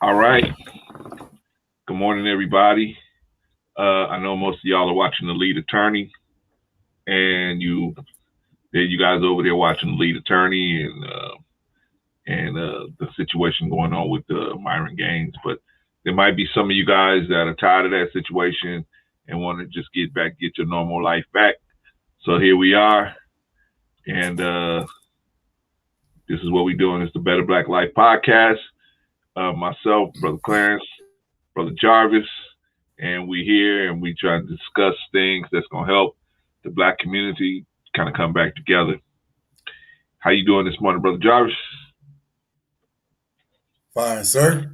All right. Good morning, everybody. I know most of y'all are watching the lead attorney, and you guys over there watching the lead attorney and the situation going on with Myron Gaines. But there might be some of you guys that are tired of that situation and want to just get your normal life back. So here we are, and this is what we're doing. It's the Better Black Life podcast. Myself, Brother Clarence, Brother Jarvis, and we here and we try to discuss things that's gonna help the Black community kind of come back together. How you doing this morning, Brother Jarvis? Fine, sir.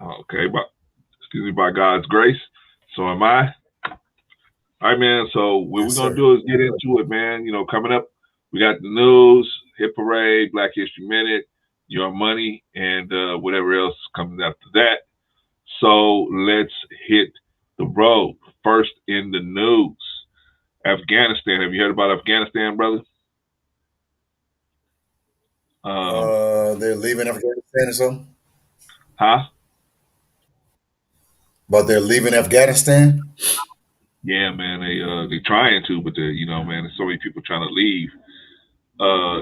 Okay, by God's grace, so am I. All right, man. So what Yes, we're gonna sir. do is get into it, man. You know, coming up, we got the news, hit parade, Black History Minute, your money, and whatever else comes after that. So let's hit the road. First in the news, Afghanistan. Have you heard about Afghanistan, brother? They're leaving Afghanistan or something? Huh? But they're leaving Afghanistan? Yeah, man. They trying to, but man, there's so many people trying to leave.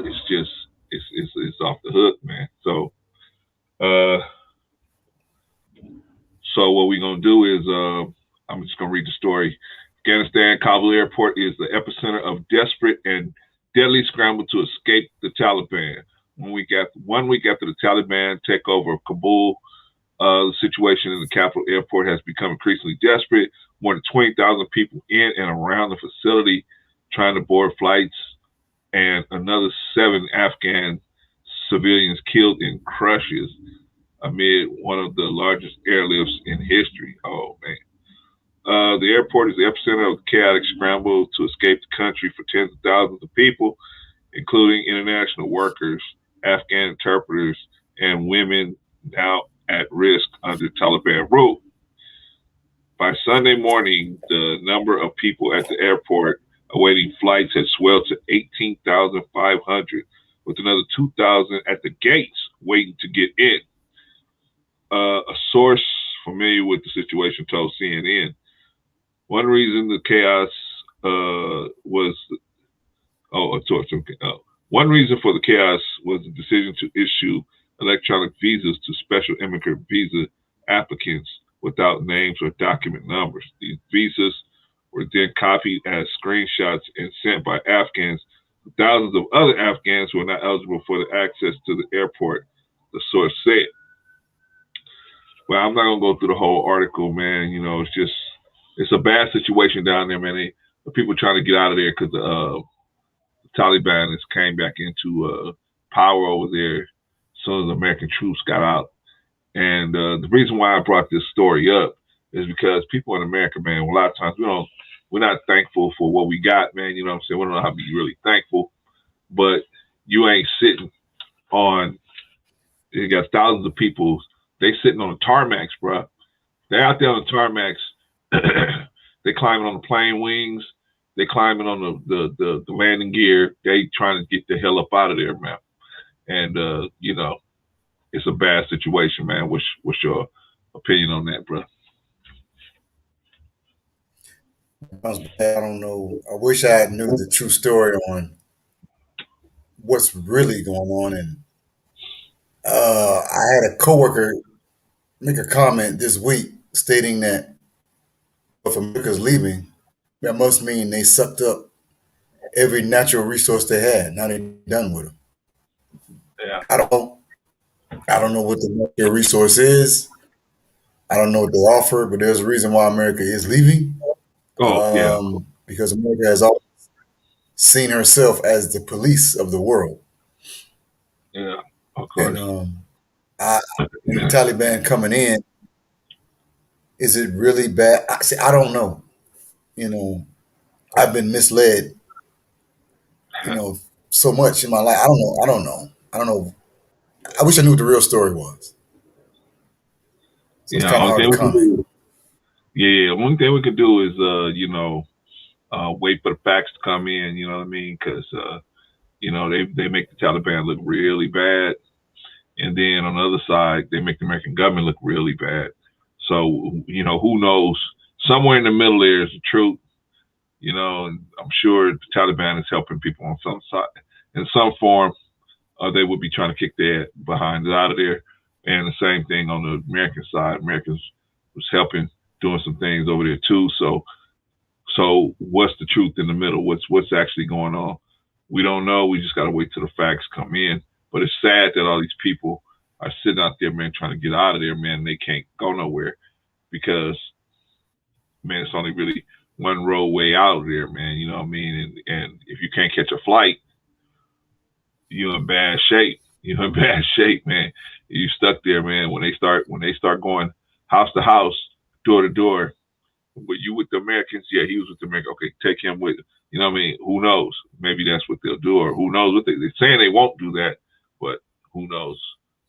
It's just it's off the hook, man. Uh, so what we're gonna do is I'm just gonna read the story. Afghanistan Kabul airport is the epicenter of desperate and deadly scramble to escape the Taliban. 1 week after the Taliban takeover of Kabul, the situation in the capital airport has become increasingly desperate. More than 20,000 people in and around the facility trying to board flights, and another 7 Afghan civilians killed in crashes amid one of the largest airlifts in history. Oh, man. The airport is the epicenter of the chaotic scramble to escape the country for tens of thousands of people, including international workers, Afghan interpreters, and women now at risk under Taliban rule. By Sunday morning, the number of people at the airport awaiting flights had swelled to 18,500, with another 2,000 at the gates waiting to get in. A source familiar with the situation told CNN one reason the chaos was one reason for the chaos was the decision to issue electronic visas to special immigrant visa applicants without names or document numbers. These visas were then copied as screenshots and sent by Afghans to thousands of other Afghans who are not eligible for the access to the airport, the source said. Well, I'm not going to go through the whole article, man. It's a bad situation down there, man. The people trying to get out of there because the Taliban has came back into power over there as soon as American troops got out. And the reason why I brought this story up is because people in America, man, a lot of times we're not thankful for what we got, man. You know what I'm saying? We don't know how to be really thankful, but you ain't sitting on. You got thousands of people. They sitting on the tarmacs, bro. They're out there on the tarmacs. They climbing on the plane wings. They climbing on the landing gear. They trying to get the hell up out of there, man. And it's a bad situation, man. What's your opinion on that, bro? I don't know. I wish I knew the true story on what's really going on. And I had a coworker make a comment this week stating that if America's leaving, that must mean they sucked up every natural resource they had. Now they're done with them. Yeah. I don't know what the natural resource is. I don't know what they offer, but there's a reason why America is leaving. Oh, yeah. Because America has always seen herself as the police of the world. Yeah. Of course. And the Taliban coming in, is it really bad? I don't know. I've been misled, so much in my life. I don't know. I don't know. I wish I knew what the real story was. So it's Yeah. kind of hard to comment. Yeah. One thing we could do is, wait for the facts to come in. You know what I mean? Because they make the Taliban look really bad, and then on the other side, they make the American government look really bad. So, who knows? Somewhere in the middle there is the truth, and I'm sure the Taliban is helping people on some side, in some form, or they would be trying to kick their behind out of there. And the same thing on the American side. Americans was helping, doing some things over there too. So what's the truth in the middle? What's actually going on? We don't know. We just got to wait till the facts come in. But it's sad that all these people are sitting out there, man, trying to get out of there, man. And they can't go nowhere because, man, it's only really one roadway out of there, man. You know what I mean? And if you can't catch a flight, you're in bad shape. You're in bad shape, man. You stuck there, man. When they start going house to house, door to door, were you with the Americans? Yeah, he was with the Americans. Okay, take him with. You know what I mean? Who knows? Maybe that's what they'll do, or who knows what they're saying. They won't do that, but who knows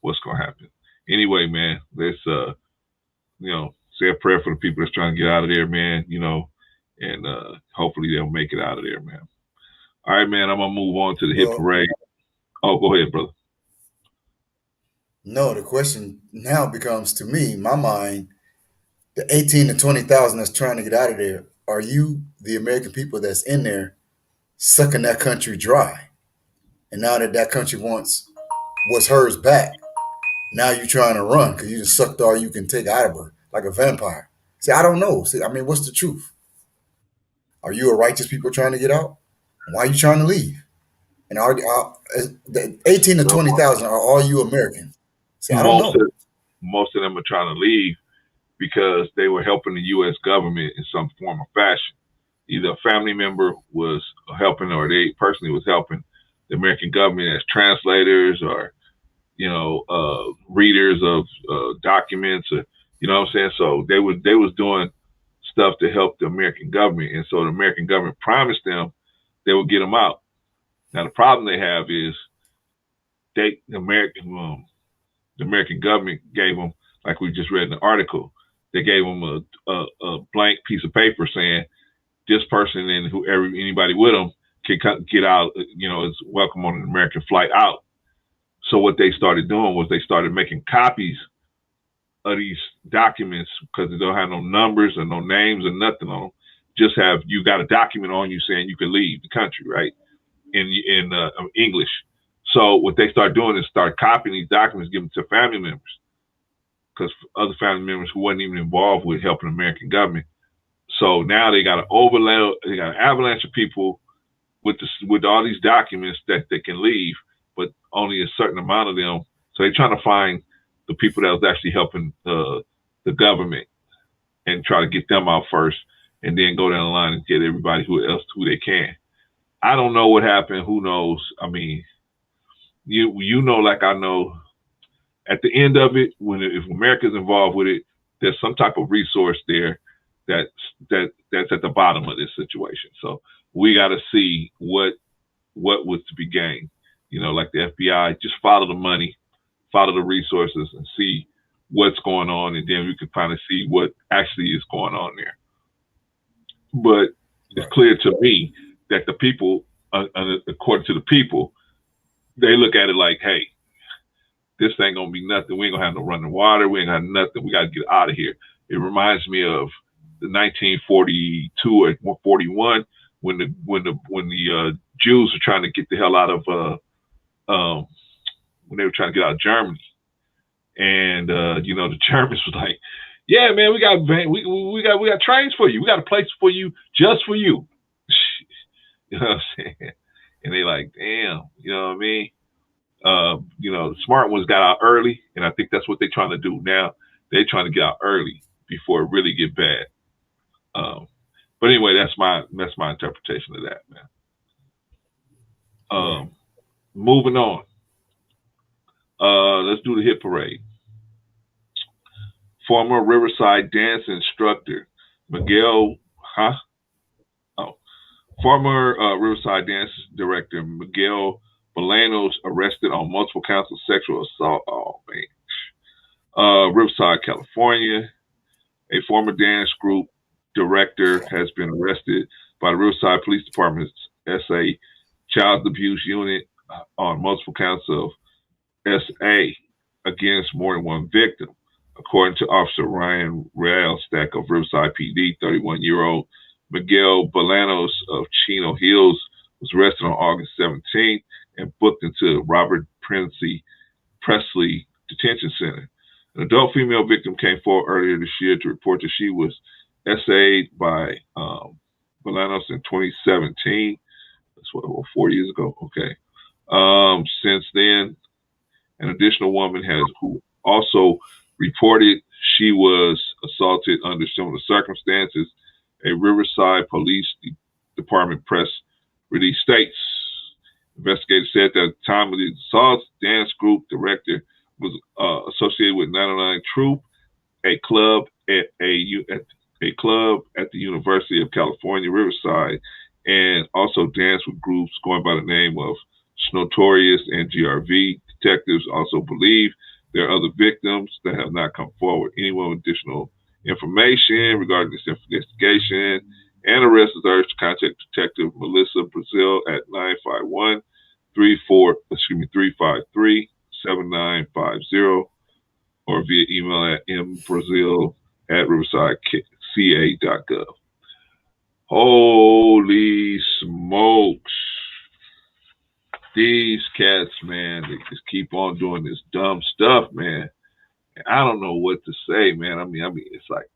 what's gonna happen? Anyway, man, let's say a prayer for the people that's trying to get out of there, man. And hopefully they'll make it out of there, man. All right, man. I'm gonna move on to the hit parade. Oh, go ahead, brother. No, the question now becomes, to me, my mind, the 18 to 20,000 that's trying to get out of there. Are you, the American people that's in there, sucking that country dry? And now that country wants what's hers back, now you're trying to run because you just sucked all you can take out of her like a vampire. See, I don't know. See, I mean, what's the truth? Are you a righteous people trying to get out? Why are you trying to leave? And the 18 to 20,000 are all you Americans? See, I don't know. Most of them are trying to leave because they were helping the U.S. government in some form or fashion. Either a family member was helping or they personally was helping the American government as translators or, readers of documents, or, you know what I'm saying? So they was doing stuff to help the American government. And so the American government promised them they would get them out. Now, the problem they have is the American government gave them, like we just read in the article, they gave them a blank piece of paper saying this person and anybody with them can get out, is welcome on an American flight out. So what they started doing was they started making copies of these documents because they don't have no numbers or no names or nothing on them. Just have, you got a document on you saying you can leave the country, right? In English. So what they start doing is start copying these documents, giving them to family members, because other family members who wasn't even involved with helping the American government. So now they got an avalanche of people with all these documents that they can leave, but only a certain amount of them. So they're trying to find the people that was actually helping the government and try to get them out first, and then go down the line and get everybody who they can. I don't know what happened. Who knows? I mean, you know, like I know, at the end of it, if America's involved with it, there's some type of resource there that's at the bottom of this situation. So we got to see what was to be gained. Like the FBI, just follow the money, follow the resources, and see what's going on, and then we can kind of see what actually is going on there. But it's clear to me that the people, according to the people, they look at it like, hey, this ain't gonna be nothing. We ain't gonna have no running water. We ain't gonna have nothing. We gotta get out of here. It reminds me of the 1942 or 41 when the Jews were trying to get the hell out of when they were trying to get out of Germany, and the Germans was like, yeah, man, we got trains for you. We got a place for you just for you. You know what I'm saying? And they like, damn, you know what I mean? The smart ones got out early, and I think that's what they're trying to do now. They're trying to get out early before it really get bad. But anyway, that's my interpretation of that, man. Moving on. Let's do the hit parade. Former Riverside dance instructor former Riverside dance director Miguel Bolanos arrested on multiple counts of sexual assault. Oh man. Riverside, California. A former dance group director has been arrested by the Riverside Police Department's SA Child Abuse Unit on multiple counts of SA against more than one victim. According to Officer Ryan Railstack of Riverside PD, 31-year-old Miguel Bolanos of Chino Hills was arrested on August 17th and booked into Robert Presley Detention Center. An adult female victim came forward earlier this year to report that she was essayed by Bolanos in 2017. That's what, 4 years ago. Okay. Since then, an additional woman who also reported she was assaulted under similar circumstances. A Riverside Police Department press release states investigators said that at the time of the assault, dance group director was associated with 909 Troop, a club at the University of California, Riverside, and also danced with groups going by the name of Notorious and GRV. Detectives also believe there are other victims that have not come forward. Anyone with additional information regarding this investigation and arrest is urged to contact Detective Melissa Brazil at 353-7950 or via email at mbrazil@riversideca.gov. Holy smokes. These cats, man, they just keep on doing this dumb stuff, man. I don't know what to say, man. I mean, it's like,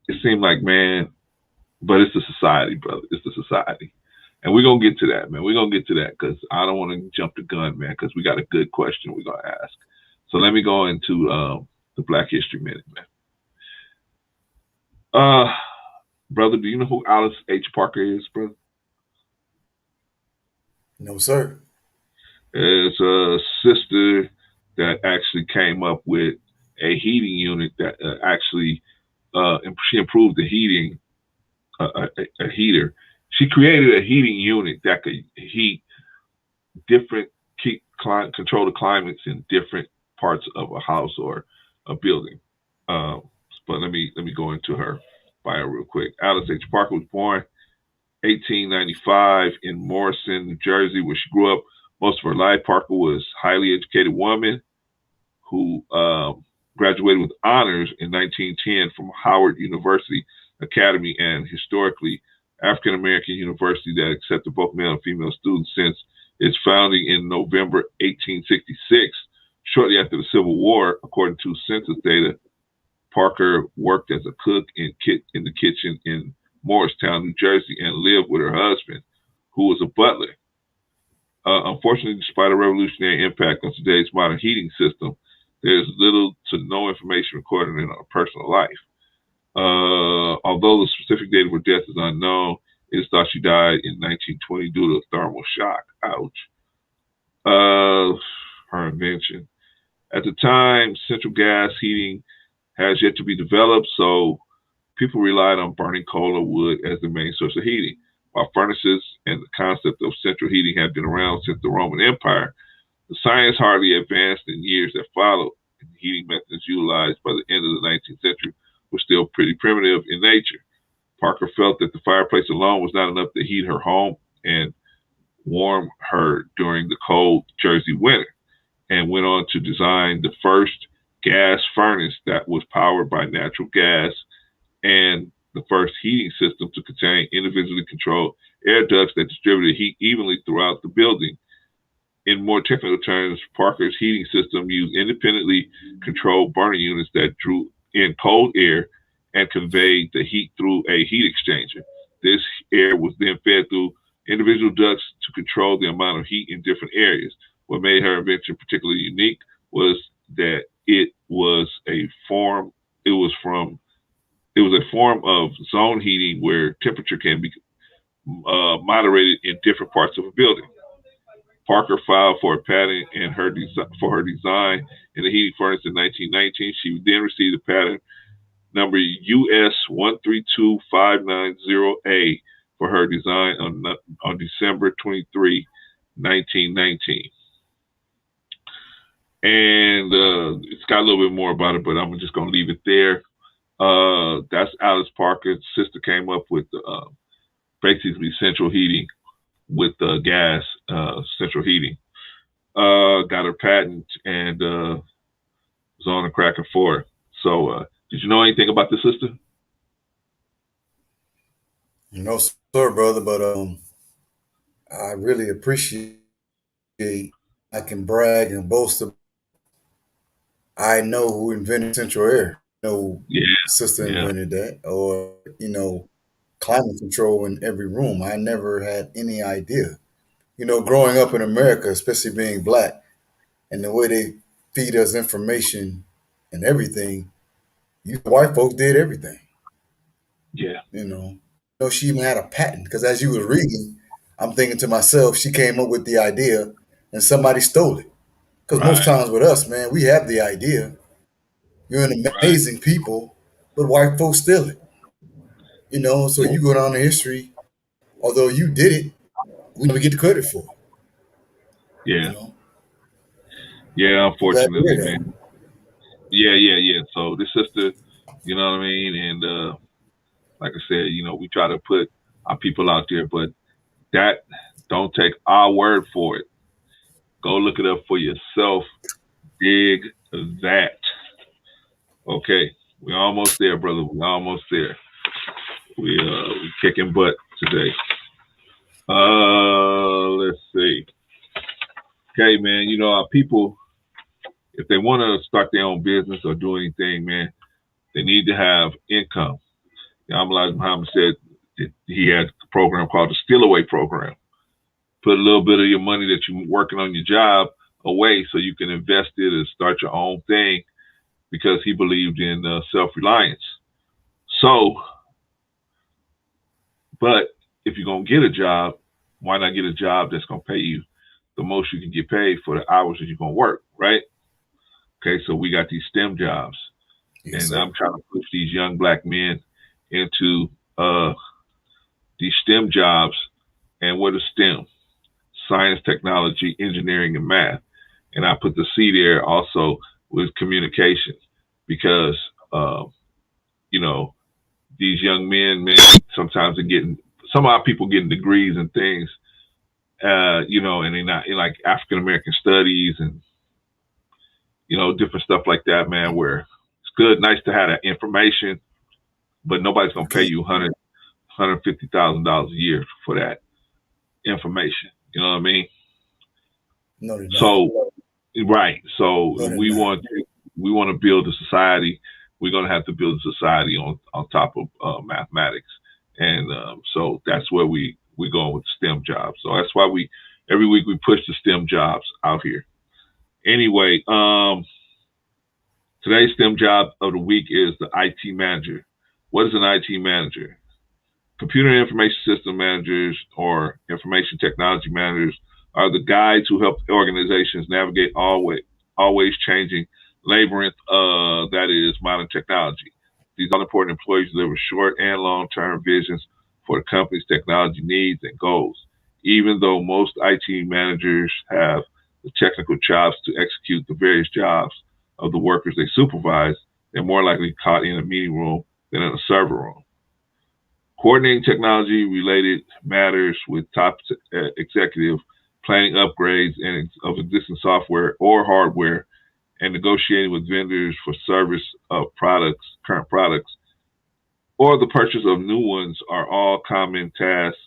it seemed like, man, but it's the society, brother. It's the society. And we're going to get to that, man. We're going to get to that because I don't want to jump the gun, man, because we got a good question we're going to ask. So let me go into the Black History Minute, man. Brother, do you know who Alice H. Parker is, brother? No, sir. It's a sister that actually came up with a heating unit that she improved the heating, a heater. She created a heating unit that could heat control the climates in different parts of a house or a building. But let me go into her bio real quick. Alice H. Parker was born 1895 in Morrison, New Jersey, where she grew up most of her life. Parker was a highly educated woman who graduated with honors in 1910 from Howard University Academy, and historically African-American university that accepted both male and female students since its founding in November 1866. Shortly after the Civil War, according to census data, Parker worked as a cook in the kitchen in Morristown, New Jersey, and lived with her husband, who was a butler. Unfortunately, despite a revolutionary impact on today's modern heating system, there's little to no information recorded in her personal life. Although the specific date of her death is unknown, it is thought she died in 1920 due to a thermal shock. Ouch. Her invention. At the time, central gas heating has yet to be developed, so people relied on burning coal or wood as the main source of heating. While furnaces and the concept of central heating have been around since the Roman Empire, the science hardly advanced in years that followed, and the heating methods utilized by the end of the 19th century were still pretty primitive in nature. Parker felt that the fireplace alone was not enough to heat her home and warm her during the cold Jersey winter, and went on to design the first gas furnace that was powered by natural gas and the first heating system to contain individually controlled air ducts that distributed heat evenly throughout the building. In more technical terms, Parker's heating system used independently controlled burner units that drew in cold air and conveyed the heat through a heat exchanger. This air was then fed through individual ducts to control the amount of heat in different areas. What made her invention particularly unique was that it was a form of zone heating where temperature can be moderated in different parts of a building. Parker filed for a patent for her design in the heating furnace in 1919. She then received a patent number US 132590A for her design on December 23, 1919. And it's got a little bit more about it, but I'm just going to leave it there. That's Alice Parker's sister came up with basically central heating with gas central heating. got her patent, and was on the cracker for her. So, did you know anything about this sister? No, sir, brother, but I really appreciate I can brag and boast of I know who invented central air. No Yeah, sister yeah, invented that, or climate control in every room. I never had any idea. Growing up in America, especially being black, and the way they feed us information and everything, white folks did everything. yeah. You know, she even had a patent because as you was reading, I'm thinking to myself, she came up with the idea and somebody stole it. Because most Right, times with us, man, we have the idea. You're an right. amazing people, but white folks steal it. So Yeah, you go down in history, although you did it, we never get the credit for it. yeah, You know, yeah. I'm glad to Unfortunately, hear that. man. Yeah, yeah, yeah. So this sister, you know what I mean, and like I said, we try to put our people out there, but that don't take our word for it. Go look it up for yourself. Dig that. Okay, we're almost there, brother. We're almost there. We kicking butt today. Let's see. Okay, man. Our people, if they want to start their own business or do anything, man, they need to have income. Elijah Muhammad said that he had a program called the Steal Away Program. Put a little bit of your money that you're working on your job away so you can invest it and start your own thing because he believed in self-reliance. So, but if you're going to get a job, why not get a job that's going to pay you the most you can get paid for the hours that you're going to work, right? Okay, so we got these STEM jobs, Yes, and sir. I'm trying to push these young black men into these STEM jobs. And what is STEM? Science, technology, engineering, and math. And I put the C there also with communication because, uh, you know, these young men, man, sometimes they're getting, some of our people getting degrees and things, and they're not in like African American studies and, different stuff like that, man, where it's good, nice to have that information, but nobody's going You to pay can't. you $150,000 a year for that information. You know what I mean? No, they're not. So, right. So No, they're we not. want to build a society. We're going to have to build a society on top of mathematics, and so that's where we going with STEM jobs. So that's why we every week we push the STEM jobs out here. Anyway, today's STEM job of the week is the IT manager. What is an IT manager? Computer information system managers or information technology managers are the guides who help organizations navigate always changing labyrinth that is modern technology. These all important employees deliver short and long term visions for the company's technology needs and goals. Even though most IT managers have the technical chops to execute the various jobs of the workers they supervise, they're more likely caught in a meeting room than in a server room. Coordinating technology related matters with top executive, planning upgrades of existing software or hardware, and negotiating with vendors for service of current products, or the purchase of new ones are all common tasks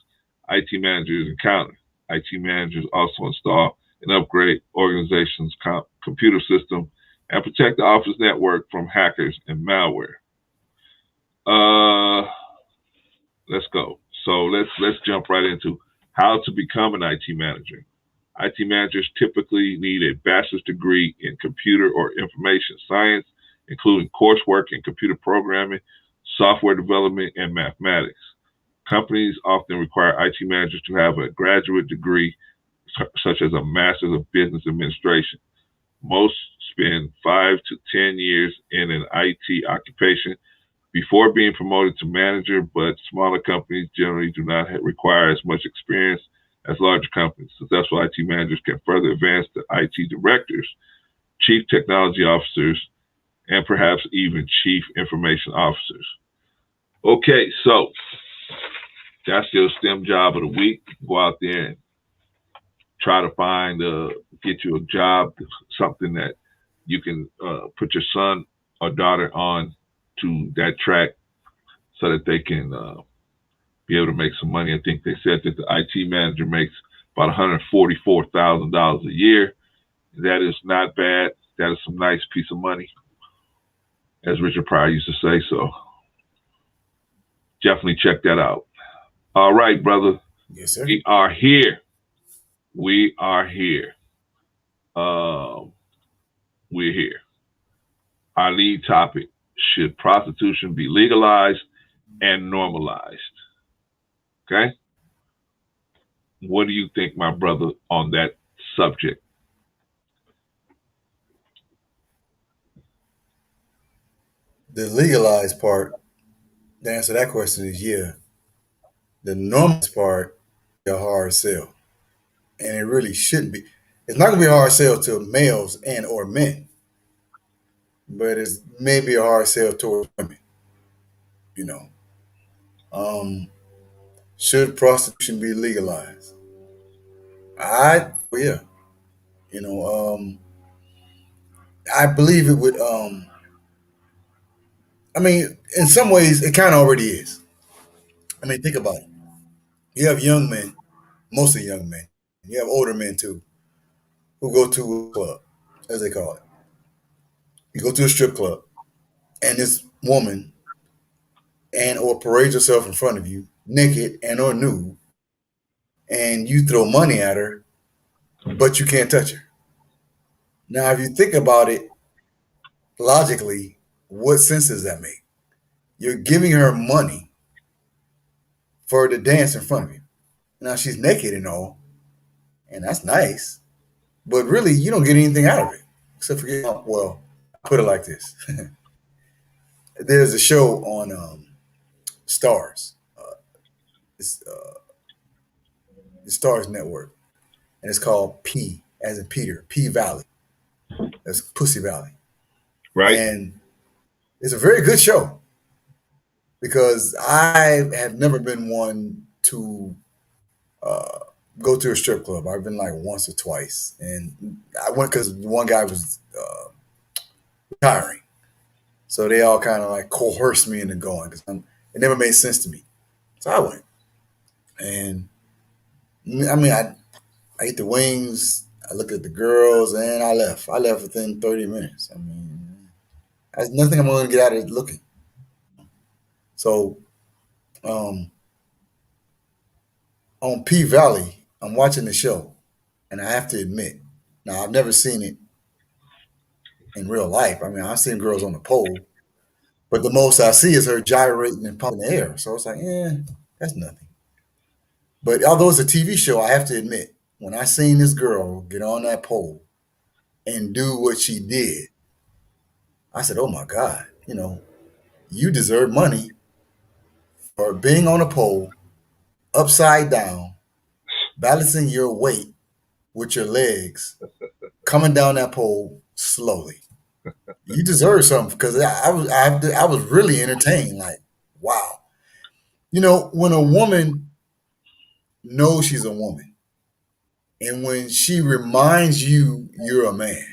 IT managers encounter. IT managers also install and upgrade organizations' computer system and protect the office network from hackers and malware. Uh, let's go. So let's jump right into how to become an IT manager. IT managers typically need a bachelor's degree in computer or information science, including coursework in computer programming, software development, and mathematics. Companies often require IT managers to have a graduate degree, such as a master's of business administration. Most spend 5 to 10 years in an IT occupation before being promoted to manager, but smaller companies generally do not require as much experience as larger companies. Successful IT managers can further advance to IT directors, chief technology officers, and perhaps even chief information officers. Okay, so that's your STEM job of the week. Go out there and try to find get you a job, something that you can put your son or daughter on to that track so that they can be able to make some money. I think they said that the IT manager makes about $144,000 a year. That is not bad. That is some nice piece of money, as Richard Pryor used to say. So definitely check that out. All right, brother. Yes, sir. We are here. We are here. We're here. Our lead topic: should prostitution be legalized and normalized? Okay. What do you think, my brother, on that subject? The legalized part, the answer to that question is yeah. The normalized part, a hard sell. And it really shouldn't be. It's not going to be a hard sell to males and or men, but it's maybe a hard sell towards women. You know, um, should prostitution be legalized? Yeah, you know, I believe it would. I mean, in some ways, it kind of already is. I mean, think about it. You have young men, mostly young men. You have older men too, who go to a club, as they call it. You go to a strip club, and this woman and or parades herself in front of you, naked and or nude, and you throw money at her, but you can't touch her. Now, if you think about it logically, what sense does that make? You're giving her money for her to dance in front of you. Now she's naked and all, and that's nice, but really you don't get anything out of it except for well, I put it like this: there's a show on Stars, it's the Stars Network, and it's called P as in Peter, P Valley. That's Pussy Valley, Right? and it's a very good show because I have never been one to uh, go to a strip club. I've been like once or twice, and I went because one guy was retiring, so they all kind of like coerced me into going because it never made sense to me. So I went, and I mean, I ate the wings, I looked at the girls, and I left. I left within 30 minutes. I mean, there's nothing I'm going to get out of it looking. So um, on P Valley, I'm watching the show, and I have to admit, now I've never seen it in real life. I mean, I've seen girls on the pole, but the most I see is her gyrating and pumping the air. So it's like, that's nothing. But although it's a TV show, I have to admit, when I seen this girl get on that pole and do what she did, I said, "Oh my God, you deserve money for being on a pole, upside down, balancing your weight with your legs, coming down that pole slowly. You deserve something because I was really entertained. Like, wow, when a woman knows she's a woman, and when she reminds you you're a man,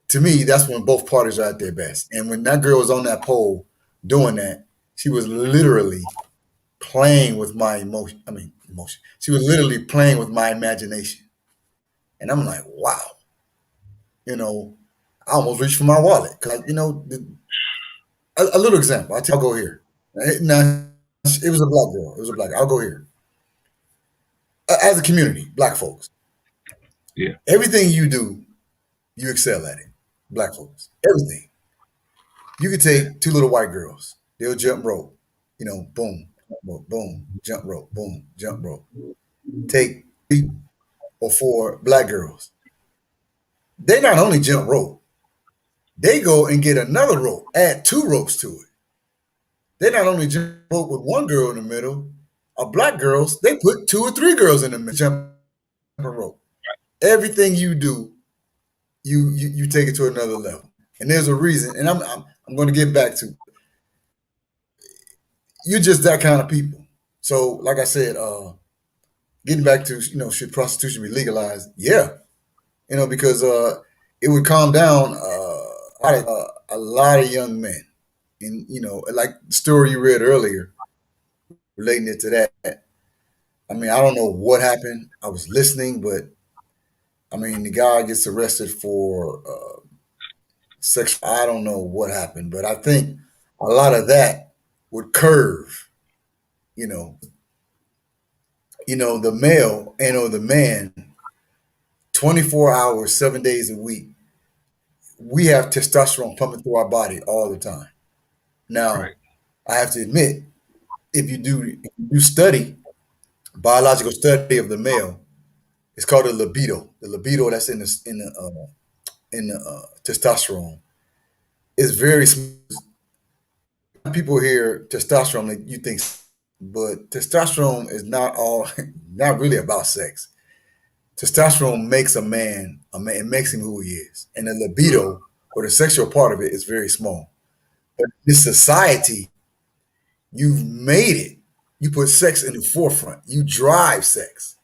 to me, that's when both parties are at their best. And when that girl was on that pole doing that, she was literally playing with my emotion. I mean, emotion. She was literally playing with my imagination. And I'm like, wow. I almost reached for my wallet. Because, a little example. I'll go here. Now, it was a black girl. It was a black girl. I'll go here. As a community, black folks, Yeah. everything you do, you excel at it. Black folks. Everything. You could take two little white girls. They'll jump rope. Boom, boom, jump rope, boom, jump rope. Take 3 or 4 black girls. They not only jump rope, they go and get another rope, add 2 ropes to it. They not only jump rope with one girl in the middle, black girls, they put 2 or 3 girls in the middle, jump rope. Everything you do, you take it to another level. And there's a reason, and I'm going to get back to, you're just that kind of people. So, like I said, getting back to, should prostitution be legalized? Yeah. because it would calm down a lot of young men. And like the story you read earlier, relating it to that. I mean, I don't know what happened. I was listening, but I mean, the guy gets arrested for sexual. I don't know what happened, but I think a lot of that would curve. You know, the male and or the man, 24 hours, 7 days a week. We have testosterone pumping through our body all the time. Now, Right. I have to admit, if you study biological study of the male, it's called the libido. The libido that's in the testosterone is very smooth. People hear testosterone, like you think, but testosterone is not all, not really about sex. Testosterone makes a man a man. It makes him who he is, and the libido or the sexual part of it is very small. But in this society, you've made it. You put sex in the forefront. You drive sex.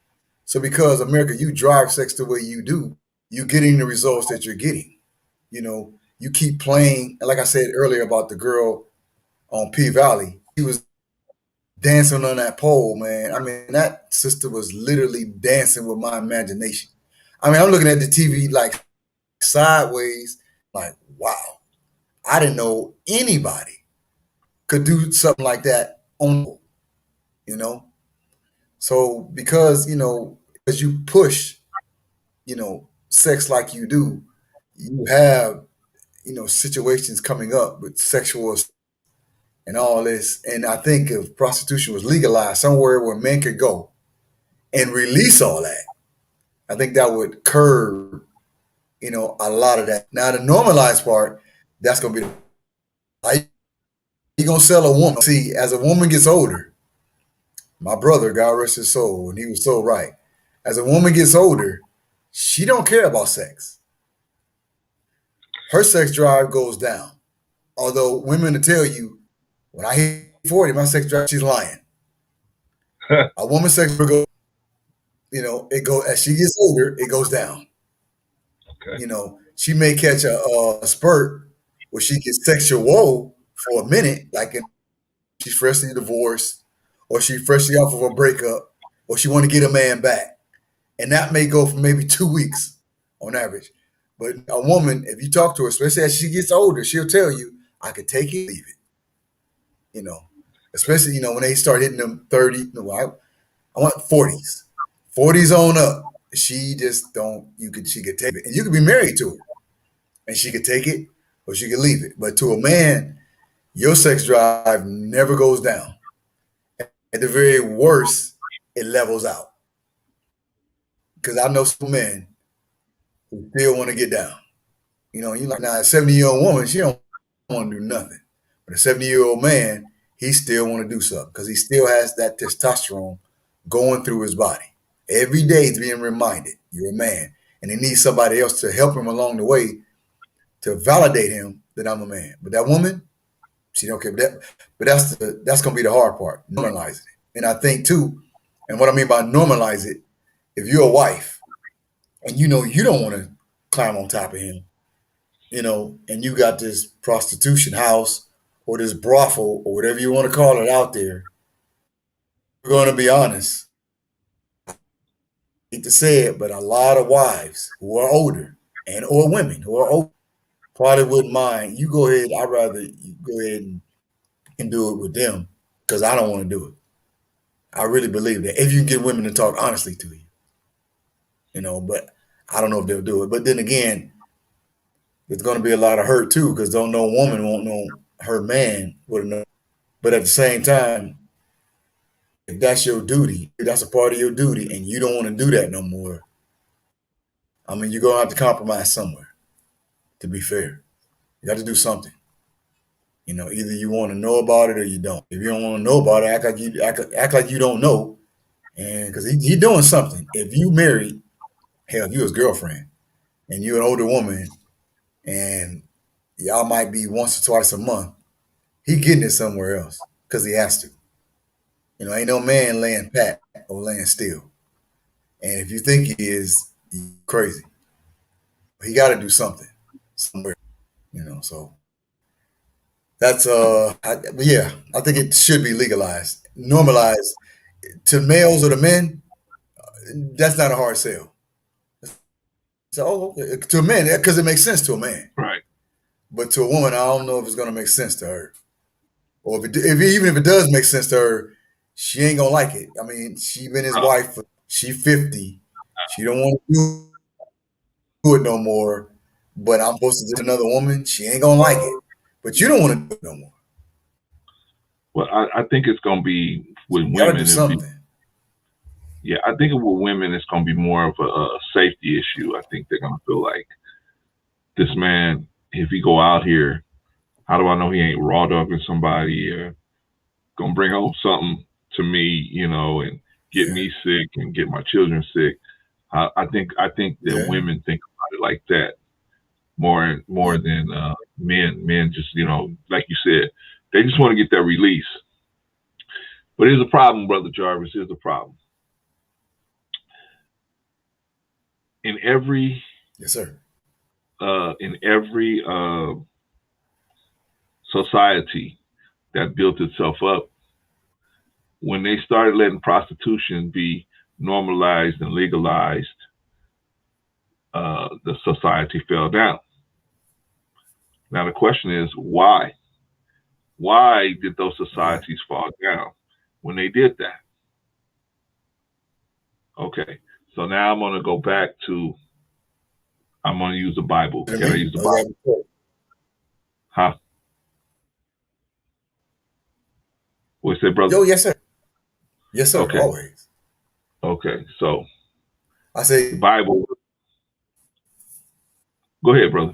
So because America, you drive sex the way you do, you're getting the results that you're getting. You keep playing, and like I said earlier about the girl on P Valley, she was dancing on that pole, man. I mean, that sister was literally dancing with my imagination. I mean, I'm looking at the TV like sideways, like, wow, I didn't know anybody could do something like that on, you know. So because as you push, sex like you do, you have situations coming up with sexual and all this. And I think if prostitution was legalized somewhere where men could go and release all that, I think that would curb, a lot of that. Now the normalized part, that's gonna be how you gonna sell a woman. See, as a woman gets older, my brother, God rest his soul, and he was so right. As a woman gets older, she don't care about sex. Her sex drive goes down. Although women will tell you, when I hit 40, my sex drive, she's lying. A woman's sex drive goes, it go as she gets older, it goes down. Okay. She may catch a spurt where she gets sexual woe for a minute, like she's freshly divorced, or she freshly off of a breakup, or she want to get a man back, and that may go for maybe 2 weeks on average. But a woman, if you talk to her, especially as she gets older, she'll tell you, "I could take it, leave it." You know, especially when they start hitting them 30. No, I want 40s, 40s on up. She just don't. She could take it, and you could be married to her, and she could take it or she could leave it. But to a man, your sex drive never goes down. At the very worst, it levels out. Because I know some men who still want to get down. You like now a 70-year-old woman, she don't want to do nothing. But a 70-year-old man, he still want to do something because he still has that testosterone going through his body. Every day he's being reminded, you're a man. And he needs somebody else to help him along the way to validate him that I'm a man. But that woman, she don't care. But that's gonna be the hard part, normalizing it. And I think too, and what I mean by normalize it, if you're a wife and you don't want to climb on top of him, and you got this prostitution house or this brothel or whatever you want to call it out there, we're going to be honest. I hate to say it, but a lot of wives who are older and or women who are older probably wouldn't mind. You go ahead. I'd rather you go ahead and do it with them because I don't want to do it. I really believe that if you can get women to talk honestly to you, but I don't know if they'll do it. But then again, there's going to be a lot of hurt too because don't no woman won't know her man would know. But at the same time, if that's your duty, if that's a part of your duty, and you don't want to do that no more, I mean, you're going to have to compromise somewhere. To be fair, you got to do something. Either you want to know about it or you don't. If you don't want to know about it, act like you don't know, and because he doing something. If you married, hell, if you his girlfriend and you're an older woman, and y'all might be once or twice a month, he getting it somewhere else because he has to. Ain't no man laying pat or laying still. And if you think he is, you crazy. He got to do something somewhere, you know. So that's yeah, I think it should be legalized, normalized to males or to men. That's not a hard sell. So okay. To a man, because it makes sense to a man, Right. but to a woman, I don't know if it's gonna make sense to her, or even if it does make sense to her, she ain't gonna like it. I mean, she been his No. wife. She 50. She don't want to do it no more. But I'm supposed to do another woman. She ain't gonna like it. But you don't want to do it no more. Well, I think it's going to be with So you gotta do women. It'll be, something. yeah, I think with women, it's going to be more of a safety issue. I think they're going to feel like this man, if he go out here, how do I know he ain't raw dogging somebody or going to bring home something to me, you know, and get Yeah, me sick and get my children sick. I think that yeah, women think about it like that more yeah. than men. Men just, you know, like you said, they just want to get that release. But here's a problem, brother Jarvis. Here's a problem. In every Yes, sir. in every society that built itself up, when they started letting prostitution be normalized and legalized, the society fell down. Now the question is why? Why did those Okay. societies fall down when they did that? Okay, so now I'm going to go back to, I'm going to use the Bible. To Can I me. use the Oh, yeah. Bible? Huh? What you say, brother? Yo, yes, sir. Yes, sir. Okay, Always. okay. So I the say Bible. Go ahead, brother.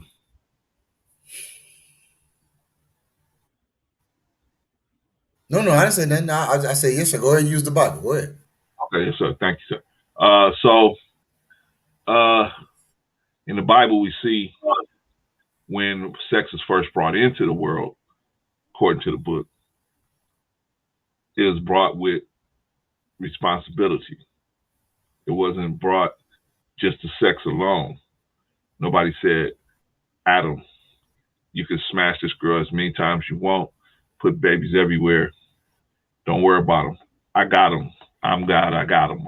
no, no. I didn't say nothing. No, I say yes, sir. Go ahead and use the Bible. Go ahead. Okay, yes, sir. Thank you, sir. So uh, in the Bible, we see when sex is first brought into the world, according to the book, it was brought with responsibility. It wasn't brought just to sex alone. Nobody said, Adam, you can smash this girl as many times you want, put babies everywhere. Don't worry about them. I got them. I'm God. I got them.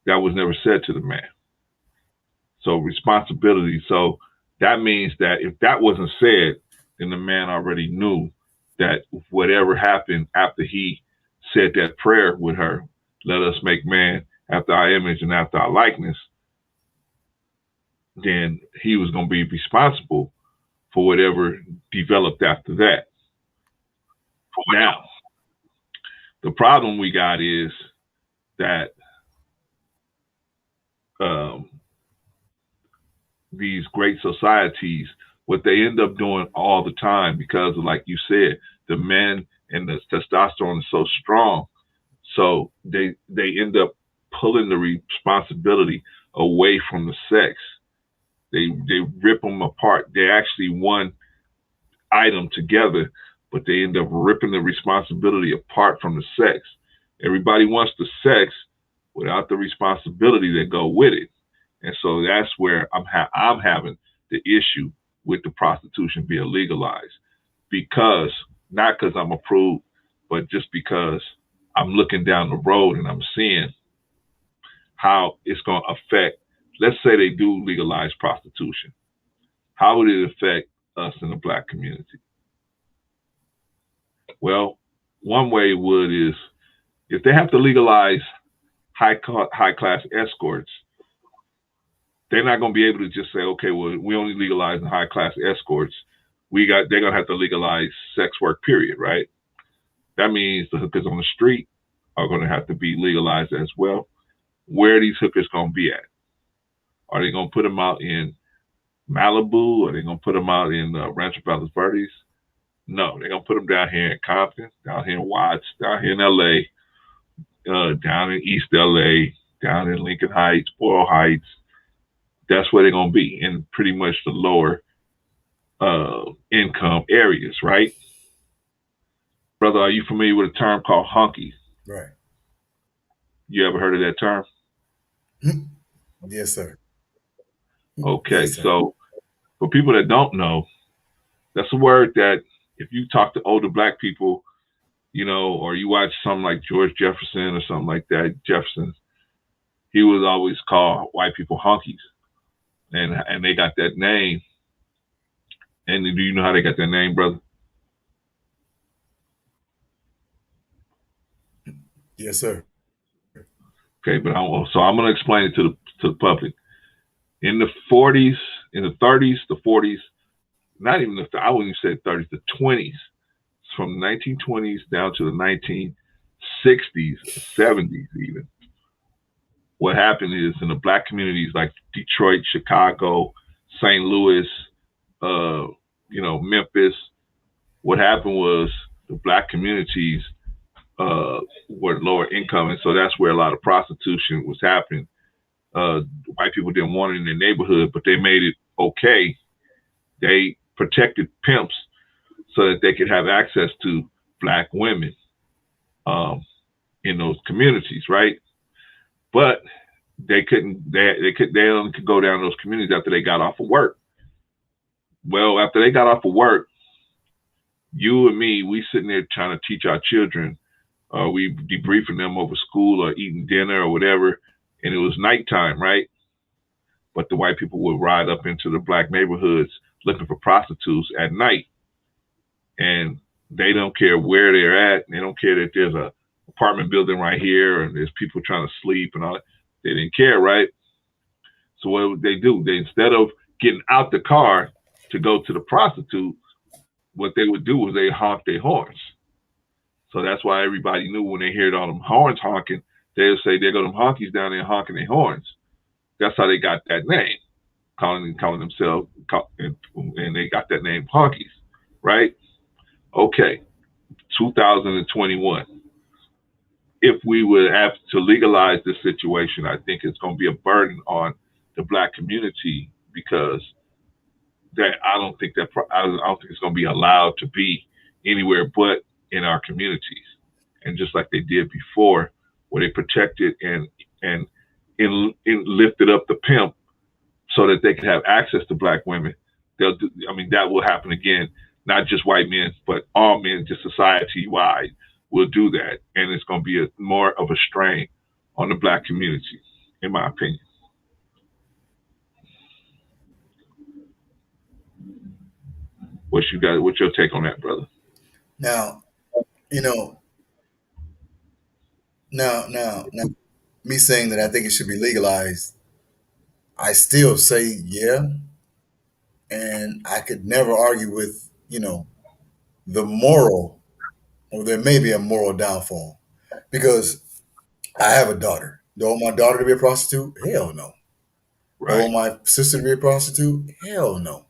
That was never said to the man. So responsibility. So that means that if that wasn't said, then the man already knew that whatever happened after he said that prayer with her, let us make man after our image and after our likeness, then he was going to be responsible for whatever developed after that. Now, the problem we got is that um, these great societies, what they end up doing all the time, because of, like you said, the men and the testosterone is so strong, so they end up pulling the responsibility away from the sex. They rip them apart. They're actually one item together, but they end up ripping the responsibility apart from the sex. Everybody wants the sex without the responsibility that go with it. And so that's where I'm having the issue with the prostitution being legalized, because not because I'm approved, but just because I'm looking down the road and I'm seeing how it's going to affect. Let's say they do legalize prostitution. How would it affect us in the black community? Well, one way it would is if they have to legalize high class escorts, they're not going to be able to just say, okay, well, we only legalize the high class escorts. They're going to have to legalize sex work, period, right? That means the hookers on the street are going to have to be legalized as well. Where are these hookers going to be at? Are they going to put them out in Malibu? Are they going to put them out in Rancho Palos Verdes? No, they're going to put them down here in Compton, down here in Watts, down here in LA, down in East LA, down in Lincoln Heights, Boyle Heights. That's where they're going to be, in pretty much the lower income areas, right? Brother, are you familiar with a term called hunky? Right. You ever heard of that term? Yes, sir. Okay, Yes, sir. so For people that don't know, that's a word that if you talk to older black people, or you watch something like George Jefferson or something like that, Jefferson, he was always called white people honkies, and they got that name. And do you know how they got that name, brother? Yes, sir. Okay, but I'm going to explain it to the public. In the 40s, in the 30s, the 40s, not even I wouldn't even say 30s, the 20s, from the 1920s down to the 1960s, 70s even. What happened is in the black communities like Detroit, Chicago, St. Louis, Memphis, what happened was the black communities were lower income, and so that's where a lot of prostitution was happening. White people didn't want it in their neighborhood, but they made it okay. They protected pimps so that they could have access to black women in those communities, right? But they couldn't. They only could go down those communities after they got off of work. Well, after they got off of work, you and me, we sitting there trying to teach our children. We debriefing them over school or eating dinner or whatever, and it was nighttime, right? But the white people would ride up into the black neighborhoods looking for prostitutes at night, and they don't care where they're at. They don't care that there's a apartment building right here and there's people trying to sleep and all that. They didn't care, right? So what would they do? They, instead of getting out the car to go to the prostitute, what they would do was they honk their horns. So that's why everybody knew when they heard all them horns honking, they would say, there go them honkies down there honking their horns. That's how they got that name, calling themselves, and they got that name honkies, right? Okay, 2021. If we would have to legalize this situation, I think it's going to be a burden on the black community because that I don't think it's going to be allowed to be anywhere but in our communities, and just like they did before, where they protected and lifted up the pimp so that they could have access to black women. That will happen again. Not just white men, but all men, just society wide, will do that, and it's going to be more of a strain on the black community, in my opinion. What's your take on that, brother? Now, you know, now, me saying that I think it should be legalized, I still say yeah, and I could never argue with the moral, or there may be a moral downfall, because I have a daughter. Do I want my daughter to be a prostitute? Hell no. Do I Right, want my sister to be a prostitute? Hell no.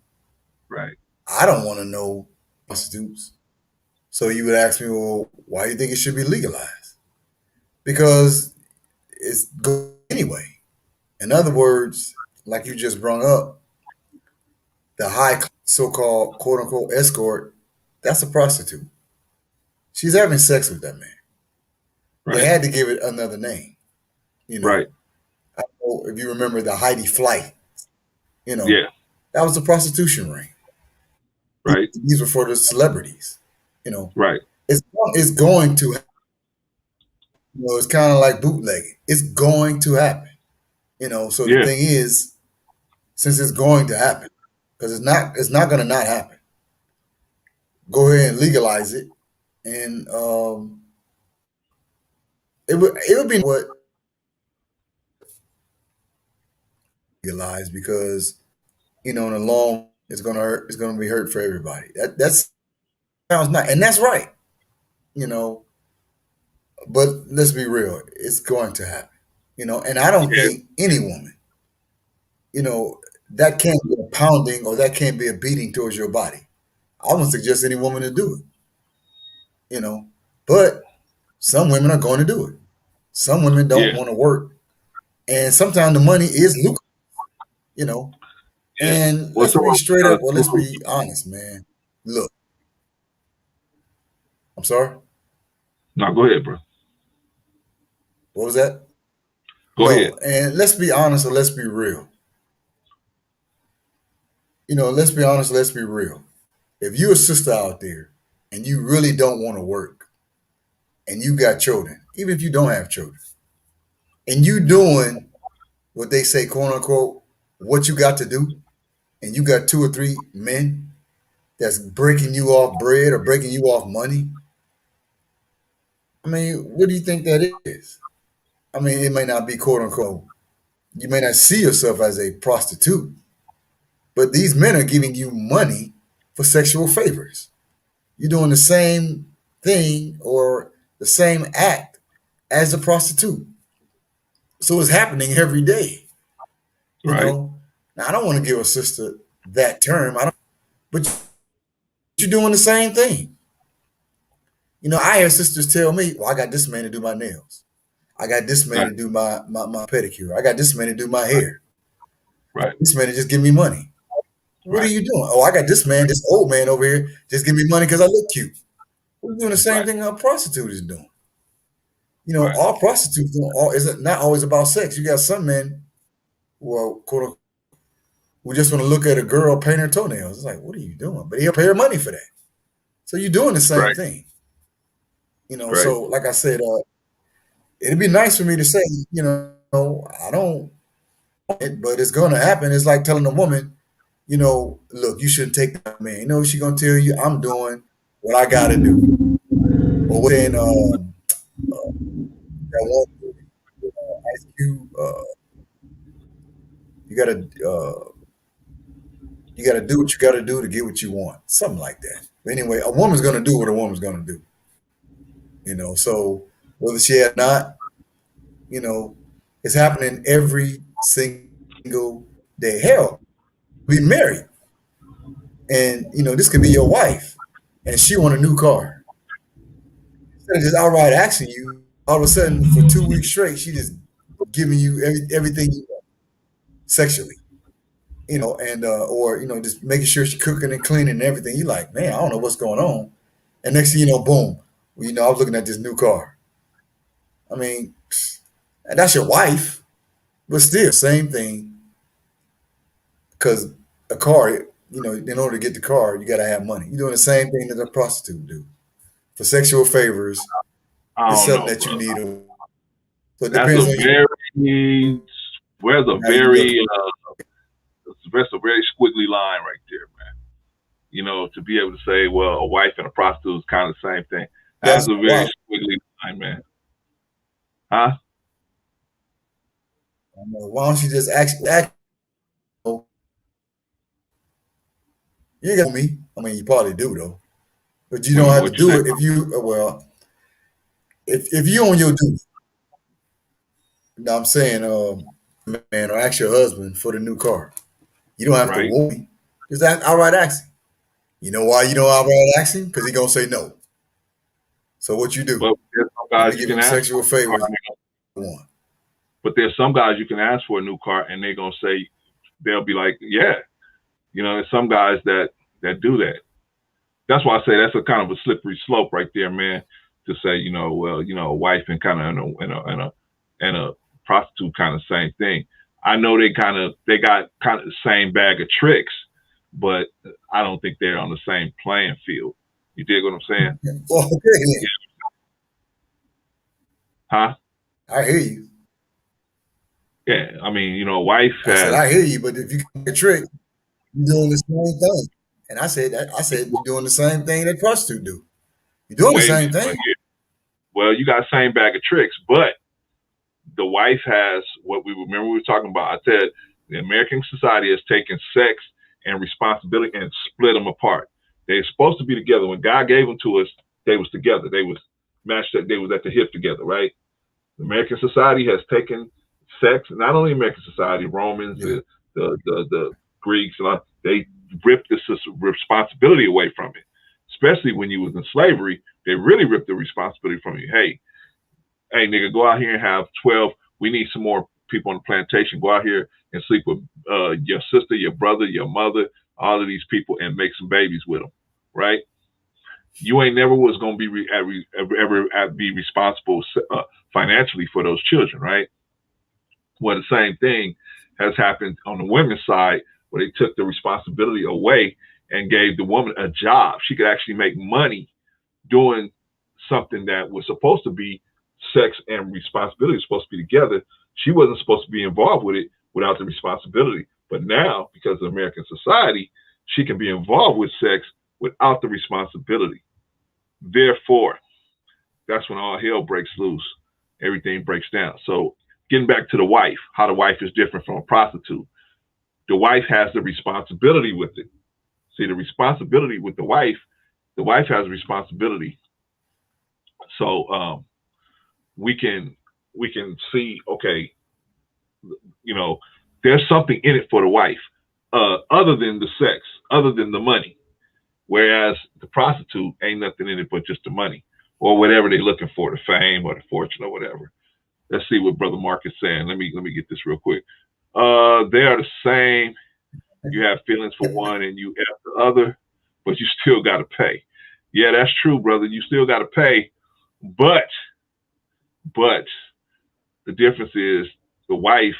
right, I don't want to know prostitutes. So you would ask me, well, why do you think it should be legalized? Because it's good anyway. In other words, like you just brought up, the high so-called quote unquote escort, that's a prostitute. She's having sex with that man. They right, had to give it another name. You right. know, I don't know if you remember the Heidi Flight, you know, Yeah, that was a prostitution ring. right, These were for the celebrities. You know, right. it's going to, it's kind of like bootlegging. It's going to happen. So the Yeah, thing is, since it's going to happen, because it's not going to not happen. Go ahead and legalize it, and it would be what legalized, because in the long it's gonna hurt. It's gonna be hurt for everybody. That sounds nice, and that's right. You know, but let's be real. It's going to happen. And I don't yeah, think any woman, that can't be a pounding or that can't be a beating towards your body. I wouldn't suggest any woman to do it. You know, but some women are going to do it. Some women don't yeah, want to work, and sometimes the money is lucrative. You know, yeah. and Well, let's some be of straight them up. Well, let's be honest, man. Look, I'm sorry. no, go ahead, bro. What was that? Go ahead. No, and let's be honest or let's be real. Let's be honest, let's be real. If you're a sister out there and you really don't want to work and you got children, even if you don't have children, and you doing what they say, quote unquote, what you got to do, and you got two or three men that's breaking you off bread or breaking you off money, I mean, what do you think that is? I mean, it may not be quote unquote, you may not see yourself as a prostitute, but these men are giving you money for sexual favors. You're doing the same thing or the same act as a prostitute. So it's happening every day, you Right. know. Now I don't want to give a sister that term. I don't, but you're doing the same thing. I hear sisters tell me, "Well, I got this man to do my nails. I got this man Right. to do my pedicure. I got this man to do my Right. hair. Right. This man to just give me money." What are Right. you doing? Oh, I got this man, this old man over here, just give me money because I look cute. We're doing the same Right. thing a prostitute is doing. Right. All prostitutes is not always about sex. You got some men who are quote unquote, who just want to look at a girl paint her toenails. It's like, what are you doing? But he'll pay her money for that. So you're doing the same Right. thing. Right. So like I said, it'd be nice for me to say, I don't want it, but it's gonna happen. It's like telling a woman, look, you shouldn't take that man. She's gonna tell you, I'm doing what I gotta do. Or then that one movie, Ice Cube, you gotta you gotta do what you gotta do to get what you want. Something like that. But anyway, a woman's gonna do what a woman's gonna do. So whether she has not, you know, it's happening every single day. Hell, be married. And this could be your wife and she want a new car. Instead of just outright asking you, all of a sudden for 2 weeks straight, she just giving you everything you want sexually. And or just making sure she's cooking and cleaning and everything. You like, man, I don't know what's going on. And next thing you know, boom, I was looking at this new car. I mean, and that's your wife, but still, same thing. Because a car, in order to get the car, you got to have money. You're doing the same thing that a prostitute do for sexual favors. I It's don't something know, that you bro. need. So it That's depends a on very where's a how you look. very that's a very squiggly line right there, man. To be able to say, well, a wife and a prostitute is kind of the same thing. That's That's a very why. squiggly line, man. Huh? Why don't you just act? You ain't got me. I mean, you probably do though, but you don't have to What you do say? it if you if you on your duty. I'm saying, man, or ask your husband for the new car. You don't have to Right. want me. Just outright ask him. You know why you don't outright ask him? Because he gonna say no. So what you do? But there's some You're guys gonna you give can him ask sexual for a new car. favors. One. But there's some guys you can ask for a new car and they're gonna say they'll be like, yeah. There's some guys that do that. That's why I say that's a kind of a slippery slope right there, man. To say, a wife and kind of and a prostitute kind of same thing. I know they got kind of the same bag of tricks, but I don't think they're on the same playing field. You dig what I'm saying? Well, okay, Huh? I hear you. Yeah. I mean, a wife I said has I hear you, but if you get a trick, you're doing the same thing. And I said you're doing the same thing that prostitute do. You're doing the wait a same minute, but thing. well, you got the same bag of tricks, but the wife has what we were talking about. I said the American society has taken sex and responsibility and split them apart. They're supposed to be together. When God gave them to us, they was together. They was matched. They was at the hip together, right? The American society has taken sex. Not only American society, Romans, Yeah. the Greeks, they ripped this responsibility away from it. Especially when you was in slavery, they really ripped the responsibility from you. Hey, nigga, go out here and have 12. We need some more people on the plantation. Go out here and sleep with your sister, your brother, your mother, all of these people, and make some babies with them, right? You ain't never was gonna be ever be responsible financially for those children, right? Well, the same thing has happened on the women's side. where they took the responsibility away and gave the woman a job. She could actually make money doing something that was supposed to be sex and responsibility was supposed to be together. She wasn't supposed to be involved with it without the responsibility. But now, because of American society, she can be involved with sex without the responsibility. Therefore, that's when all hell breaks loose. Everything breaks down. So getting back to the wife, how the wife is different from a prostitute. The wife has the responsibility with it. See, the responsibility with the wife has a responsibility. So we can see, okay, there's something in it for the wife, other than the sex, other than the money. Whereas the prostitute ain't nothing in it but just the money or whatever they're looking for, the fame or the fortune or whatever. Let's see what Brother Mark is saying. Let me get this real quick. They are the same. You have feelings for one and you F the other, but you still got to pay. Yeah, that's true, brother. You still got to pay, but the difference is the wife,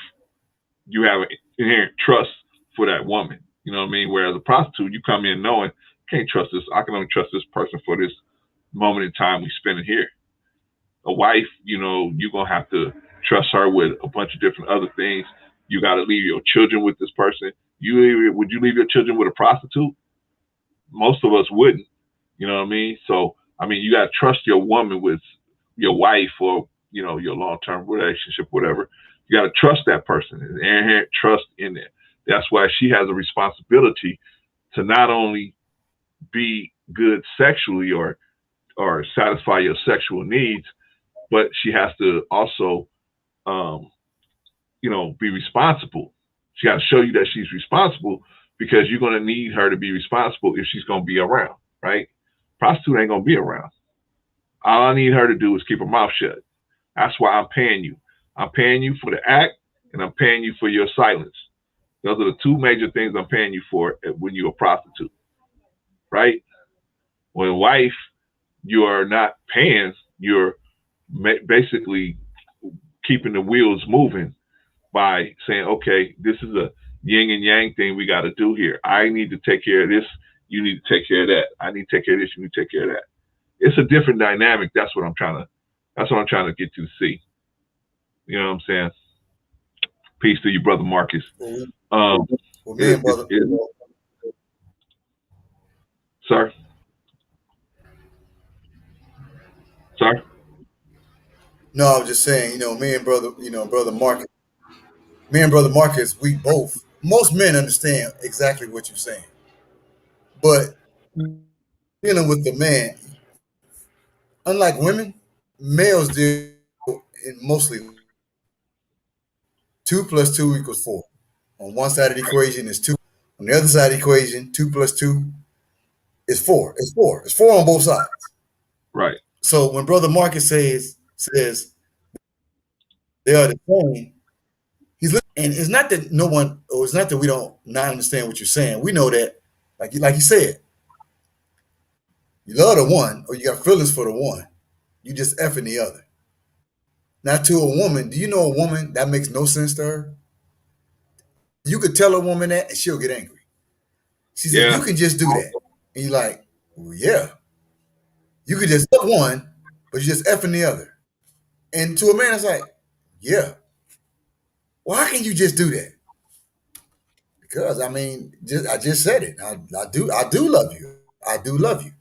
you have an inherent trust for that woman. You know what I mean? Whereas a prostitute, you come in knowing, can't trust this. I can only trust this person for this moment in time we spend it here. A wife, you're going to have to trust her with a bunch of different other things. You got to leave your children with this person. Would you leave your children with a prostitute? Most of us wouldn't. You know what I mean? So, you got to trust your woman with your wife or, your long-term relationship, whatever. You got to trust that person. There's inherent trust in there. That's why she has a responsibility to not only be good sexually or satisfy your sexual needs, but she has to also, be responsible. She got to show you that she's responsible because you're going to need her to be responsible if she's going to be around, right? Prostitute ain't going to be around. All I need her to do is keep her mouth shut. That's why I'm paying you. I'm paying you for the act and I'm paying you for your silence. Those are the two major things I'm paying you for when you're a prostitute, right? When a wife, you are not paying, you're basically keeping the wheels moving by saying, okay, this is a yin and yang thing we got to do here. I need to take care of this. You need to take care of that. I need to take care of this. You need to take care of that. It's a different dynamic. That's what I'm trying to get you to see. You know what I'm saying? Peace to you, brother Marcus. Well, man, brother. Sir? Sir? No, I was just saying, me and brother Marcus, we both, most men understand exactly what you're saying. But dealing with the man, unlike women, males deal in mostly 2 + 2 = 4. On one side of the equation is 2. On the other side of the equation, 2 + 2 is 4. It's 4. It's 4 on both sides. Right. So when Brother Marcus says they are the same, and it's not that no one, or it's not that we don't not understand what you're saying. We know that, like you said, you love the one or you got feelings for the one, you just effing the other. Now to a woman, do you know a woman that makes no sense to her? You could tell a woman that and she'll get angry. She said, you can just do that. And you're like, well, yeah. You could just love one, but you're just effing the other. And to a man, it's like, yeah. Well, how can you just do that? Because I just said it. I do love you. I do love you.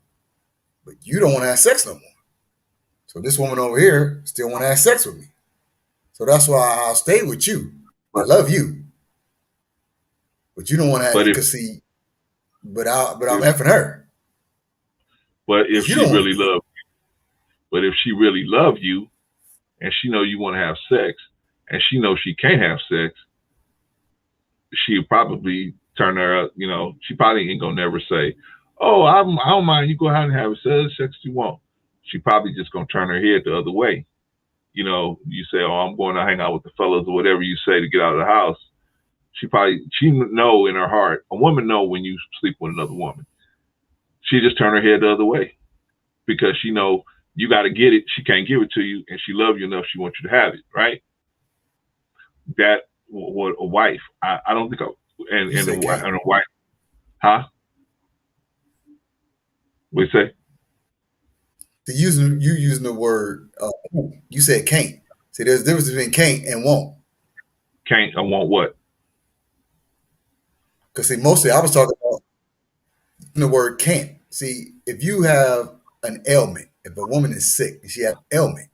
But you don't want to have sex no more. So this woman over here still want to have sex with me. So that's why I'll stay with you. I love you. But you don't want to have, because see, but I'm effing her. But if she really love you, and she know you want to have sex, and she knows she can't have sex, she'll probably turn her up. She probably ain't gonna never say, "Oh, I don't mind. You go ahead and have sex you want." She probably just gonna turn her head the other way. You say, "Oh, I'm going to hang out with the fellas," or whatever you say to get out of the house. She know in her heart. A woman know when you sleep with another woman. She just turn her head the other way because she know you got to get it. She can't give it to you, and she love you enough. She wants you to have it, right? That what a wife. I don't think You and said can't. a white, huh? We say You using the word. You said can't. See, there's a difference between can't and won't. can't or won't what? Because see, mostly I was talking about the word can't. See, if you have an ailment, if a woman is sick and she has an ailment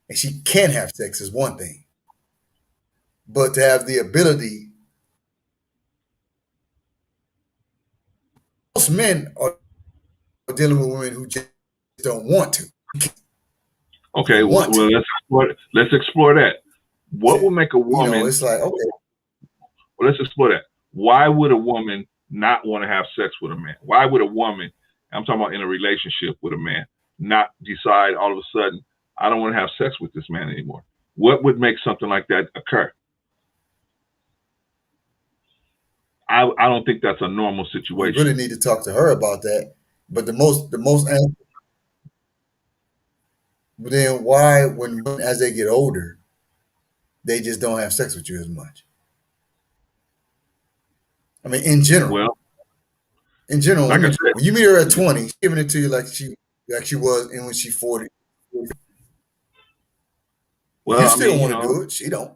and she can have sex is one thing, but to have the ability, most men are dealing with women who just don't want to. You Okay, don't want to. well let's explore that. What will make a woman? It's like okay, Well, let's explore that. Why would a woman not want to have sex with a man? Why would a woman, I'm talking about in a relationship with a man, not decide all of a sudden, I don't want to have sex with this man anymore? What would make something like that occur? I don't think that's a normal we really situation. need to talk to her about that. But but then why, when as they get older, they just don't have sex with you as much? I mean, Well, in general, like I women, said, when you meet her at 20, she's giving it to you like she was, and when she's 40, well, you I still mean, want to do it. She don't.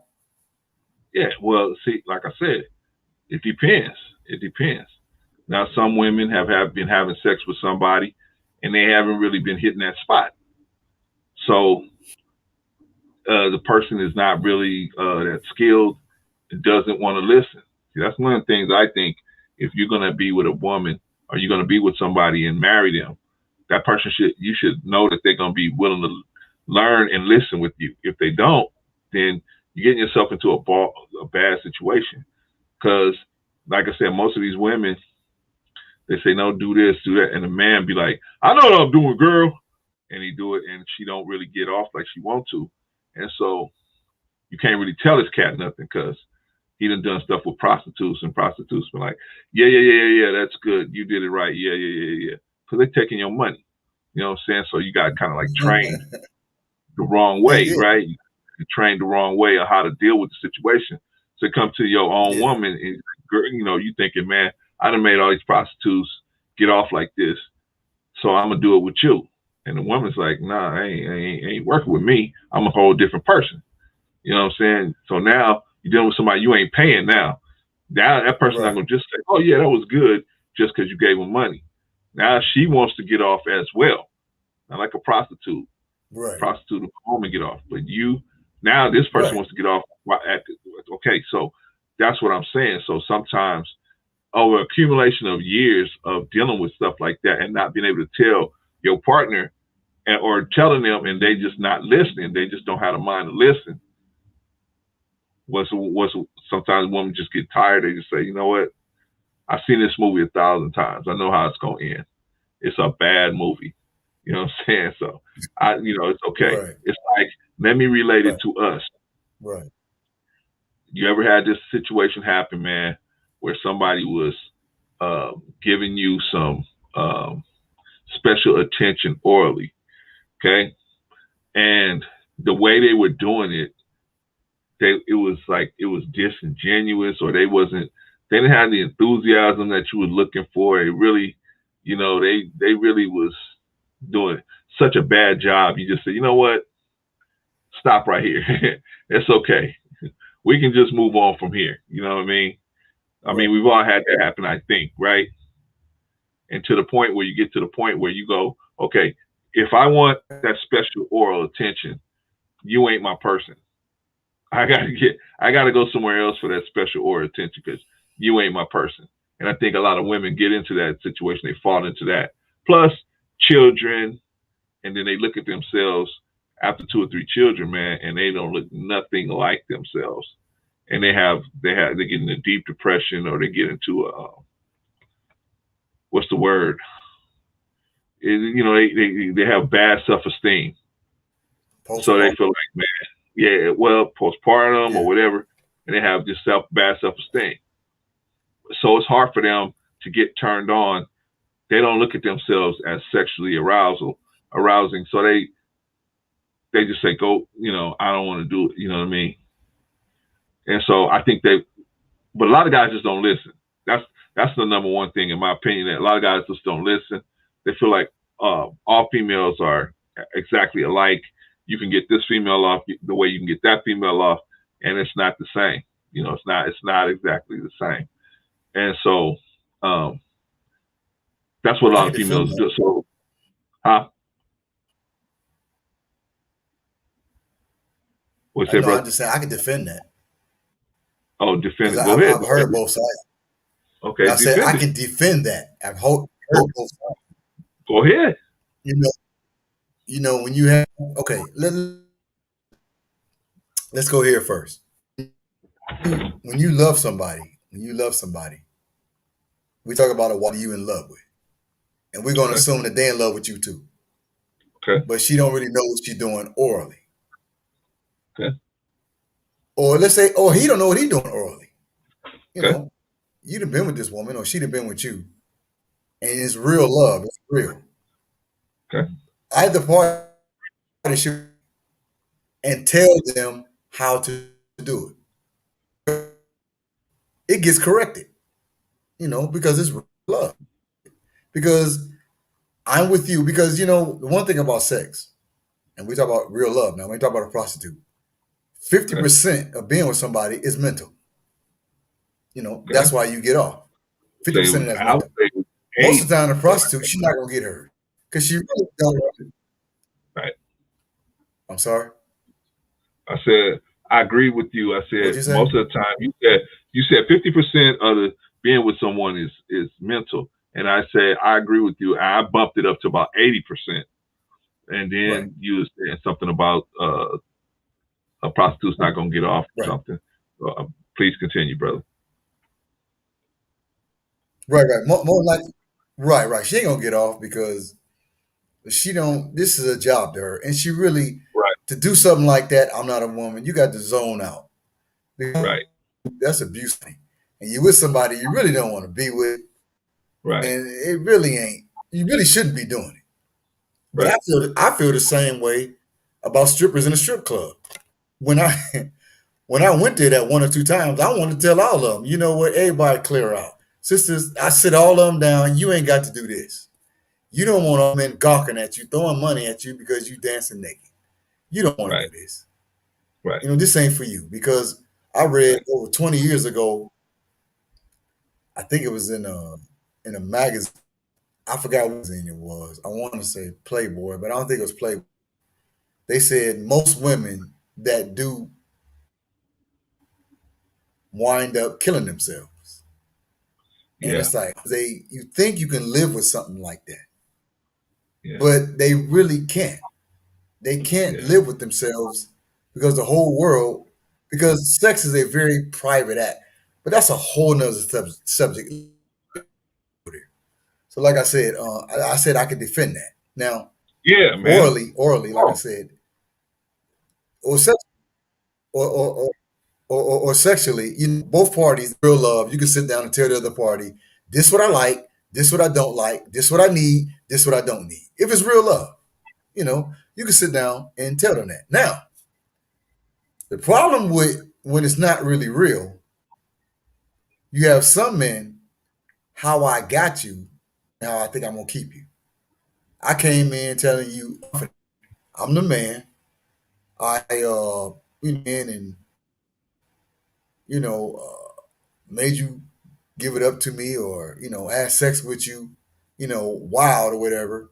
yeah, well, see, like I said, it depends. It depends. Now, some women have been having sex with somebody and they haven't really been hitting that spot. So the person is not really that skilled, doesn't want to listen. See, that's one of the things I think. If you're going to be with a woman or you're going to be with somebody and marry them, that person you should know that they're going to be willing to learn and listen with you. If they don't, then you're getting yourself into a bad situation. Because, like I said, most of these women, they say no, do this, do that, and the man be like, I know what I'm doing, girl, and he do it, and she don't really get off like she want to, and so you can't really tell this cat nothing because he done stuff with prostitutes, and prostitutes been like, yeah, that's good, you did it right, yeah, because they taking your money, you know what I'm saying? So you got kind of like trained the wrong way, Yeah, right? You trained the wrong way of how to deal with the situation. So come to your own yeah, woman, and you thinking, man, I done made all these prostitutes get off like this, so I'm gonna do it with you. And the woman's like, nah, ain't working with me. I'm a whole different person. You know what I'm saying? So now you're dealing with somebody you ain't paying now. Now that person's not right, gonna just say, oh yeah, that was good, just because you gave them money. Now she wants to get off as well. Not like a prostitute. right, Prostitute will come home and get off. But now this person right. wants to get off okay, so that's what I'm saying. So sometimes over accumulation of years of dealing with stuff like that and not being able to tell your partner or telling them and they just not listening, they just don't have the mind to listen. Was sometimes women just get tired, they just say, you know what, I've seen this movie 1,000 times. I know how it's gonna end. It's a bad movie. You know what I'm saying? So it's okay. Right, It's like, let me relate it right, to us. right. You ever had this situation happen, man, where somebody was giving you some um, special attention orally, okay? And the way they were doing it, it was like it was disingenuous, or they didn't have the enthusiasm that you were looking for. It really, they really was doing such a bad job. You just say, you know what? Stop right here. It's okay. We can just move on from here. You know what I mean? I Right. mean, we've all had that happen, I think, right? And to the point where you get to the point where you go, okay, if I want that special oral attention, you ain't my person. I gotta go somewhere else for that special oral attention because you ain't my person. And I think a lot of women get into that situation. They fall into that. Plus children, and then they look at themselves after 2 or 3 children, man, and they don't look nothing like themselves. And they get into deep depression, or they get into what's the word? They have bad self esteem, so they Postpartum. feel like, man, yeah, well, postpartum or Yeah. whatever, and they have just bad self esteem. So it's hard for them to get turned on. They don't look at themselves as sexually arousing. So they just say, go, I don't want to do it. You know what I mean? And so I think but a lot of guys just don't listen. That's the number one thing, in my opinion, that a lot of guys just don't listen. They feel like all females are exactly alike. You can get this female off the way you can get that female off, and it's not the same. It's not exactly the same. And so that's what a I lot can of defend females that. do. So, huh? What's I that, know. I'm brother? just saying I can defend that Oh, defend because it. Go ahead. I've heard both sides. Okay, I said I defend it. can defend that. Heard Go, both sides. go ahead. You know, when you have okay. Let's go here first. When you love somebody, we talk about a woman you in love with, and we're going to Okay. assume that they in love with you too. Okay. But she don't really know what she's doing orally, Okay. or let's say, he don't know what he's doing orally. Okay. You'd have been with this woman, or she'd have been with you, and it's real love. It's real. Okay. Either party should and tell them how to do it. It gets corrected, because it's real love. Because I'm with you. Because the one thing about sex, and we talk about real love. Now, when we talk about a prostitute, 50% of being with somebody is mental. Okay. That's why you get off. 50% of that's I would mental. say Most eight. of the time, the prostitute, she's not gonna get hurt because she really don't. Right. I'm sorry. I said I agree with you. I What'd said you say? most of the time you said 50% of the being with someone is mental, and I said I agree with you. I bumped it up to about 80%, and then Right. you said something about a prostitute's not gonna get off or Right. something. Please continue, brother. Right. More like, right. She ain't gonna get off because she don't. This is a job to her, and she really Right. to do something like that. I'm not a woman. You got to zone out. Right. That's abuse, and you with somebody you really don't want to be with, Right. and it really ain't. You really shouldn't be doing it. But Right. I feel the same way about strippers in a strip club. When I went there that one or two times, I wanted to tell all of them, you know what, everybody clear out. Sisters, I sit all of them down. You ain't got to do this. You don't want all men gawking at you, throwing money at you because you dancing naked. You don't want to Right. do this. Right. This ain't for you. Because I read Right. over 20 years ago, I think it was in a magazine. I forgot what magazine it was. I want to say Playboy, but I don't think it was Playboy. They said most women that do wind up killing themselves. And Yeah. it's like you think you can live with something like that. Yeah. But they really can't. They can't live with themselves because the whole world, because sex is a very private act. But that's a whole nother subject. So like I said, I said I could defend that. Now, Yeah, man. orally, like I said, or sex, or sexually, both parties, real love, you can sit down and tell the other party, this what I like, this what I don't like, this what I need, this what I don't need. If it's real love, you can sit down and tell them that. Now, the problem with when it's not really real, you have some men, how I got you, how I think I'm gonna keep you. I came in telling you, I'm the man. I in and made you give it up to me, or have sex with you, wild or whatever.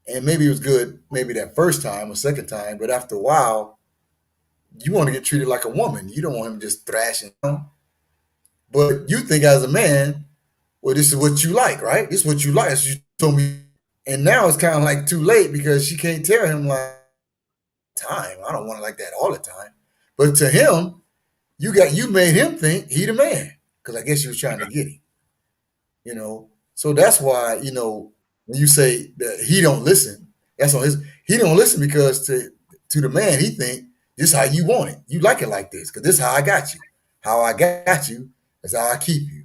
And maybe it was good, maybe that first time or second time, but after a while, you want to get treated like a woman. You don't want him just thrashing. But you think as a man, well, this is what you like, right? This is what you like. That's what you told me. And now it's kind of like too late because she can't tell him like time. I don't want it like that all the time. But to him, you made him think he the man because I guess you was trying to get him. So that's why when you say that he don't listen, that's on his. He don't listen because to the man he think this is how you want it. You like it like this because this is how I got you. How I got you is how I keep you.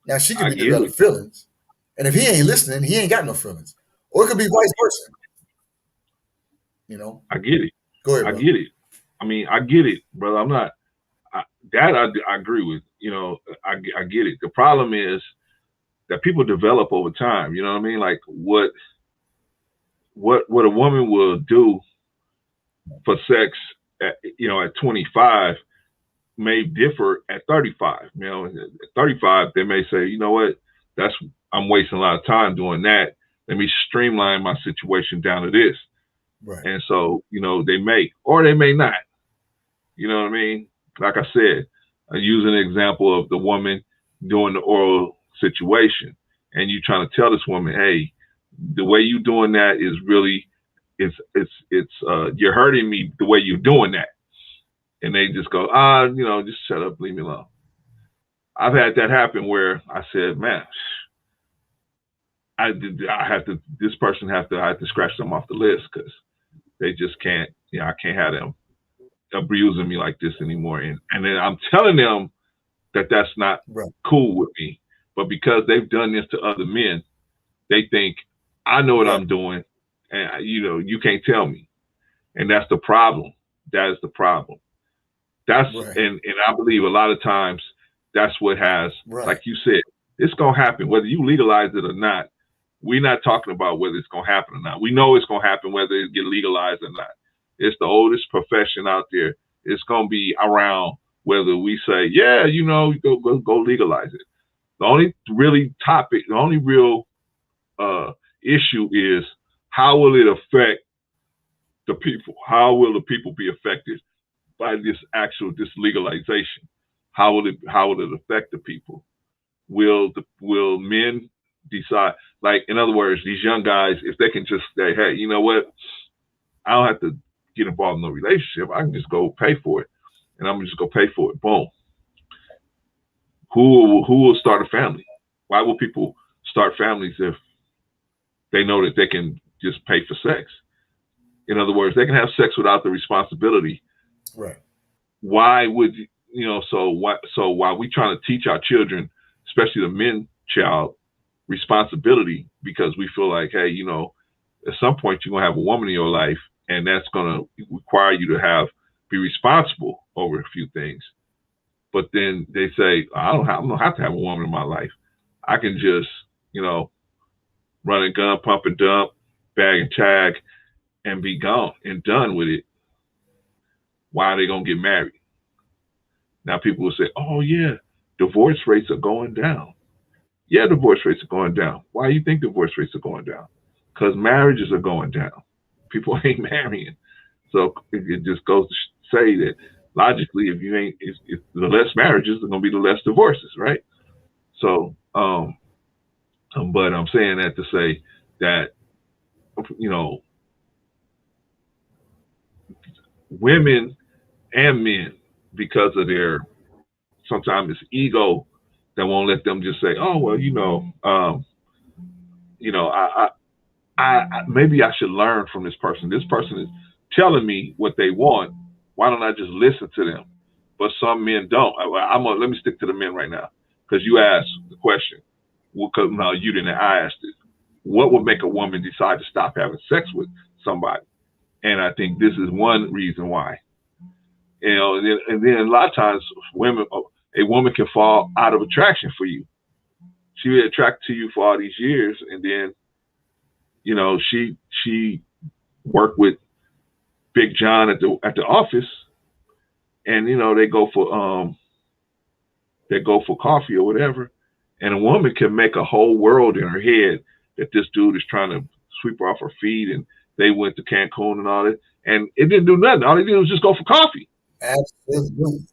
Now she could I be get developing it. feelings, and if he ain't listening, he ain't got no feelings, or it could be vice versa. I get it. Go ahead, I bro. get it. I mean, I get it, brother. I'm not. I agree with. you know, I get it. The problem is that people develop over time. You know what I mean? Like what a woman will do for sex at, you know, at 25 may differ at 35. You know, at 35 they may say, you know what, that's I'm wasting a lot of time doing that. Let me streamline my situation down to this. Right. And so, you know, they may or they may not. You know what I mean? Like I said, I use an example of the woman doing the oral situation, and you trying to tell this woman, hey, the way you doing that is really, it's you're hurting me the way you're doing that. And they just go, you know, just shut up, leave me alone. I've had that happen where I said, man, I have to, this person I have to scratch them off the list because they just can't, you know, I can't have them abusing me like this anymore. And then I'm telling them that that's not Right. cool with me, but because they've done this to other men, they think I know what Right. I'm doing, and you know, you can't tell me. And that's the problem. That is the problem. That's Right. and I believe a lot of times that's what has, Right. like you said, it's gonna happen whether you legalize it or not. We're not talking about whether it's gonna happen or not. We know it's gonna happen whether it get legalized or not. It's the oldest profession out there. It's gonna be around whether we say, yeah, you know, go legalize it. The only really topic, the only real issue is how will it affect the people? How will the people be affected by this legalization? How will it affect the people? Will men decide? Like, in other words, these young guys, if they can just say, hey, you know what? I don't have to get involved in no relationship. I can just go pay for it, and I'm just go pay for it. Boom. Who will start a family? Why will people start families if they know that they can just pay for sex? In other words, they can have sex without the responsibility. Right. Why would you know? So while we trying to teach our children, especially the men child, responsibility, because we feel like, hey, you know, at some point you're gonna have a woman in your life, and that's gonna require you to be responsible over a few things. But then they say, I don't have to have a woman in my life. I can just, you know, run and gun, pump and dump, bag and tag, and be gone and done with it. Why are they gonna get married? Now people will say, oh yeah, divorce rates are going down. Yeah, divorce rates are going down. Why do you think divorce rates are going down? Because marriages are going down. People ain't marrying. So it just goes to say that logically, if the less marriages, are going to be the less divorces, right? So, but I'm saying that to say that, you know, women and men, because of their, sometimes it's ego that won't let them just say, oh, well, maybe I should learn from this person. This person is telling me what they want. Why don't I just listen to them? But some men don't. Let me stick to the men right now, because you asked the question. Well, no, you didn't. I asked it. What would make a woman decide to stop having sex with somebody? And I think this is one reason why. You know, and then a lot of times a woman can fall out of attraction for you. She be attracted to you for all these years, and then, you know, she worked with Big John at the office, and you know they go for coffee or whatever, and a woman can make a whole world in her head that this dude is trying to sweep her off her feet, and they went to Cancun and all that, and it didn't do nothing. All they did was just go for coffee. Absolutely.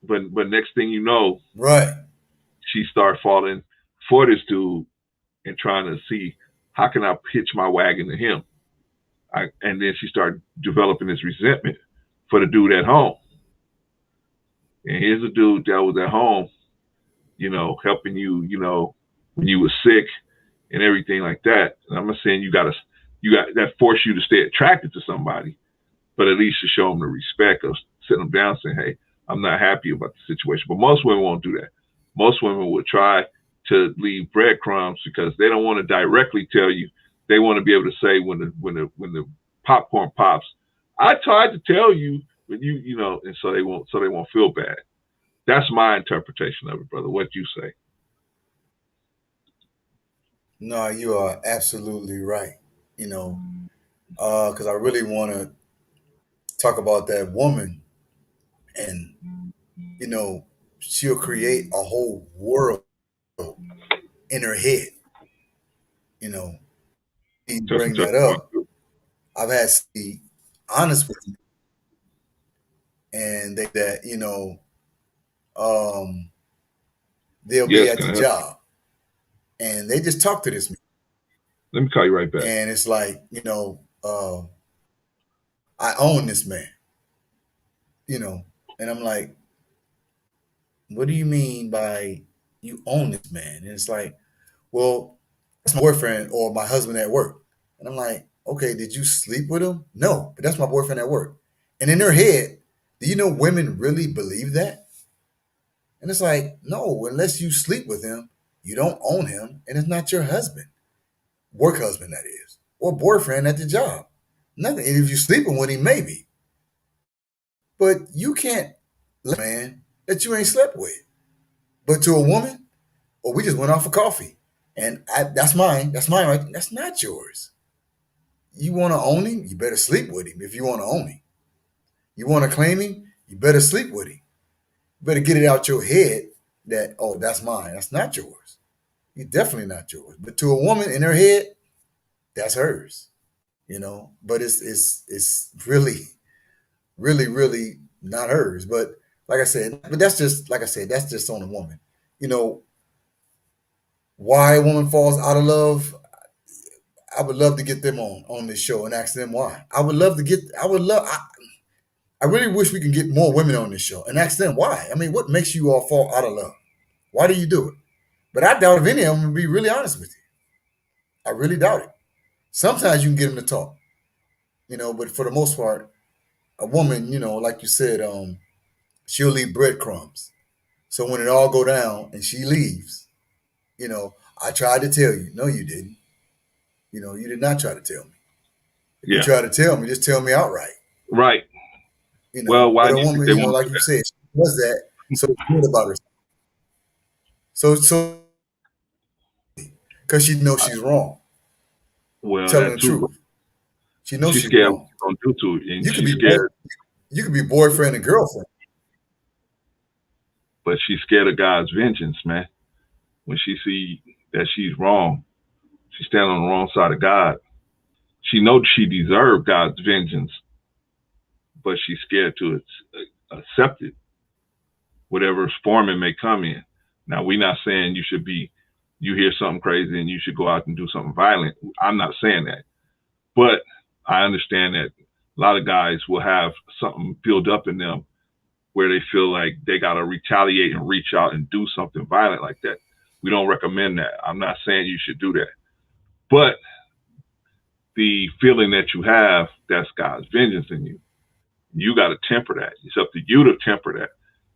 But next thing you know, Right. she started falling for this dude and trying to see how can I pitch my wagon to him. And then she started developing this resentment for the dude at home. And here's a dude that was at home, you know, helping you, you know, when you were sick and everything like that. And I'm not saying you got that force you to stay attracted to somebody, but at least to show them the respect of sitting them down saying, hey, I'm not happy about the situation. But most women won't do that. Most women will try to leave breadcrumbs because they don't want to directly tell you. They want to be able to say when the popcorn pops, I tried to tell you, but you know, and so they won't feel bad. That's my interpretation of it, brother. What you say? No, you are absolutely right. You know, because I really want to talk about that woman, and you know, she'll create a whole world in her head. You know, you That's a bring tough that point. up. I've had to be honest with you, and they that um, they'll be Yes, at can the I help you? job, and they just talk to this man, Let me call you right back. and it's like I own this man, and I'm like, what do you mean by you own this man? And it's like, well, that's my boyfriend or my husband at work. And I'm like, okay, did you sleep with him? No, but that's my boyfriend at work. And in their head, do you know women really believe that? And it's like, no, unless you sleep with him, you don't own him, and it's not your husband, work husband, that is, or boyfriend at the job. Nothing. And if you're sleeping with him, maybe. But you can't let a man that you ain't slept with. But to a woman, or we just went out for coffee. And that's mine. That's mine, right? That's not yours. You want to own him? You better sleep with him if you want to own him. You want to claim him? You better sleep with him. You better get it out your head that, oh, that's mine. That's not yours. He's definitely not yours. But to a woman in her head, that's hers. But it's really, really, really not hers. But like I said, but that's just like I said, that's just on a woman. You know, why a woman falls out of love, I would love to get them on this show and ask them why. I really wish we can get more women on this show and ask them why. I mean, what makes you all fall out of love? Why do you do it? But I doubt if any of them, to be really honest with you. I really doubt it. Sometimes you can get them to talk, but for the most part, a woman, like you said, she'll leave breadcrumbs. So when it all go down and she leaves, I tried to tell you. No, you didn't. You did not try to tell me. If you Yeah, try to tell me, just tell me outright. right. Well, why But do a you think woman, they won't like do you that? said, she does that so good about herself. So because she knows she's wrong, Well, telling that the too. truth. She knows She's she's scared what wrong. you're gonna do to it, and You could she's be scared, you could be boyfriend and girlfriend. but she's scared of God's vengeance, man. When she see that she's wrong, she's standing on the wrong side of God. She knows she deserves God's vengeance, but she's scared to accept it, whatever form it may come in. Now, we're not saying you hear something crazy and you should go out and do something violent. I'm not saying that. But I understand that a lot of guys will have something build up in them where they feel like they got to retaliate and reach out and do something violent like that. We don't recommend that. I'm not saying you should do that. But the feeling that you have, that's God's vengeance in you. You got to temper that. It's up to you to temper that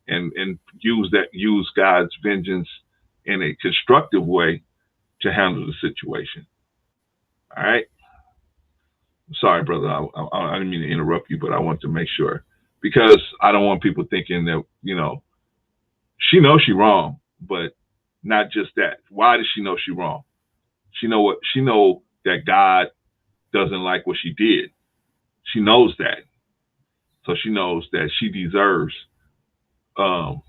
and use God's vengeance in a constructive way to handle the situation. All right. Sorry, brother. I didn't mean to interrupt you, but I want to make sure because I don't want people thinking that, she knows she's wrong, but not just that. Why does she know she's wrong? She know that God doesn't like what she did. She knows that. So she knows that she deserves um,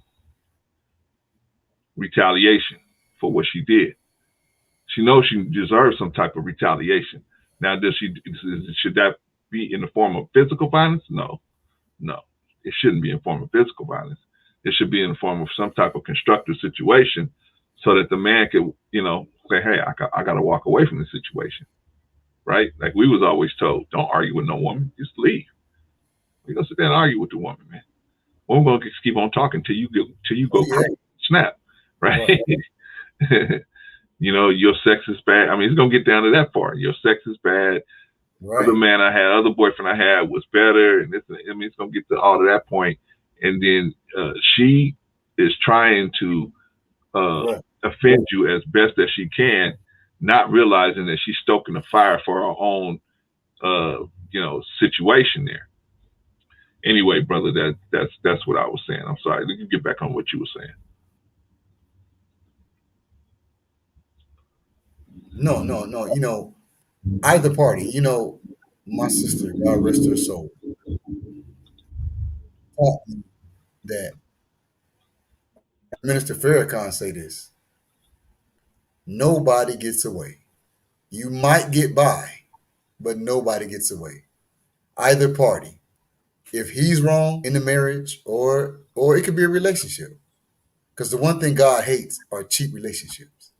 retaliation for what she did. She knows she deserves some type of retaliation. Now, should that be in the form of physical violence? No, no, it shouldn't be in the form of physical violence. It should be in the form of some type of constructive situation, so that the man could, say, "Hey, I got to walk away from this situation." Right? Like we was always told, don't argue with no woman, just leave. You don't sit there and argue with the woman, man. Well, we're gonna just keep on talking till you Oh go yeah, crazy, snap, right, right? Your sex is bad. I mean, it's gonna get down to that part. Your sex is bad. right, Other boyfriend I had was better, and it's gonna get to all to that point, and then she is trying to right. offend you as best as she can, not realizing that she's stoking the fire for her own, situation there. Anyway, brother, that's what I was saying. I'm sorry. You get back on what you were saying. No, no, no. Either party. My sister, God rest her soul, taught me that Minister Farrakhan say this: nobody gets away. You might get by, but nobody gets away. Either party. If he's wrong in the marriage, or it could be a relationship. Because the one thing God hates are cheap relationships.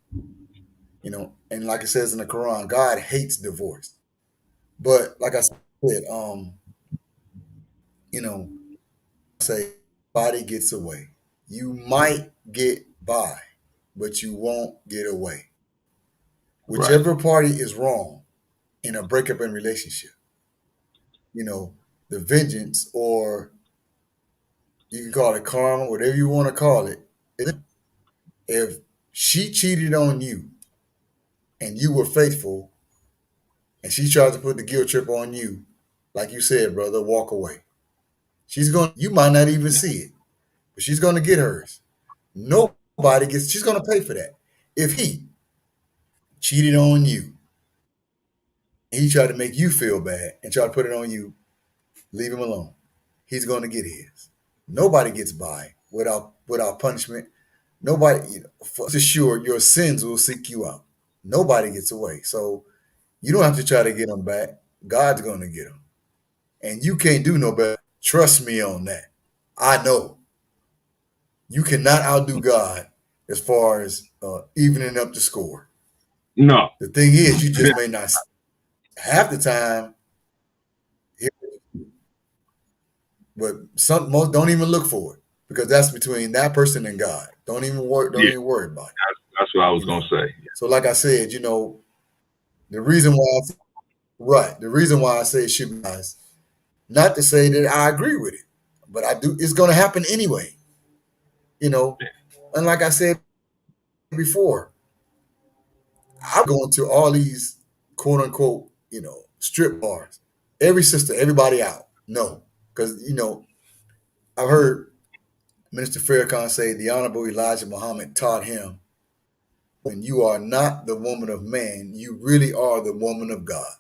And like it says in the Quran, God hates divorce. But like I said, you know, say body gets away. You might get by, but you won't get away. Right. Whichever party is wrong in a breakup in relationship, the vengeance, or you can call it karma, whatever you want to call it. If she cheated on you and you were faithful, and she tried to put the guilt trip on you, like you said, brother, walk away. You might not even see it, but she's going to get hers. She's going to pay for that. If he cheated on you, and he tried to make you feel bad and try to put it on you, leave him alone. He's going to get his. Nobody gets by without punishment. Nobody, for sure, your sins will seek you out. Nobody gets away. So you don't have to try to get them back. God's going to get them. And you can't do no better. Trust me on that. I know. You cannot outdo God as far as evening up the score. No. The thing is, you just may not half the time, but most don't even look for it, because that's between that person and God. Don't even worry. Don't even worry about it. That's what I was gonna say. So, like I said, the reason why, the reason why I say it should be nice, not to say that I agree with it, but I do. It's going to happen anyway. And like I said before, I'm going to all these quote unquote, strip bars. Every sister, everybody out. No, because I've heard Minister Farrakhan say the Honorable Elijah Muhammad taught him, when you are not the woman of man, you really are the woman of God.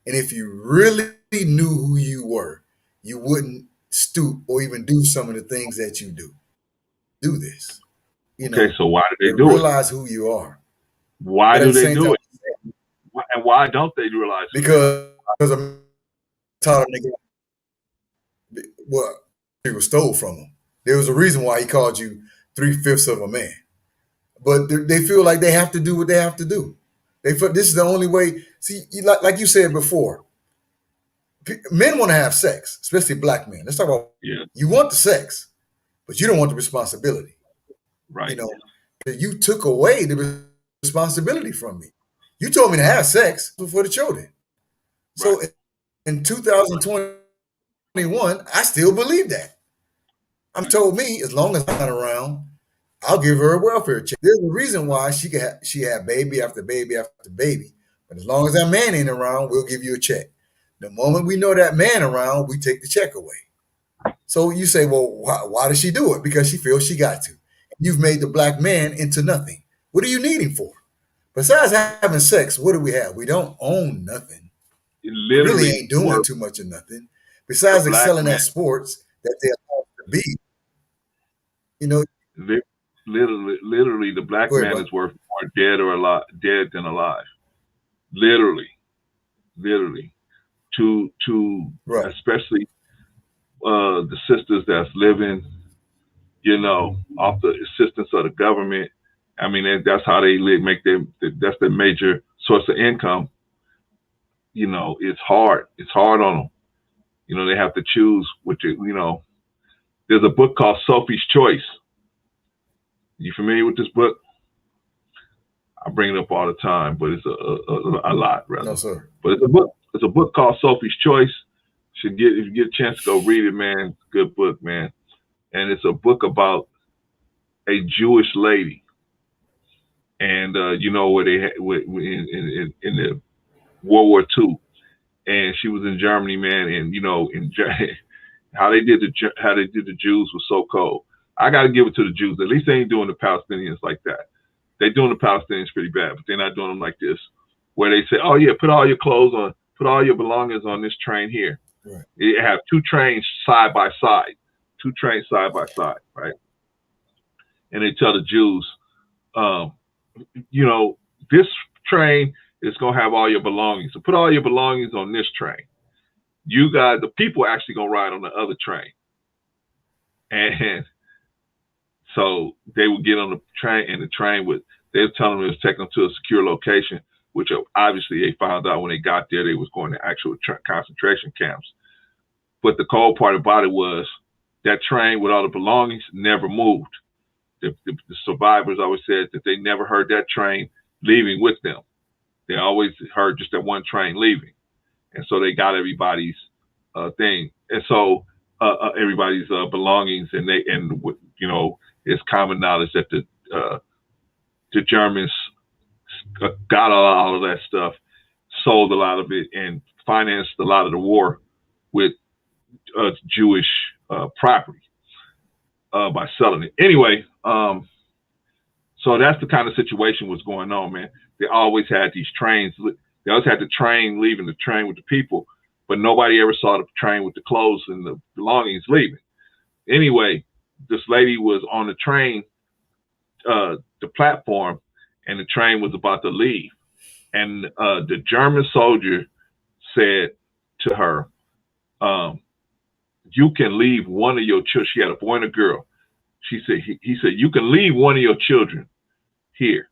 And if you really knew who you were, you wouldn't stoop or even do some of the things that you do. Do this. Okay, so why do they and do realize who you are. Why But do at the they same do time, it? And why don't they realize who they are? because I'm taught him what he was stole from him. There was a reason why he called you 3/5 of a man. But they feel like they have to do what they have to do. They feel this is the only way. See, like you said before, men want to have sex, especially black men. Let's talk about you want the sex, but you don't want the responsibility. Right. You took away the responsibility from me. You told me to have sex for the children. So in 2021, I still believe that. I'm told me as long as I'm not around, I'll give her a welfare check. There's a reason why she had baby after baby after baby. But as long as that man ain't around, we'll give you a check. The moment we know that man around, we take the check away. So you say, well, why does she do it? Because she feels she got to. You've made the black man into nothing. What are you needing for? Besides having sex, what do we have? We don't own nothing. We really ain't doing too much of nothing. Besides excelling at sports that they're allowed to be. Literally, the black man is worth more dead than alive. Literally. To especially the sisters that's living, off the assistance of the government. I mean, that's how they live, that's their major source of income. It's hard. It's hard on them. They have to choose there's a book called Sophie's Choice. You familiar with this book? I bring it up all the time, but it's a lot, rather. No, sir. But it's a book. It's a book called Sophie's Choice. If you get a chance to go read it, man, good book, man. And it's a book about a Jewish lady, and where they had in the World War II, and she was in Germany, man, and How they did the Jews was so cold. I got to give it to the Jews. At least they ain't doing the Palestinians like that. They doing the Palestinians pretty bad, but they're not doing them like this, where they say, "Oh yeah, put all your clothes on, put all your belongings on this train here." Right. You have two trains side by side, right? And they tell the Jews, this train is gonna have all your belongings. So put all your belongings on this train. You guys, the people, actually gonna ride on the other train, and so they would get on the train, and the train would. They were telling them it was taking them to a secure location, which obviously they found out when they got there. They was going to actual concentration camps. But the cold part about it was that train with all the belongings never moved. The survivors always said that they never heard that train leaving with them. They always heard just that one train leaving. And so they got everybody's thing. And so everybody's belongings, and it's common knowledge that the Germans got all of that stuff, sold a lot of it, and financed a lot of the war with Jewish property by selling it. Anyway, so that's the kind of situation was going on, man. They always had these trains. They always had the train leaving, the train with the people, but nobody ever saw the train with the clothes and the belongings leaving. Anyway, this lady was on the train, the platform, and the train was about to leave. And the German soldier said to her, you can leave one of your children. She had a boy and a girl. He said, you can leave one of your children here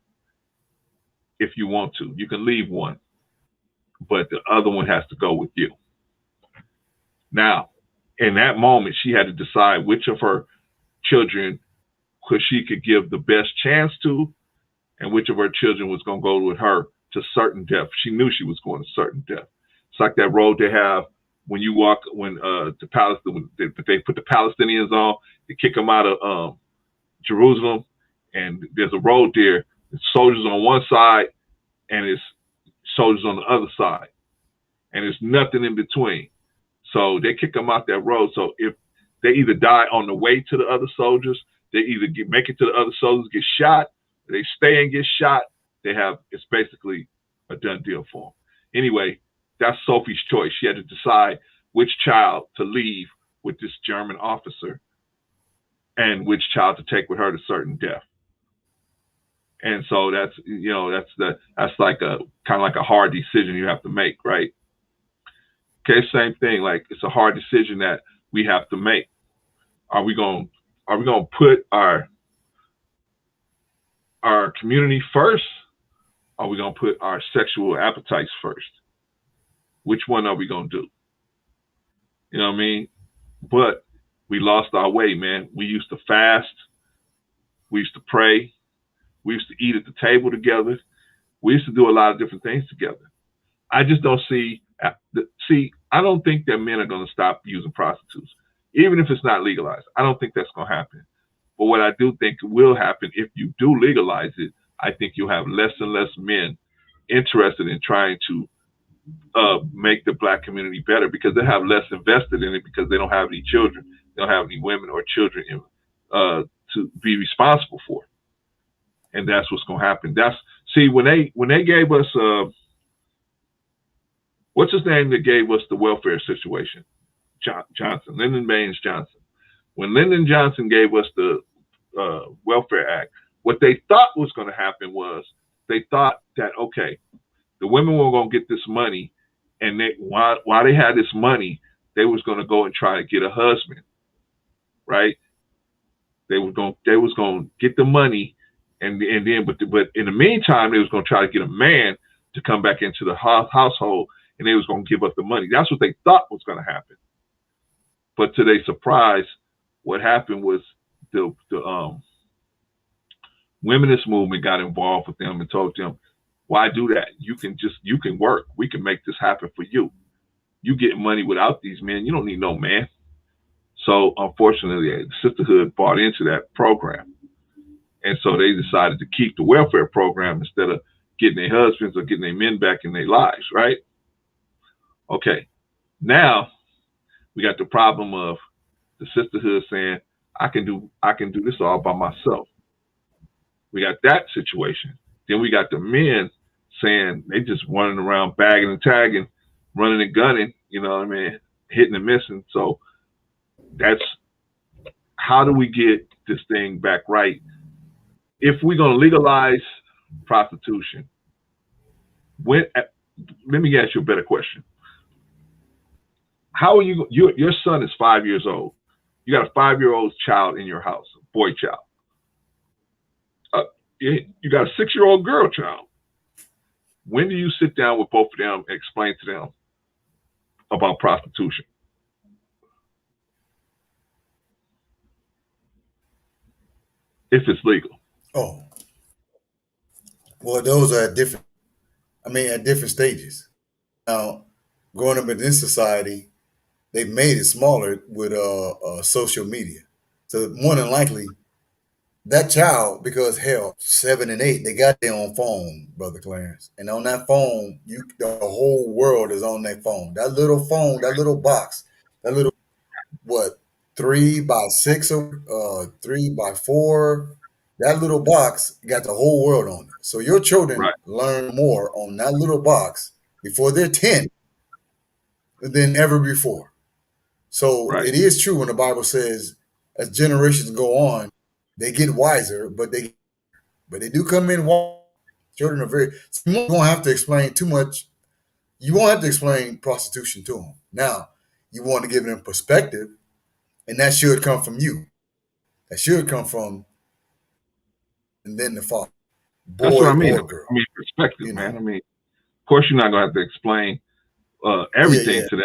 if you want to. You can leave one, but the other one has to go with you. Now, in that moment, she had to decide which of her children she could give the best chance to, and which of her children was going to go with her to certain death. She knew she was going to certain death. It's like that road they have when you walk, when they put the Palestinians on, they kick them out of Jerusalem, and there's a road there. It's soldiers on one side, and it's soldiers on the other side, and there's nothing in between. So they kick them out that road. So if they either die on the way to the other soldiers, they either make it to the other soldiers, get shot, they stay and get shot. It's basically a done deal for them. Anyway, that's Sophie's choice. She had to decide which child to leave with this German officer and which child to take with her to certain death. And so that's like a kind of like a hard decision you have to make, right? Okay, same thing. Like, it's a hard decision that we have to make. Are we going to put our community first? Or are we going to put our sexual appetites first? Which one are we going to do? You know what I mean? But we lost our way, man. We used to fast. We used to pray. We used to eat at the table together. We used to do a lot of different things together. I just don't I don't think that men are going to stop using prostitutes, even if it's not legalized. I don't think that's going to happen. But what I do think will happen if you do legalize it, I think you'll have less and less men interested in trying to make the Black community better, because they have less invested in it, because they don't have any children. They don't have any women or children to be responsible for. And that's what's going to happen. When they gave us, what's his name that gave us the welfare situation? Johnson, Lyndon Baines Johnson. When Lyndon Johnson gave us the Welfare Act, what they thought was going to happen was they thought that, okay, the women were going to get this money, and while they had this money, they was going to go and try to get a husband, right? They was going to get the money, but in the meantime, they was going to try to get a man to come back into the household, and they was going to give up the money. That's what they thought was going to happen. But to their surprise, what happened was the womenist movement got involved with them and told them, why do that? You can work. We can make this happen for you. You get money without these men. You don't need no man. So unfortunately, the sisterhood bought into that program. And so they decided to keep the welfare program instead of getting their husbands or getting their men back in their lives, right? Okay. Now we got the problem of the sisterhood saying, I can do this all by myself. We got that situation. Then we got the men saying they just running around bagging and tagging, running and gunning, you know what I mean, hitting and missing. So that's how do we get this thing back right? If we're gonna legalize prostitution, when let me ask you a better question. How are your son is 5 years old. You got a 5 year old child in your house, a boy child. You got a 6 year old girl child. When do you sit down with both of them and explain to them about prostitution? If it's legal. Oh, well, those are at different. I mean, at different stages. Now, growing up in this society, they made it smaller with social media. So more than likely, that child, because hell, 7 and 8, they got their own phone, brother Clarence, and on that phone, the whole world is on that phone. That little phone, that little box, that little what 3 by 6 or 3 by 4. That little box got the whole world on it. So your children Right, learn more on that little box before they're 10 than ever before. So right. it is true when the Bible says, as generations go on, they get wiser, but they do come in wise. Children are very. So you won't have to explain too much. You won't have to explain prostitution to them. Now, you want to give them perspective, and that should come from you. That should come from, and then the father, That's what boy I mean. or I girl. mean perspective, You man. know. I mean, of course you're not gonna have to explain Yeah, everything yeah. to them.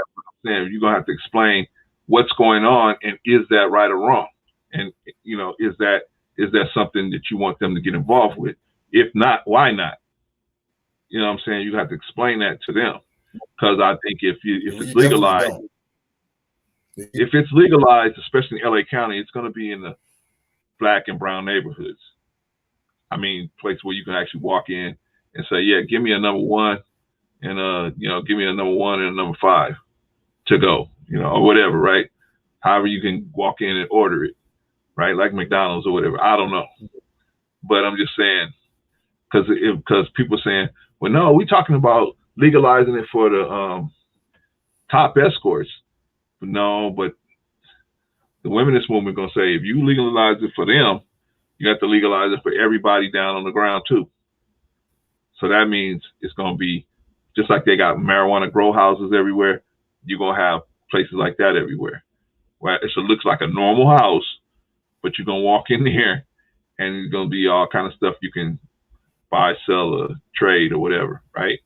You're gonna have to explain what's going on and is that right or wrong, and is that something that you want them to get involved with? If not, why not? You know what I'm saying? You have to explain that to them because I think if Well, it's you definitely legalized, don't. especially in LA County, it's going to be in the black and brown neighborhoods. I mean, place where you can actually walk in and say, yeah, give me a number one and give me a number one and a number five to go, or whatever, right? However, you can walk in and order it, right? Like McDonald's or whatever. I don't know, but I'm just saying because people are saying, well, no, we're talking about legalizing it for the top escorts. No, but the womenist movement gonna say if you legalize it for them, you have to legalize it for everybody down on the ground too. So that means it's gonna be just like they got marijuana grow houses everywhere. You're gonna have places like that everywhere. Where it looks like a normal house, but you're gonna walk in there and it's gonna be all kind of stuff you can buy, sell, or trade or whatever, right?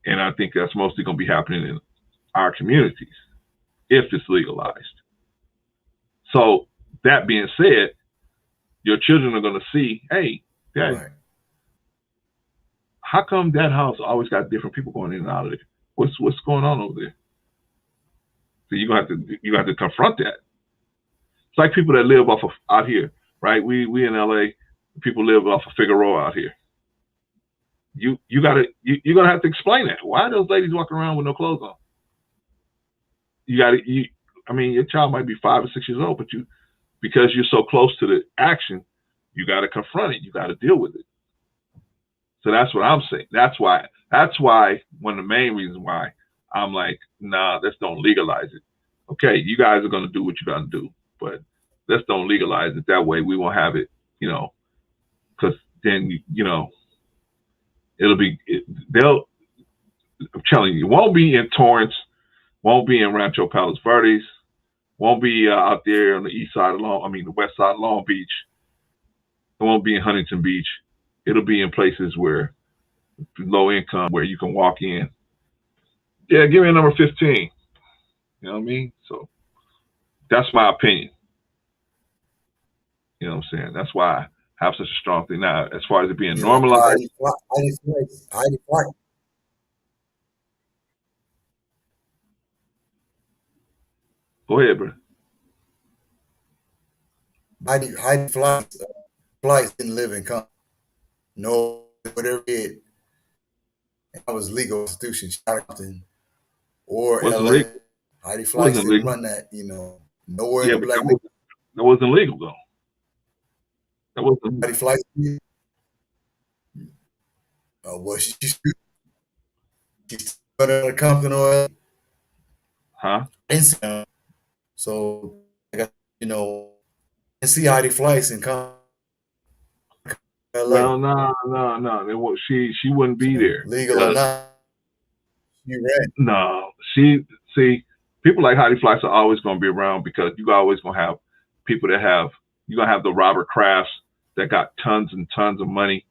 And I think that's mostly gonna be happening in our communities if it's legalized. So that being said, your children are going to see, hey, Dad, Right. how come that house always got different people going in and out of it? What's going on over there? So you have to confront that. It's like people that live off of out here, right? We in LA, people live off of Figueroa out here. You're gonna have to explain that. Why are those ladies walking around with no clothes on? You got to you. I mean, your child might be 5 or 6 years old, but because you're so close to the action, you got to confront it. You got to deal with it. So that's what I'm saying. That's why. That's why one of the main reasons why I'm like, nah, let's don't legalize it. Okay, you guys are gonna do what you gotta do, but let's don't legalize it. That way, we won't have it. Because then it'll be they'll. I'm telling you, it won't be in Torrance, won't be in Rancho Palos Verdes, won't be out there on the east side of the west side of Long Beach. It won't be in Huntington Beach. It'll be in places where low income, where you can walk in. Yeah, give me a number 15. You know what I mean? So that's my opinion. You know what I'm saying? That's why I have such a strong thing. Now, as far as it being Yeah, like normalized, Heidi Fleiss. go ahead, bro. Heidi Fleiss didn't live in country. No, whatever it is, that was legal prostitution, Stockton or Wasn't LA. legal. Heidi Fleiss Wasn't didn't legal. run that. Nowhere in Yeah, the but black that wasn't legal though. That wasn't. body flights. Well, she's under Compton or Huh? so I got and see Heidi Fleiss in LA. Well, no. She wouldn't be So there legal or because not, you ran. no, she see people like Heidi Fleiss are always going to be around because you always going to have people that have you're going to have the Robert Crafts that got tons and tons of money,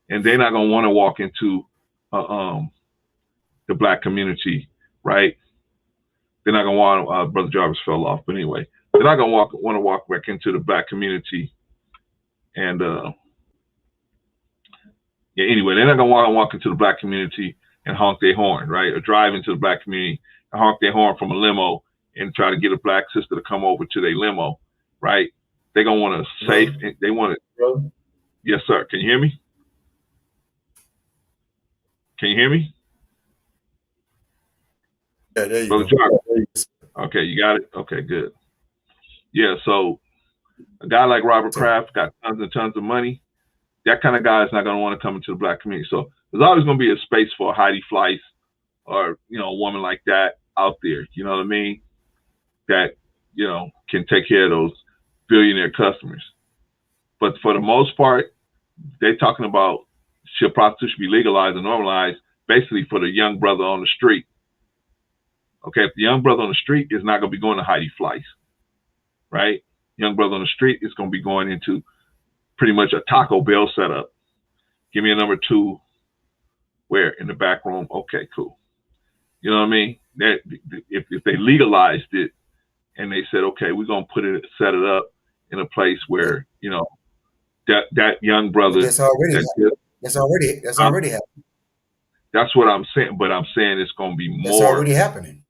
and they're not going to want to walk into the black community, right? They're not going to want. Brother Jarvis fell off, but anyway, they're not going to want to walk back into the black community, and yeah, anyway, they're not going to want to walk into the black community and honk their horn, right? Or drive into the black community and honk their horn from a limo and try to get a black sister to come over to their limo, right? They're going to want a safe, they want to, yes, sir. Can you hear me? Can you hear me? Yeah, there you Brother go. Jarvis. Okay, you got it? Okay, good. Yeah, so a guy like Robert Kraft got tons and tons of money. That kind of guy is not going to want to come into the black community. So there's always going to be a space for Heidi Fleiss or, a woman like that out there, you know what I mean? That, can take care of those billionaire customers. But for the most part, they're talking about should prostitution be legalized and normalized basically for the young brother on the street. Okay, if the young brother on the street is not going to be going to Heidi Fleiss, right? Young brother on the street is going to be going into pretty much a Taco Bell setup. Give me a number 2. Where? In the back room. Okay, cool. You know what I mean? That if they legalized it and they said, okay, we're gonna set it up in a place where that young brother. That's already happening. That's what I'm saying. But I'm saying it's gonna be more. That's already happening.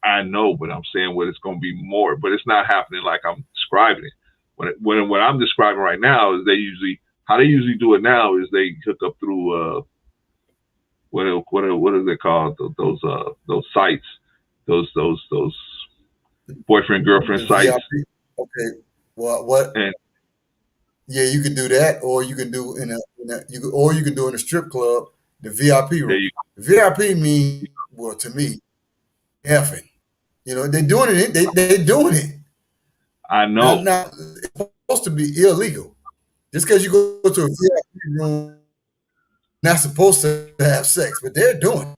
I know, but I'm saying what it's gonna be more. But it's not happening like I'm describing it. What I'm describing right now is how they usually do it now is they hook up through what is it called? Those sites, those boyfriend girlfriend sites. Okay, well, what? And, yeah, you can do that, or you can do you can do in a strip club the VIP room. VIP means, well, to me, effing. They're doing it. They're doing it. I know. Now, it's supposed to be illegal. Just because you go to a VIP room, not supposed to have sex, but they're doing it.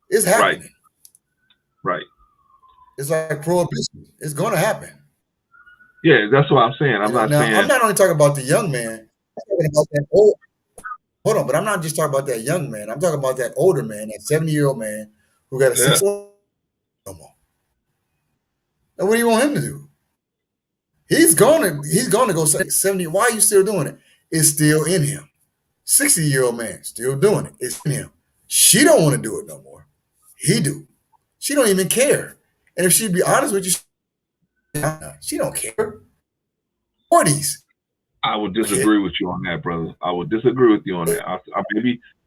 It's happening. Right. It's like prohibition. It's going to happen. Yeah, that's what I'm saying. I'm not only talking about the young man. I'm talking about that old. Hold on, but I'm not just talking about that young man. I'm talking about that older man, that 70-year-old man who got a 6 no more. And what do you want him to do? He's going to go 70. Why are you still doing it? It's still in him. 60-year-old man still doing it. It's in him. She don't want to do it no more. He do. She don't even care. And if she'd be honest with you, she don't care. 40s. I would disagree with you on that, brother. I would disagree with you on that. I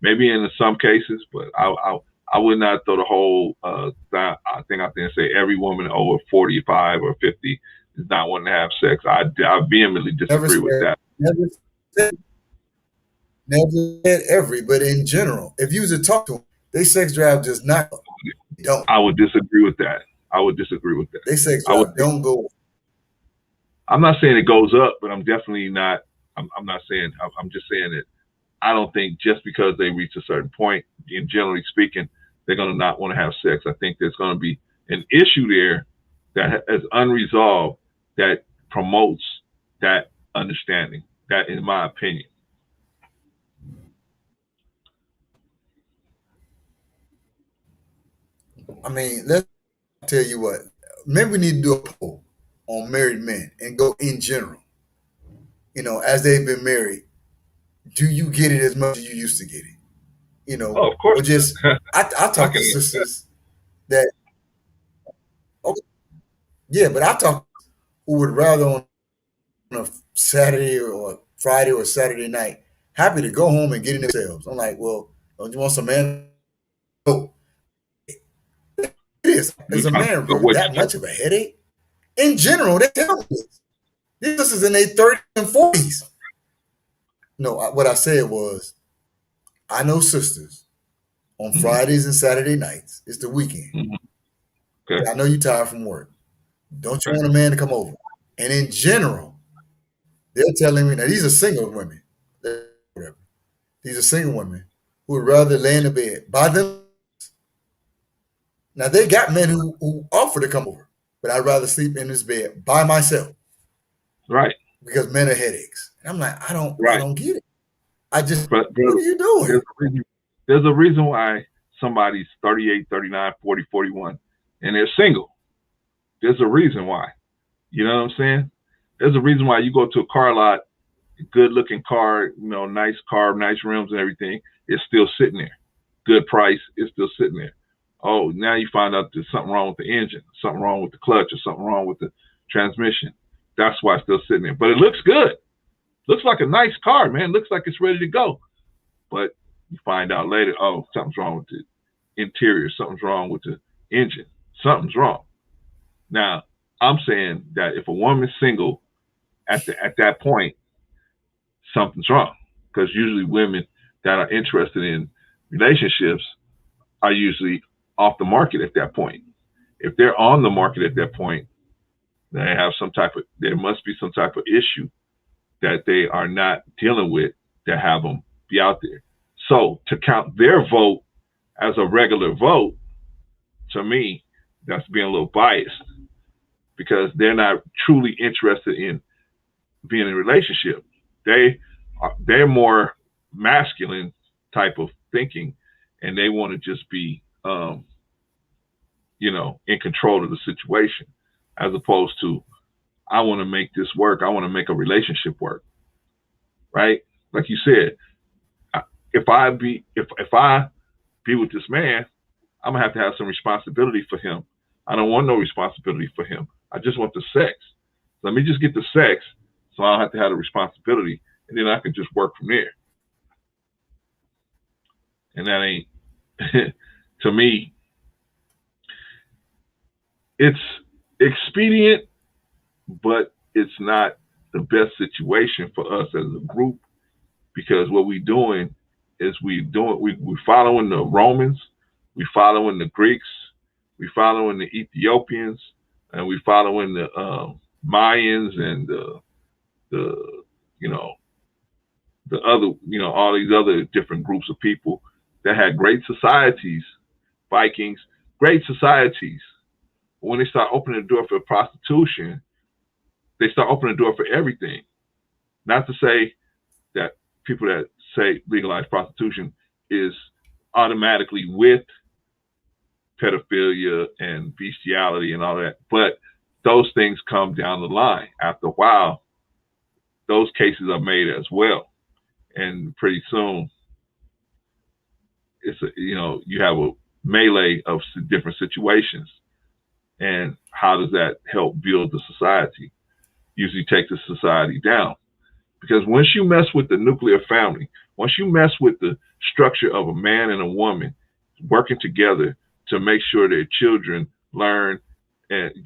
maybe in some cases, but I would not throw the whole thing out there and say every woman over 45 or 50 is not wanting to have sex. I vehemently disagree with that. Never said every, but in general, if you was to talk to them, they sex drive does not. Don't. I would disagree with that. They sex drive don't go. I'm not saying it goes up, but I'm definitely not. I'm not saying. I'm just saying that I don't think just because they reach a certain point, in generally speaking, they're going to not want to have sex. I think there's going to be an issue there that is unresolved that promotes that understanding. That, in my opinion. I mean, let's tell you what. Maybe we need to do a poll on married men and go in general. As they've been married, do you get it as much as you used to get it? Of course. Or just I talk to sisters that. Okay, yeah, but I talk who would rather on a Saturday or Friday or Saturday night happy to go home and get in themselves. I'm like, well, don't you want some man? No. It is. Is a man really that much of a headache? In general, they tell me this. These sisters in their 30s and 40s. No, what I said was, I know sisters on Hmm. Fridays and Saturday nights. It's the weekend. Hmm. Okay. I know you're tired from work. Don't you Okay. want a man to come over? And in general, they're telling me, now these are single women. Whatever. These are single women who would rather lay in the bed by them. Now they got men who offer to come over, but I'd rather sleep in this bed by myself Right. because men are headaches. And I'm like, I Right. don't get it. I just, But what are you doing? there's a reason why somebody's 38, 39, 40, 41, and they're single. There's a reason why. You know what I'm saying? There's a reason why you go to a car lot, good looking car, nice car, nice rims and everything. It's still sitting there. Good price. It's still sitting there. Oh, now you find out there's something wrong with the engine, something wrong with the clutch, or something wrong with the transmission. That's why it's still sitting there. But it looks good. Looks like a nice car, man. Looks like it's ready to go. But you find out later, oh, something's wrong with the interior. Something's wrong with the engine. Something's wrong. Now, I'm saying that if a woman's single at that point, something's wrong. Because usually women that are interested in relationships are usually off the market at that point. If they're on the market at that point, there must be some type of issue that they are not dealing with that have them be out there. So to count their vote as a regular vote, to me, that's being a little biased because they're not truly interested in being in a relationship. They're more masculine type of thinking, and they want to just be, in control of the situation, as opposed to I want to make this work. I want to make a relationship work, right? Like you said, if I be with this man, I'm gonna have to have some responsibility for him. I don't want no responsibility for him. I just want the sex. Let me just get the sex, so I don't have to have the responsibility, and then I can just work from there. And that ain't to me. It's expedient, but it's not the best situation for us as a group because what we're doing is we're following the Romans, we following the Greeks, we following the Ethiopians, and we following the Mayans and the you know the other all these other different groups of people that had great societies, Vikings, great societies. When they start opening the door for prostitution, they start opening the door for everything. Not to say that people that say legalized prostitution is automatically with pedophilia and bestiality and all that, but those things come down the line. After a while, those cases are made as well, and pretty soon, you have a melee of different situations, and how does that help build the society? Usually take the society down. Because once you mess with the nuclear family, once you mess with the structure of a man and a woman working together to make sure their children learn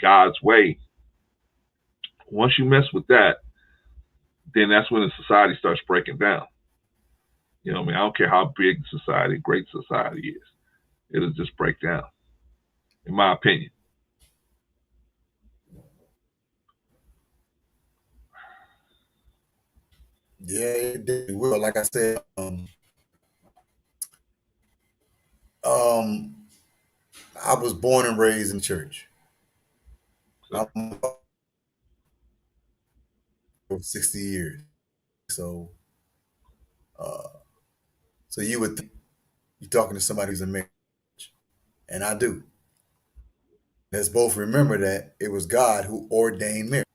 God's way, once you mess with that, then that's when the society starts breaking down. You know what I mean? I don't care how big society, great society is. It'll just break down, in my opinion. Yeah, it definitely will. Like I said, um, I was born and raised in church. So, I'm over 60 years. So, uh, so you would think you're talking to somebody who's in marriage, and I do. Let's both remember that it was God who ordained marriage.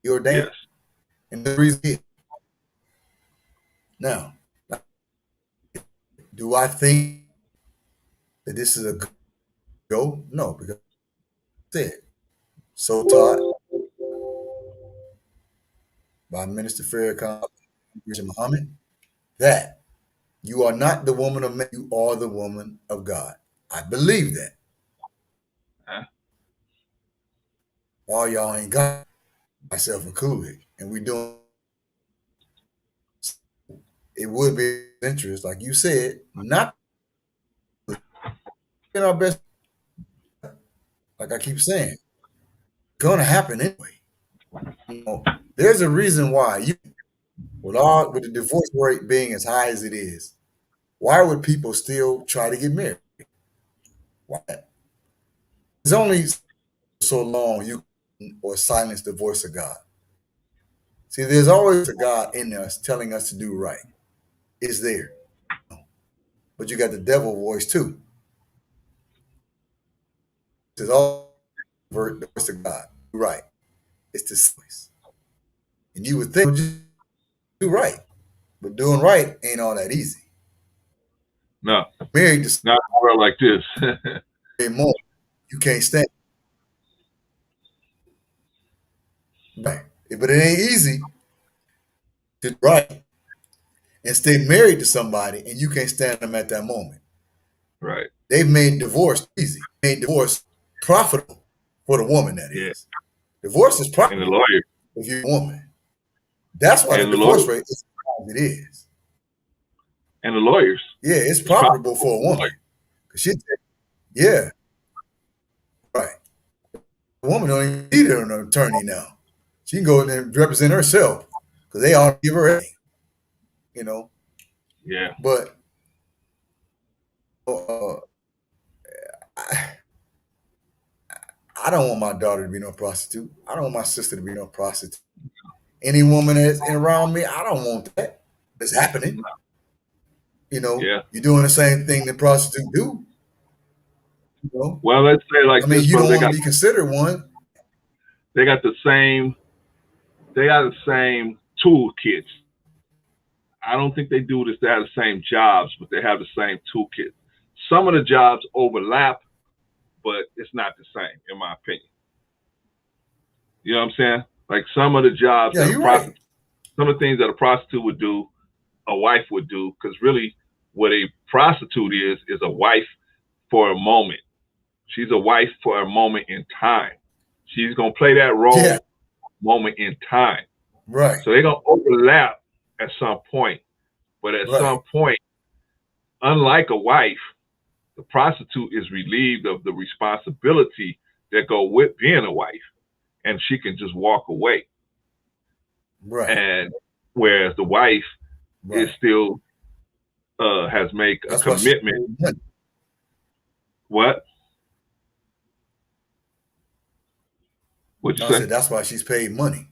He ordained, yes. and the reason is now. Do I think that this is a good go? No, because I said so taught by Minister Farrakhan, Muhammad, that you are not the woman of man, you are the woman of God. I believe that. Huh? All y'all ain't got, myself included, and we doing. It would be interest, like you said, not in our best. Like I keep saying, gonna happen anyway. There's a reason why you, with the divorce rate being as high as it is, why would people still try to get married? Why? It's only so long you can or silence the voice of God. See, there's always a God in us telling us to do right. It's there. But you got the devil voice too. It's all the voice of God. Do right. It's the voice. And you would think do right. But doing right ain't all that easy. No, Married to not a world like this. more, you can't stand. Right. But it ain't easy to do right and stay married to somebody and you can't stand them at that moment. Right. They've made divorce easy, made divorce profitable for the woman, that Yeah. is. Divorce is And the profitable lawyer. if you're a woman. That's why And the the divorce lawyer. rate is as it is. And the lawyers. Yeah, it's profitable for a woman. She, yeah, right. A woman don't even need an attorney now. She can go in and represent herself because they all give her everything, you know. Yeah. But uh, I, I don't want my daughter to be no prostitute. I don't want my sister to be no prostitute. Any woman that's around me, I don't want that. It's happening. You know, Yeah. you're doing the same thing that prostitutes do. You know? Well, let's say like I mean, this, you bro. don't want to be considered one. They got the same toolkits. I don't think they do this. They have the same jobs, but they have the same toolkit. Some of the jobs overlap, but it's not the same, in my opinion. You know what I'm saying? Like some of the jobs Yeah, that you're right. some of the things that a prostitute would do, a wife would do, because really what a prostitute is a wife for a moment. She's a wife for a moment in time. She's gonna play that role moment in time. Right. So they're gonna overlap at some point. But at some point, unlike a wife, the prostitute is relieved of the responsibility that go with being a wife, and she can just walk away. Right. And whereas the wife is still has made a commitment. What? What you say? Said that's why she's paid money.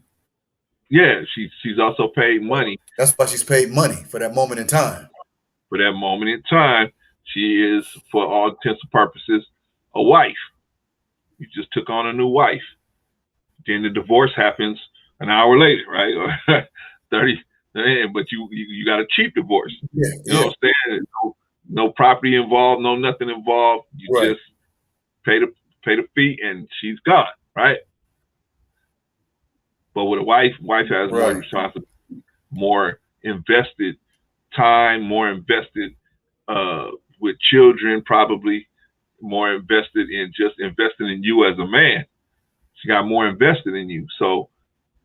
Yeah, she's also paid money. That's why she's paid money for that moment in time. For that moment in time, she is, for all intents and purposes, a wife. You just took on a new wife. Then the divorce happens an hour later, right? Or 30, but you got a cheap divorce. Yeah, you know what I'm saying? No property involved, no nothing involved. You just pay the fee and she's gone, right? But with a wife has more responsibility, more invested time, more invested with children, probably more invested in just investing in you as a man. She got more invested in you. So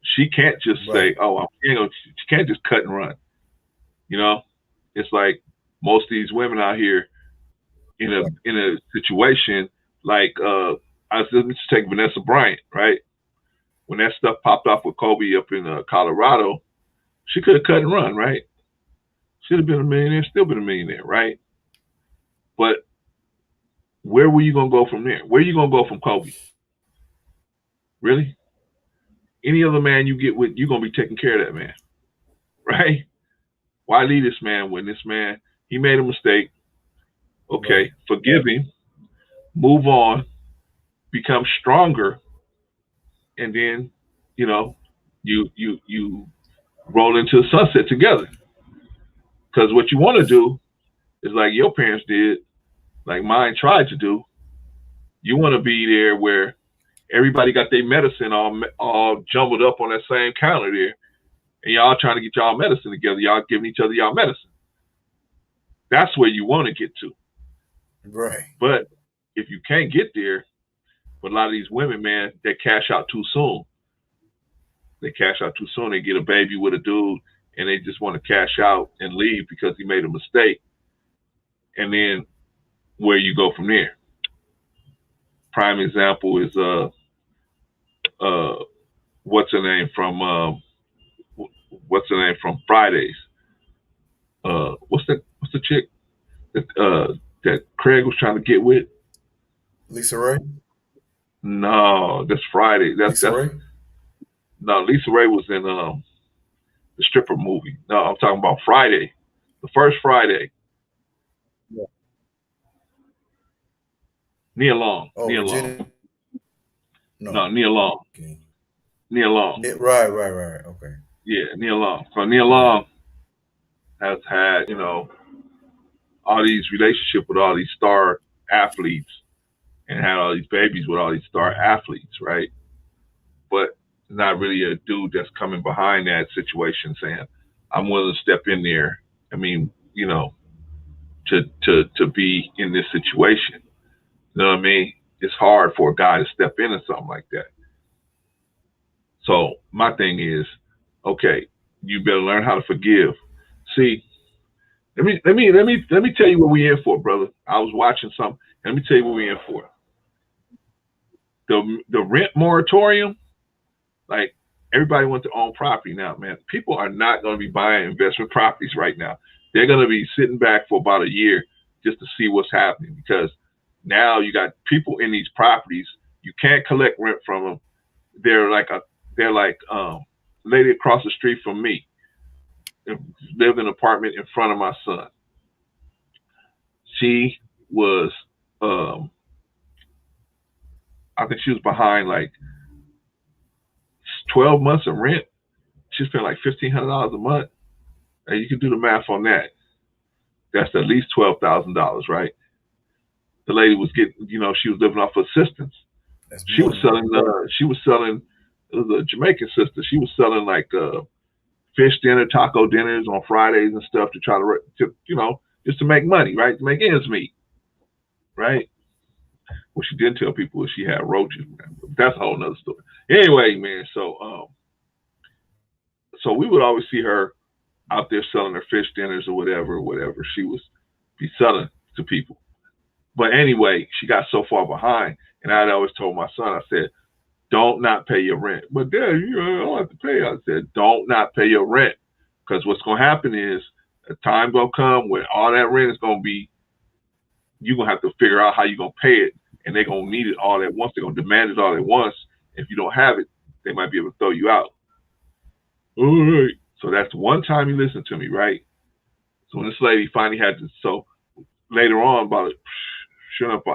she can't just say, oh, she can't just cut and run. You know, it's like most of these women out here in a situation like let's take Vanessa Bryant, right? When that stuff popped off with Kobe up in Colorado, she could have cut and run, right? Should have been a millionaire, still been a millionaire, right? But where were you gonna go from there? Where are you gonna go from Kobe? Really? Any other man you get with, you're gonna be taking care of that man, right? Why leave this man when this man, he made a mistake? Okay, forgive him, move on, become stronger, and then, you know, you roll into the sunset together. Because what you want to do is like your parents did, like mine tried to do. You want to be there where everybody got their medicine all jumbled up on that same counter there, and y'all trying to get y'all medicine together. Y'all giving each other y'all medicine. That's where you want to get to. Right. But if you can't get there, But a lot of these women, man, they cash out too soon. They cash out too soon. They get a baby with a dude, and they just want to cash out and leave because he made a mistake. And then where you go from there? Prime example is uh what's her name from Fridays? What's the chick that Craig was trying to get with? Lisa Ray. No, that's Friday. Lisa Ray. No, Lisa Ray was in the stripper movie. No, I'm talking about Friday, the first Friday. Yeah. Nia Long. Oh, Nia Virginia. Long. No. No, Nia Long. Okay. Nia Long. Right. Okay. Yeah, Nia Long. So Nia Long has had, all these relationships with all these star athletes and had all these babies with all these star athletes, right? But not really a dude that's coming behind that situation saying, I'm willing to step in there. I mean, to be in this situation. You know what I mean? It's hard for a guy to step into something like that. So my thing is, okay, you better learn how to forgive. See, let me tell you what we in for, brother. I was watching something. Let me tell you what we in for. The rent moratorium, like everybody wants to own property now, man. People are not going to be buying investment properties right now. They're going to be sitting back for about a year just to see what's happening, because now you got people in these properties. You can't collect rent from them. They're like lady across the street from me lived in an apartment in front of my son. She was, I think she was behind like 12 months of rent. She spent like $1,500 a month. And you can do the math on that. That's at least $12,000, right? The lady was getting, she was living off assistance. She was selling, it was a Jamaican sister. She was selling like fish dinner, taco dinners on Fridays and stuff to try to just to make money, right? To make ends meet, right? What she didn't tell people was she had roaches, man. That's a whole nother story. Anyway, man, so we would always see her out there selling her fish dinners or whatever she was be selling to people. But anyway, she got so far behind, and I'd always told my son, I said, don't not pay your rent. But Dad, I don't have to pay. I said, don't not pay your rent, because what's going to happen is a time going to come when all that rent is going to be, you're going to have to figure out how you're going to pay it, and they're going to need it all at once. They're going to demand it all at once. If you don't have it, they might be able to throw you out. All right. So that's one time you listen to me, right? So when this lady finally had to, so later on, about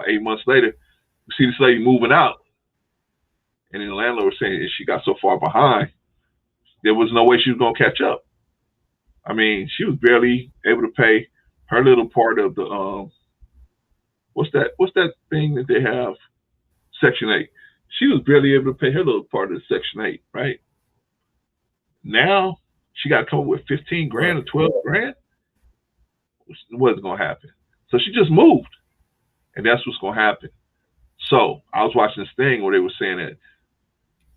8 months later, we see this lady moving out. And then the landlord was saying, she got so far behind, there was no way she was going to catch up. I mean, she was barely able to pay her little part of the, what's that thing that they have? Section 8. She was barely able to pay her little part of the Section 8, right? Now, she got to come up with 15 grand or 12 grand. It wasn't going to happen. So she just moved. And that's what's going to happen. So I was watching this thing where they were saying that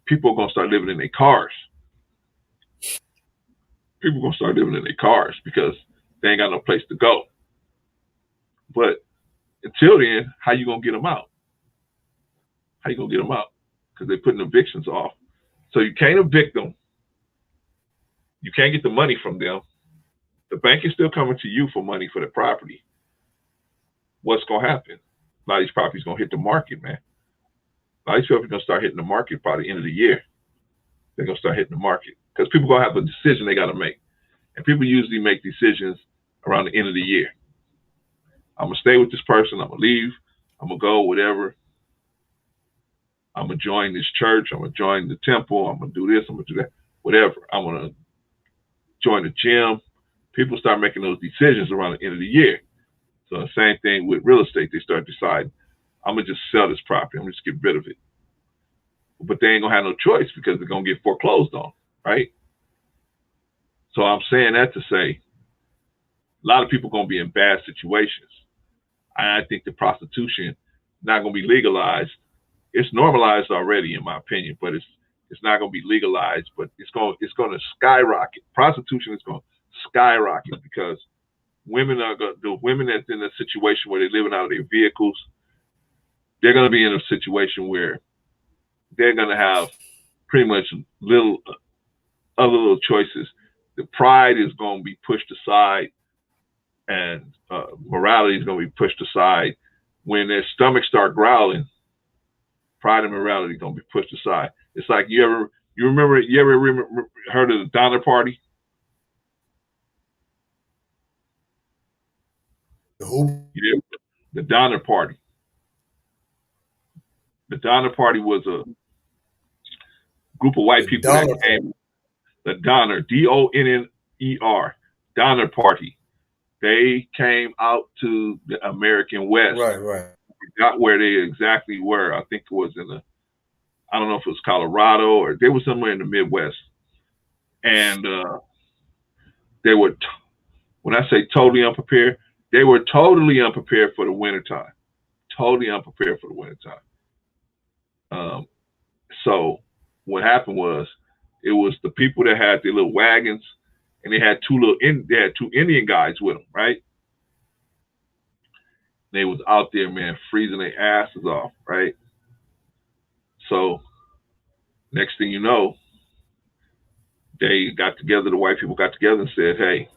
people are going to start living in their cars. People are going to start living in their cars because they ain't got no place to go. But until then, how you going to get them out? How you going to get them out? Because they're putting evictions off. So you can't evict them. You can't get the money from them. The bank is still coming to you for money for the property. What's going to happen? A lot of these properties going to hit the market, man. A lot of these properties going to start hitting the market by the end of the year. They're going to start hitting the market because people are going to have a decision they got to make. And people usually make decisions around the end of the year. I'm going to stay with this person. I'm going to leave. I'm going to go, whatever. I'm going to join this church. I'm going to join the temple. I'm going to do this. I'm going to do that. Whatever. I'm going to join the gym. People start making those decisions around the end of the year. So the same thing with real estate. They start deciding, I'm going to just sell this property. I'm going to just get rid of it. But they ain't going to have no choice because they're going to get foreclosed on, right? So I'm saying that to say a lot of people are going to be in bad situations. I think the prostitution not going to be legalized it's normalized already, in my opinion, but it's not going to be legalized, but it's going to skyrocket. Prostitution is going to skyrocket because the women that's in a situation where they're living out of their vehicles, they're going to be in a situation where they're going to have pretty much other little choices. The pride is going to be pushed aside, and morality is going to be pushed aside. When their stomachs start growling, pride and morality are going to be pushed aside. It's like you ever heard of the Donner Party? The who? Yeah, the Donner Party. The Donner Party was a group of white people that came. The Donner, Donner, Donner Party. They came out to the American West. Right. Not where they exactly were. I think it was I don't know if it was Colorado or they were somewhere in the Midwest. And they were, when I say totally unprepared, they were totally unprepared for the wintertime. Totally unprepared for the wintertime. So what happened was, it was the people that had their little wagons, and they had two Indian guys with them, right? They was out there, man, freezing their asses off, right? So next thing you know, they got together, the white people got together and said, hey,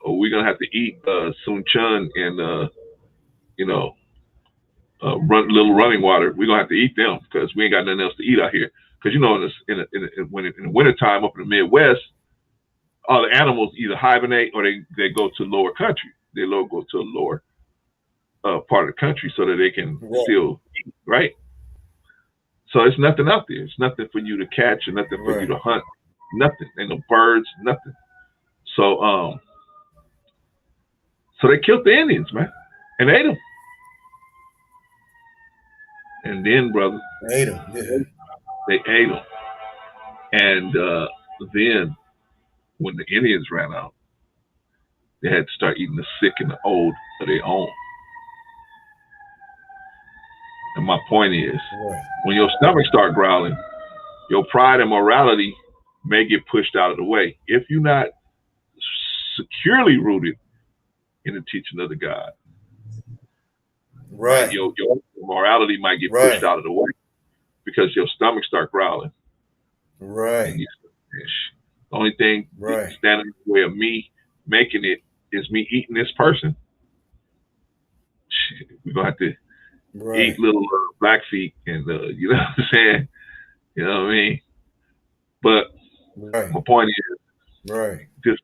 we're going to have to eat Sun Chun and, little running water. We're going to have to eat them because we ain't got nothing else to eat out here. Because, in the wintertime up in the Midwest, all the animals either hibernate or they go to lower country. They go to a lower part of the country so that they can still eat, right? So it's nothing out there. It's nothing for you to catch or nothing for you to hunt. Nothing. Ain't no birds, nothing. So they killed the Indians, man, and ate them. And then, brother, they ate them. Yeah. They ate them. And then when the Indians ran out, they had to start eating the sick and the old of their own. And my point is, when your stomach start growling, your pride and morality may get pushed out of the way. If you're not securely rooted in the teaching of the God, right? Your morality might get pushed out of the way because your stomach start growling. Right. The only thing standing in the way of me making it is me eating this person. We're going to have to eat little Blackfeet and, you know what I'm saying? You know what I mean? But my point is, this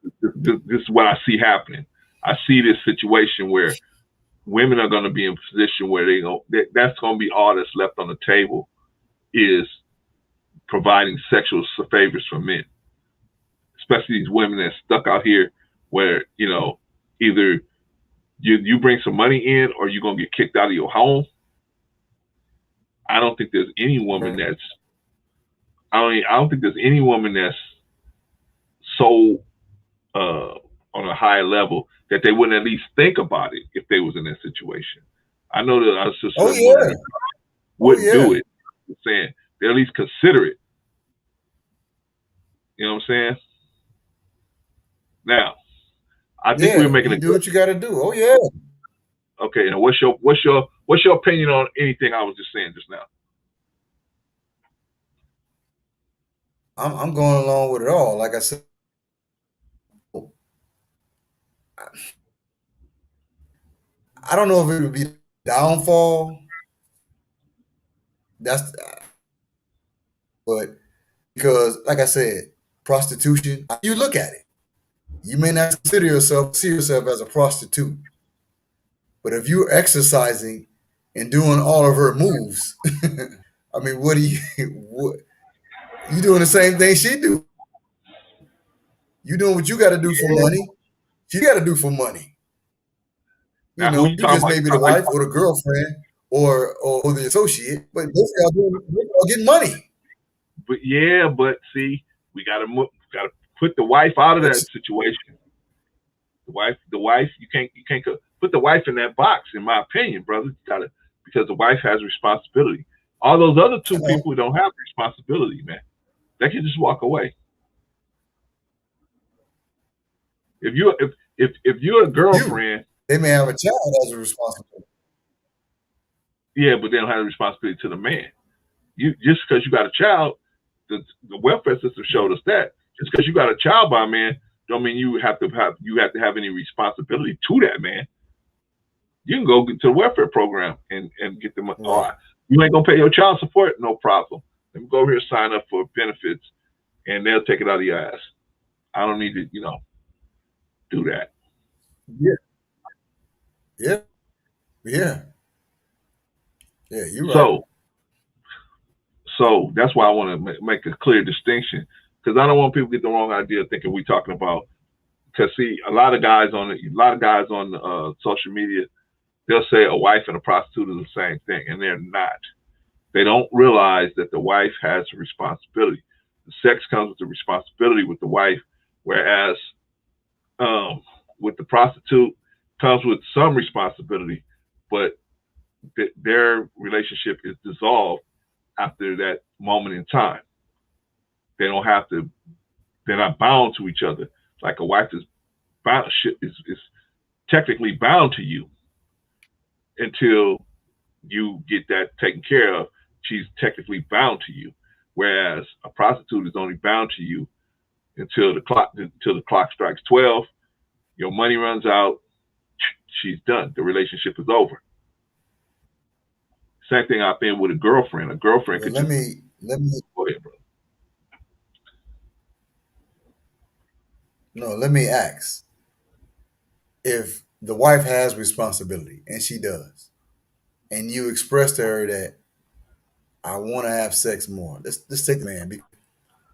is what I see happening. I see this situation where women are going to be in a position where that's going to be all that's left on the table is providing sexual favors for men, especially these women that's stuck out here where, either you bring some money in or you're going to get kicked out of your home. I don't think there's any woman I don't think there's any woman that's so on a high level that they wouldn't at least think about it if they was in that situation. I know that I was just wouldn't do it. I'm saying they at least consider it. You know what I'm saying? Now, I think we're making do what you got to do. Oh yeah. Okay. Now, what's your opinion on anything I was just saying just now? I'm going along with it all. Like I said, I don't know if it would be downfall. But because, like I said, prostitution. You look at it. You may not see yourself as a prostitute, but if you're exercising and doing all of her moves, I mean, you doing the same thing she do? You doing what you got to do for money? She got to do for money. You just maybe the wife or the girlfriend or the associate, but both y'all getting money. But see, we got to put the wife out of that situation. The wife, you can't put the wife in that box. In my opinion, brother, you got to because the wife has responsibility. All those other two Hello. people don't have responsibility, man. They can just walk away. If you're a girlfriend, They may have a child as a responsibility. yeah, but they don't have the responsibility to the man. You just because you got a child, the welfare system showed us that. Just because you got a child by a man, don't mean you have to have any responsibility to that man. You can go to the welfare program and get the money. Right. You ain't gonna pay your child support? No problem. Let me go over here and sign up for benefits, and they'll take it out of your ass. I don't need to, do that. Yeah. Yeah. Yeah. Yeah. You're right. So that's why I want to make a clear distinction, because I don't want people to get the wrong idea thinking we're talking about. Because see, a lot of guys on social media, they'll say a wife and a prostitute are the same thing, and they're not. They don't realize that the wife has a responsibility. The sex comes with the responsibility with the wife, whereas with the prostitute comes with some responsibility, but their relationship is dissolved after that moment in time. They don't have to. They're not bound to each other. Like a wife is technically bound to you until you get that taken care of. She's technically bound to you, whereas a prostitute is only bound to you until the clock strikes 12. Your money runs out. She's done. The relationship is over. Same thing I've been with a girlfriend. A girlfriend could let me go ahead, brother. No, let me ask. If the wife has responsibility, and she does, and you express to her that I want to have sex more, let's take the man.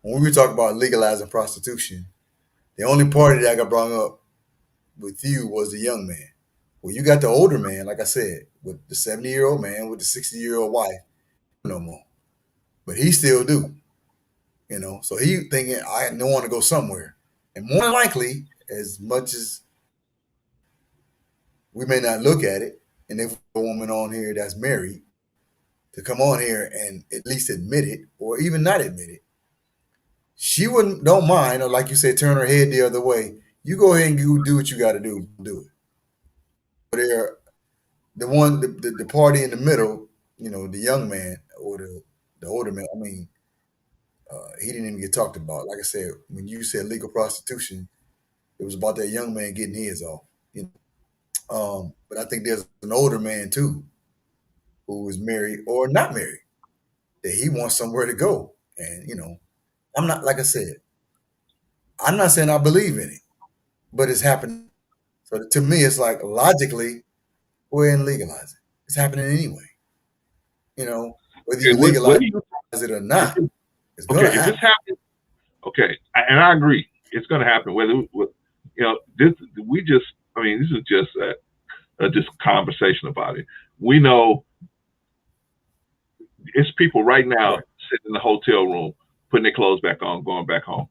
When we talk about legalizing prostitution, the only party that got brought up with you was the young man. Well, you got the older man, like I said, with the 70-year-old man with the 60-year-old wife, no more. But he still do, So he thinking I don't want to go somewhere, and more than likely, as much as we may not look at it, and if a woman on here that's married to come on here and at least admit it, or even not admit it, she don't mind, or like you said, turn her head the other way. You go ahead and you do what you got to do it. But the party in the middle, the young man or the older man. I mean, he didn't even get talked about. Like I said, when you said legal prostitution, it was about that young man getting his off. But I think there's an older man too, who is married or not married, that he wants somewhere to go. And I'm not, like I said, I'm not saying I believe in it, but it's happening. So to me, it's like logically, go ahead and legalize it. It's happening anyway. Whether you legalize it or not, it's going to happen. If this happens, okay, and I agree, it's going to happen. This is just a conversation about it. We know it's people right now sitting in the hotel room, putting their clothes back on, going back home.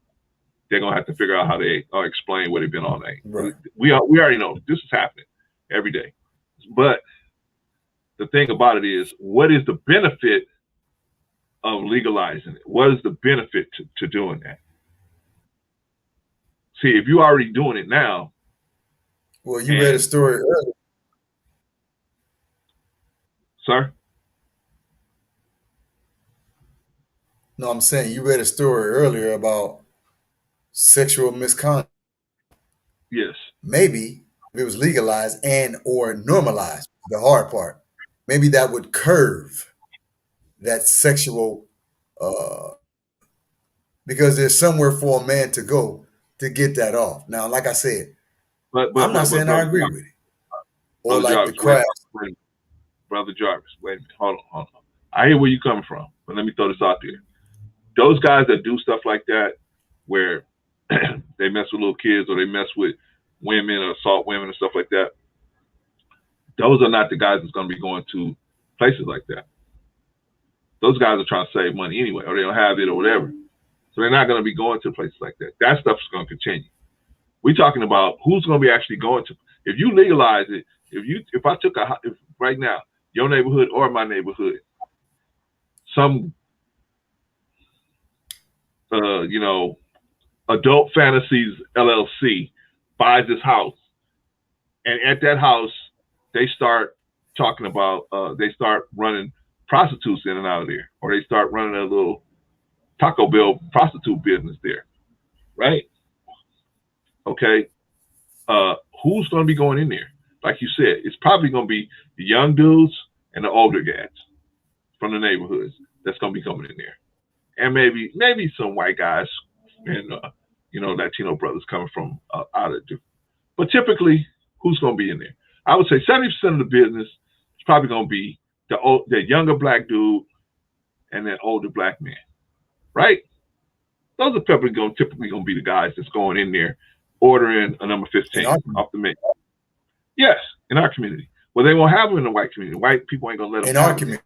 They're gonna have to figure out how they explain where they've been all night. Right. We already know this is happening every day. But the thing about it is, what is the benefit of legalizing it? What is the benefit to doing that? See, if you're already doing it now. Well, you read a story earlier. Sir? No, I'm saying you read a story earlier about sexual misconduct. Yes. Maybe if it was legalized and or normalized, the hard part, maybe that would curve that sexual, because there's somewhere for a man to go to get that off. Now, like I said, I'm not saying I agree with it. Or like Jarvis, the crafts. Brother Jarvis, wait a minute. Hold on. I hear where you're coming from, but let me throw this out there. Those guys that do stuff like that, where they mess with little kids or they mess with women or assault women and stuff like that, those are not the guys that's going to be going to places like that. Those guys are trying to save money anyway, or they don't have it or whatever. So they're not going to be going to places like that. That stuff's going to continue. We're talking about who's going to be actually going to. If you legalize it, if I took right now, your neighborhood or my neighborhood, some you know, Adult Fantasies LLC buys this house, and at that house, they start talking about, they start running prostitutes in and out of there, or they start running a little Taco Bell prostitute business there, right? Okay, who's going to be going in there? Like you said, it's probably going to be the young dudes and the older guys from the neighborhoods that's going to be coming in there, and maybe some white guys and Latino brothers coming from out of it. But typically, who's going to be in there? I would say 70% of the business is probably going to be the younger black dude and that older black man, right? Those are typically going to be the guys that's going in there ordering a number 15 off the menu. Yes, in our community. Well, they won't have them in the white community. White people ain't going to let them. In our community.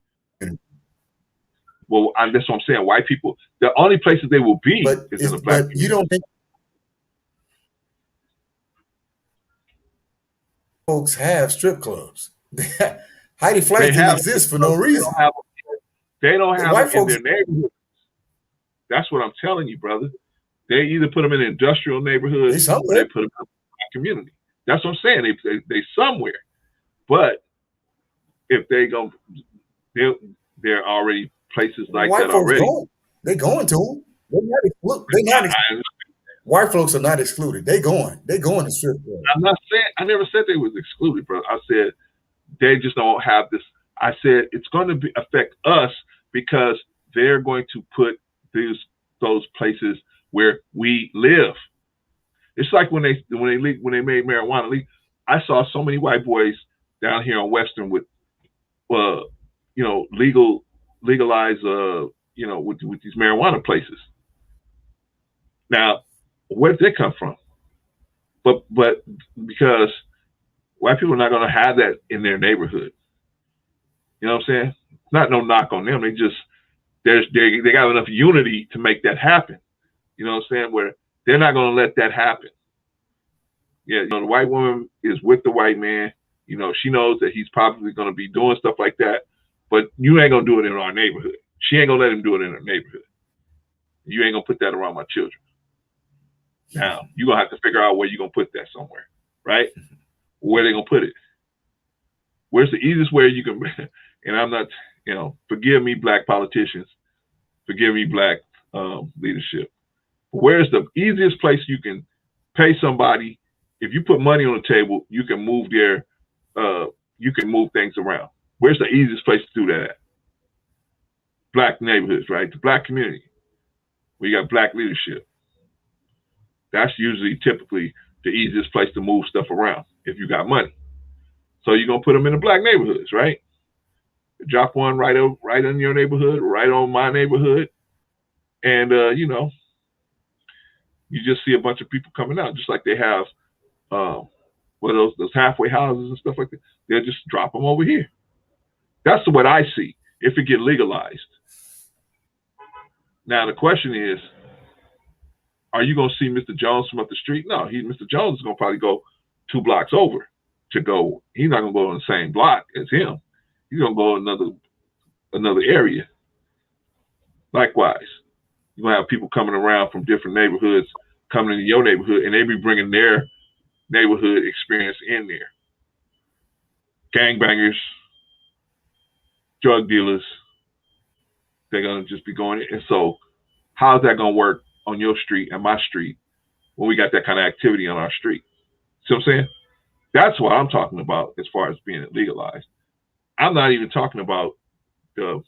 Well, that's what I'm saying. White people, the only places they will be is in the black community. You don't think folks have strip clubs? Heidi Flash didn't exist for no reason. They don't have white folks in their neighborhood. That's what I'm telling you, brother. They either put them in industrial neighborhoods or they put them in the community. That's what I'm saying. They somewhere. But if they go, there are already places like white that already. They're going to them. They're not excluded. White folks are not excluded. They're going to strip clubs. I'm not saying, I never said they was excluded, bro. I said they just don't have this. I said it's going to affect us because they're going to put those places where we live. It's like when they made marijuana legal. I saw so many white boys down here on Western with legalized with these marijuana places. Now, where did they come from? But because white people are not going to have that in their neighborhood. You know what I'm saying? Not no knock on them. They got enough unity to make that happen. You know what I'm saying? Where they're not going to let that happen. Yeah, the white woman is with the white man. She knows that he's probably going to be doing stuff like that, but you ain't going to do it in our neighborhood. She ain't going to let him do it in her neighborhood. You ain't going to put that around my children. Now, you're going to have to figure out where you're going to put that somewhere, right? Where they going to put it. Where's the easiest way you can, and I'm not, forgive me, black politicians, forgive me, black leadership. Where's the easiest place you can pay somebody? If you put money on the table, you can move things around. Where's the easiest place to do that at? Black neighborhoods, right? The black community. We got black leadership. That's usually typically the easiest place to move stuff around if you got money. So you're going to put them in the black neighborhoods, right? Drop one right in your neighborhood, right on my neighborhood. And, you just see a bunch of people coming out, just like they have those halfway houses and stuff like that. They'll just drop them over here. That's what I see if it get legalized. Now, the question is, are you going to see Mr. Jones from up the street? No, Mr. Jones is going to probably go 2 blocks over to go. He's not going to go in the same block as him. He's going to go another area. Likewise, you're going to have people coming around from different neighborhoods coming into your neighborhood, and they be bringing their neighborhood experience in there. Gangbangers, drug dealers, they're going to just be going in. And so how's that going to work on your street and my street when we got that kind of activity on our street? See what I'm saying? That's what I'm talking about as far as being legalized. I'm not even talking about the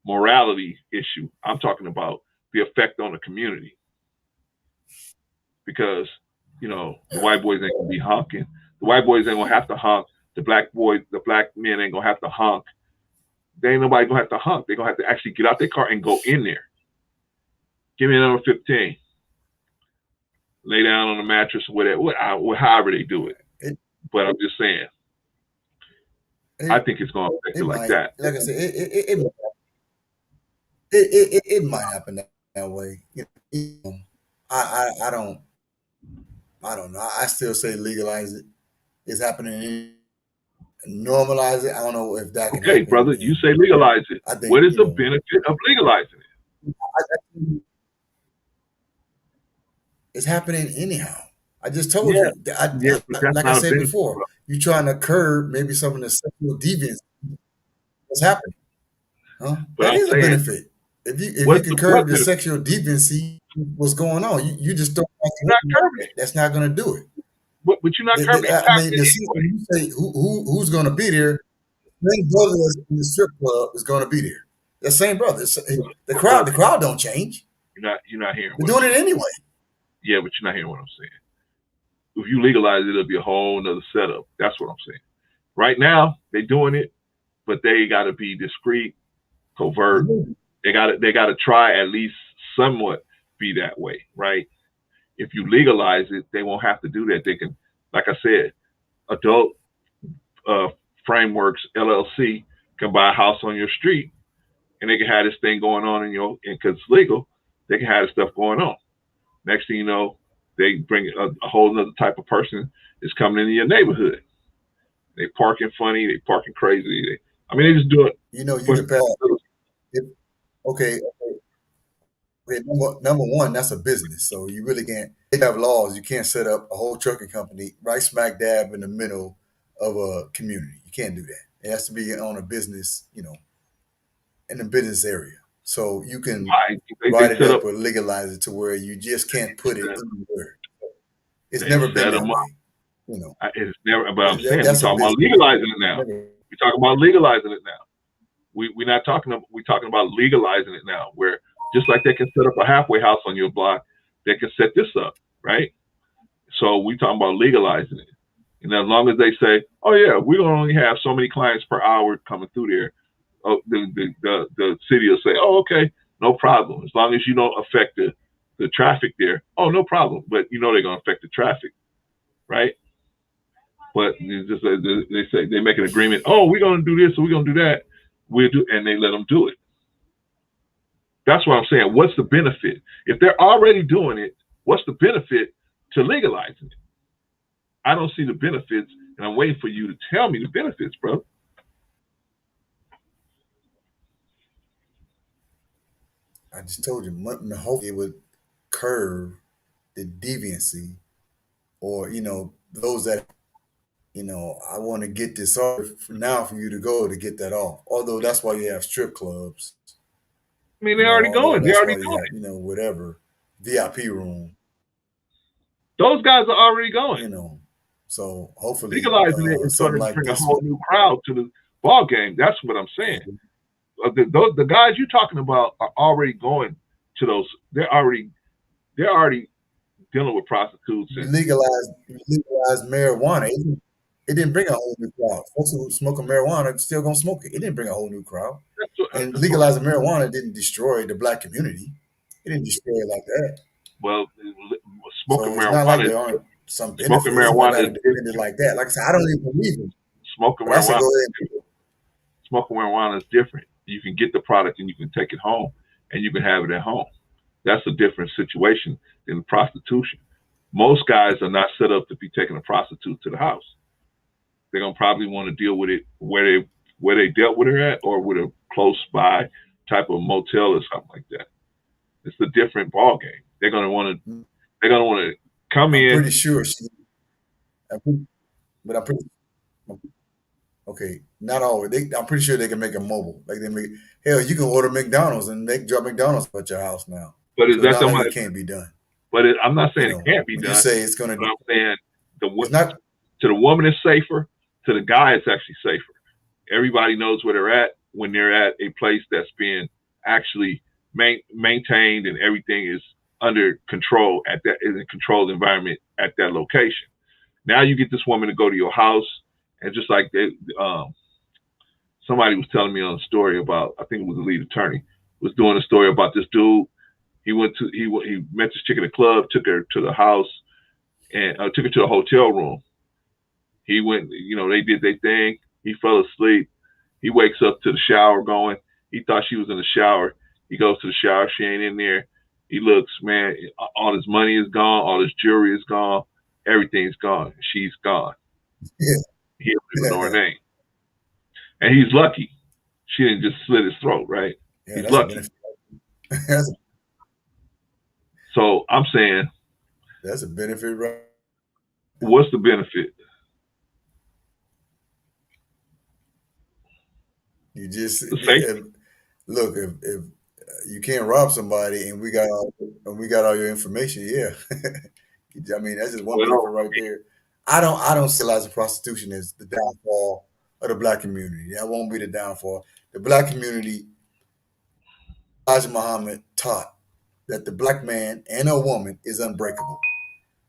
morality issue. I'm talking about the effect on the community. Because, the white boys ain't gonna be honking. The white boys ain't gonna have to honk. The black men ain't gonna have to honk. There ain't nobody gonna have to honk. They're gonna have to actually get out their car and go in there. Give me a number 15. Lay down on the mattress or whatever, however they do it. But I'm just saying, I think it's gonna affect it like that. Like I said, it might happen that way. I don't know. I still say legalize it. It's happening normalize it. I don't know if that can Okay, happen. brother, you And say legalize it. I What think, is the benefit of legalizing it? it's happening anyhow. I just told Yeah, you. yeah, but that's Like I not a said benefit, before, bro. you're trying to curb maybe some of the sexual deviance that's happening. Huh? But That I'm is a saying, benefit. If you can what curb the benefit? sexual deviancy, what's going on? You just don't. You're not curbing it. That's not going to do it. But you're not curbing it. It's I mean, happening when anyway. you say who's going to be there, the same brother that's in the strip club is going to be there. The same brother. The crowd. Brother, The crowd don't change. you're not hearing They're what I'm doing it saying. anyway. Yeah, but you're not hearing what I'm saying. If you legalize it, it'll be a whole nother setup. That's what I'm saying. Right now, they're doing it, but they got to be discreet, covert. They got to try at least somewhat be that way, right? If you legalize it, they won't have to do that. They can, like I said, adult uh, frameworks LLC can buy a house on your street, and they can have this thing going on and because it's legal, they can have this stuff going on. Next thing you know, they bring a whole other type of person is coming into your neighborhood. They parking funny, they parking crazy. They just do it. You can pass. Okay, okay, number one, that's a business. So you really can't. They have laws. You can't set up a whole trucking company right smack dab in the middle of a community. You can't do that. It has to be on a business, in the business area. So you can write They it set up up. or legalize it to where you just can't put it Set, anywhere. It's they never been set that them up. way. You know, It's never. But I'm saying we're that's a talking about business. legalizing it now. We're talking about legalizing it now. We're not talking. We're talking about legalizing it now. Where just like they can set up a halfway house on your block, they can set this up, right? So we're talking about legalizing it. And as long as they say, "Oh yeah, we're gonna only have so many clients per hour coming through there," oh, the city will say, "Oh, okay, no problem. As long as you don't affect the traffic there, oh, no problem." But they're gonna affect the traffic, right? But they say they make an agreement. Oh, we're gonna do this, or we're gonna do that. We'll do, and they let them do it. That's what I'm saying. What's the benefit if they're already doing it? What's the benefit to legalizing it? I don't see the benefits, and I'm waiting for you to tell me the benefits, bro. I just told you, hopefully it would curb the deviancy, or those that I want to get this off now for you to go to get that off. Although that's why you have strip clubs. I mean, they're already Although going. They're that's already why you doing have it. whatever VIP room. Those guys are already going. So hopefully Legalizing it is going something to like bring a this whole would. new crowd to the ball game. That's what I'm saying. The guys you're talking about are already going to those. They're already dealing with prostitutes You and legalize marijuana. It didn't bring a whole new crowd. Folks who smoking marijuana still gonna smoke it. It didn't bring a whole new crowd. And that's what I'm legalizing saying. marijuana didn't destroy the black community. It didn't destroy it like that. Well, smoking So it's not like marijuana, there aren't some smoking benefits. Somebody marijuana got is to defend it like that. Like I said, I don't even believe it. smoking But I said, marijuana. go ahead. Smoking marijuana is different. You can get the product and you can take it home and you can have it at home. That's a different situation than prostitution. Most guys are not set up to be taking a prostitute to the house. They're gonna probably want to deal with it where they dealt with her at, or with a close by type of motel or something like that. It's a different ball game. They're gonna want to come I'm in. pretty sure I'm pretty, but I'm pretty okay. Not always. I'm pretty sure they can make it mobile. Like they make hell, you can order McDonald's and drop McDonald's at your house now. But is So it's that not the like money? it can't be done. I'm not saying it can't be When you done. say it's gonna, But I'm saying it's not. to the woman it's safer. To the guy it's actually safer. Everybody knows where they're at when they're at a place that's being actually maintained and everything is under control is a controlled environment at that location. Now you get this woman to go to your house, and just like somebody was telling me on a story about, I think it was the lead attorney was doing a story about this dude. He met this chick at a club, took her to the house, and took her to a hotel room. He went, they did their thing. He fell asleep. He wakes up to the shower going. He thought she was in the shower. He goes to the shower. She ain't in there. He looks, man, all his money is gone. All his jewelry is gone. Everything's gone. She's gone. Yeah. He don't even know her name. And he's lucky. She didn't just slit his throat, right? Yeah, He's that's a lucky. benefit. that's, So I'm saying, that's a benefit, right? what's the benefit? You just The safety. look if you can't rob somebody and we got all your information. Yeah, I mean that's just one benefit Well, right there. I don't see legalizing prostitution as the downfall of the black community. That won't be the downfall. The black community, Elijah Muhammad taught that the black man and a woman is unbreakable.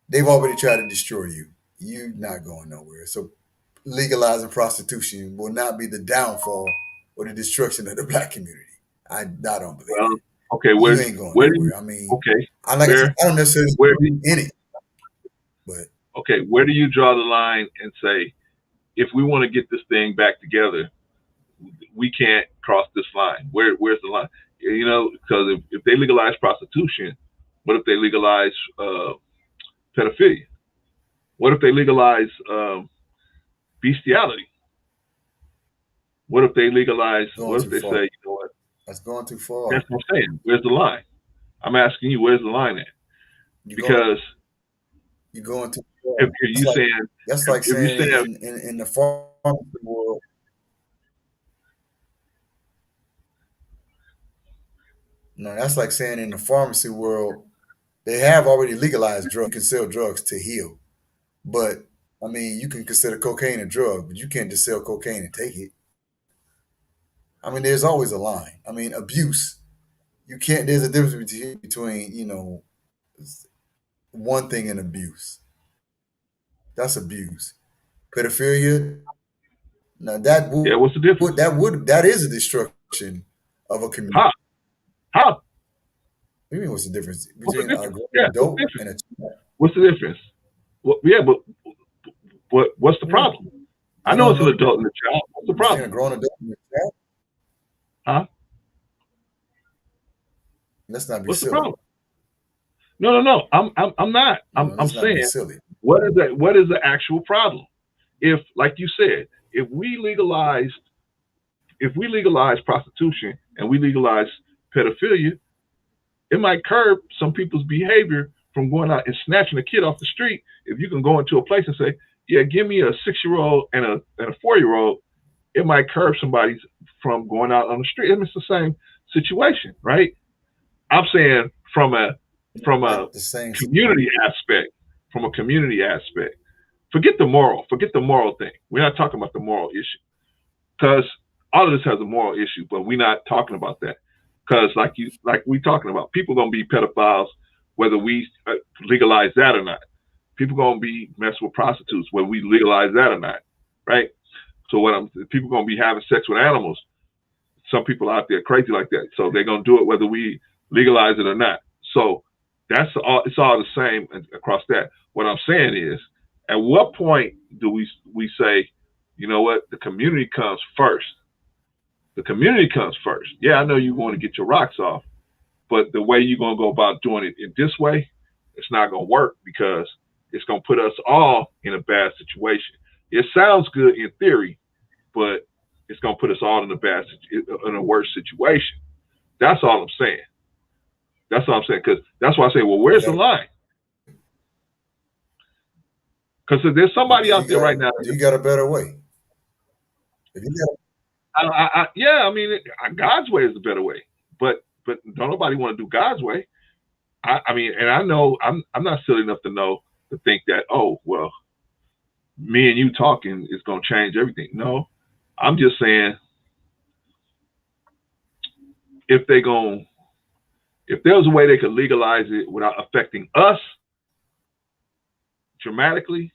They've already tried to destroy you. You're not going nowhere. So legalizing prostitution will not be the downfall or the destruction of the black community. I don't believe well, that. okay. You ain't going Where do you nowhere. I mean, okay? like I said, Where I don't necessarily where do you, in it, but okay? Where do you draw the line and say, if we want to get this thing back together, we can't cross this line? Where's the line? You know, because if they legalize prostitution, what if they legalize pedophilia? What if they legalize bestiality? What if they legalize? going What if too they far. say, you know what? That's going too That's far. what I'm saying. Where's the line? I'm asking you, where's the line at? You go, Because you going too far. if you saying, That's like if you saying saying, in the pharmacy world. No, that's like saying in the pharmacy world they have already legalized drugs. You can sell drugs to heal. But I mean, you can consider cocaine a drug, but you can't just sell cocaine and take it. I mean, there's always a line. I mean, abuse. You can't. There's a difference between one thing and abuse. That's abuse. Pedophilia. Now yeah, what's the difference? that is a destruction of a community. How? How? What do you mean? What's the difference What's the between a difference? grown Yeah, what's the adult difference? and a child? What's the difference? Yeah, but what's the You know, problem? I you know don't it's know an the adult difference and a child. What's the between a problem? grown adult and a child. Huh? Let's not be What's the silly. problem? No, no, no. I'm not. I'm Let's not be saying, silly. what is that? What is the actual problem? If, like you said, if we legalize prostitution and we legalize pedophilia, it might curb some people's behavior from going out and snatching a kid off the street. If you can go into a place and say, "Yeah, give me a 6-year-old and a 4-year-old," it might curb somebody from going out on the street. It's the same situation, right? I'm saying from a Like the same. community aspect, from a community aspect. Forget the moral thing. We're not talking about the moral issue because all of this has a moral issue, but we're not talking about that because like we talking about, people gonna be pedophiles whether we legalize that or not. People gonna be messing with prostitutes whether we legalize that or not, right? So people gonna be having sex with animals. Some people out there crazy like that, so they're gonna do it whether we legalize it or not. So that's all. It's all the same across that. What I'm saying is, at what point do we say, you know what, the community comes first? The community comes first. Yeah, I know you want to get your rocks off, but the way you're gonna go about doing it in this way, it's not gonna work because it's gonna put us all in a bad situation. It sounds good in theory, but it's gonna put us all in a worse situation. That's all I'm saying. That's all I'm saying. Because that's why I say, well, You where's the got line? Because there's somebody out there right now. do you got a better way? If you got Yeah, I mean, God's way is the better way, but don't nobody want to do God's way. I mean, and I know I'm not silly enough to think that, oh well, me and you talking is gonna change everything. No, I'm just saying, if they going if there's a way they could legalize it without affecting us dramatically,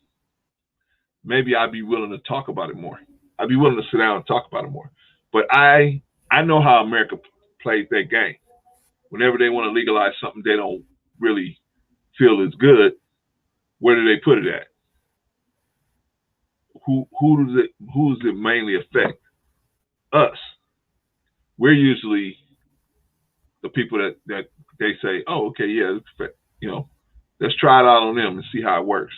maybe I'd be willing to talk about it more. I'd be willing to sit down and talk about it more. But I know how America plays their game. Whenever they want to legalize something they don't really feel is good, where do they put it at? Who does it mainly affect? Us. We're usually the people that they say, oh, okay, yeah, you know, let's try it out on them and see how it works.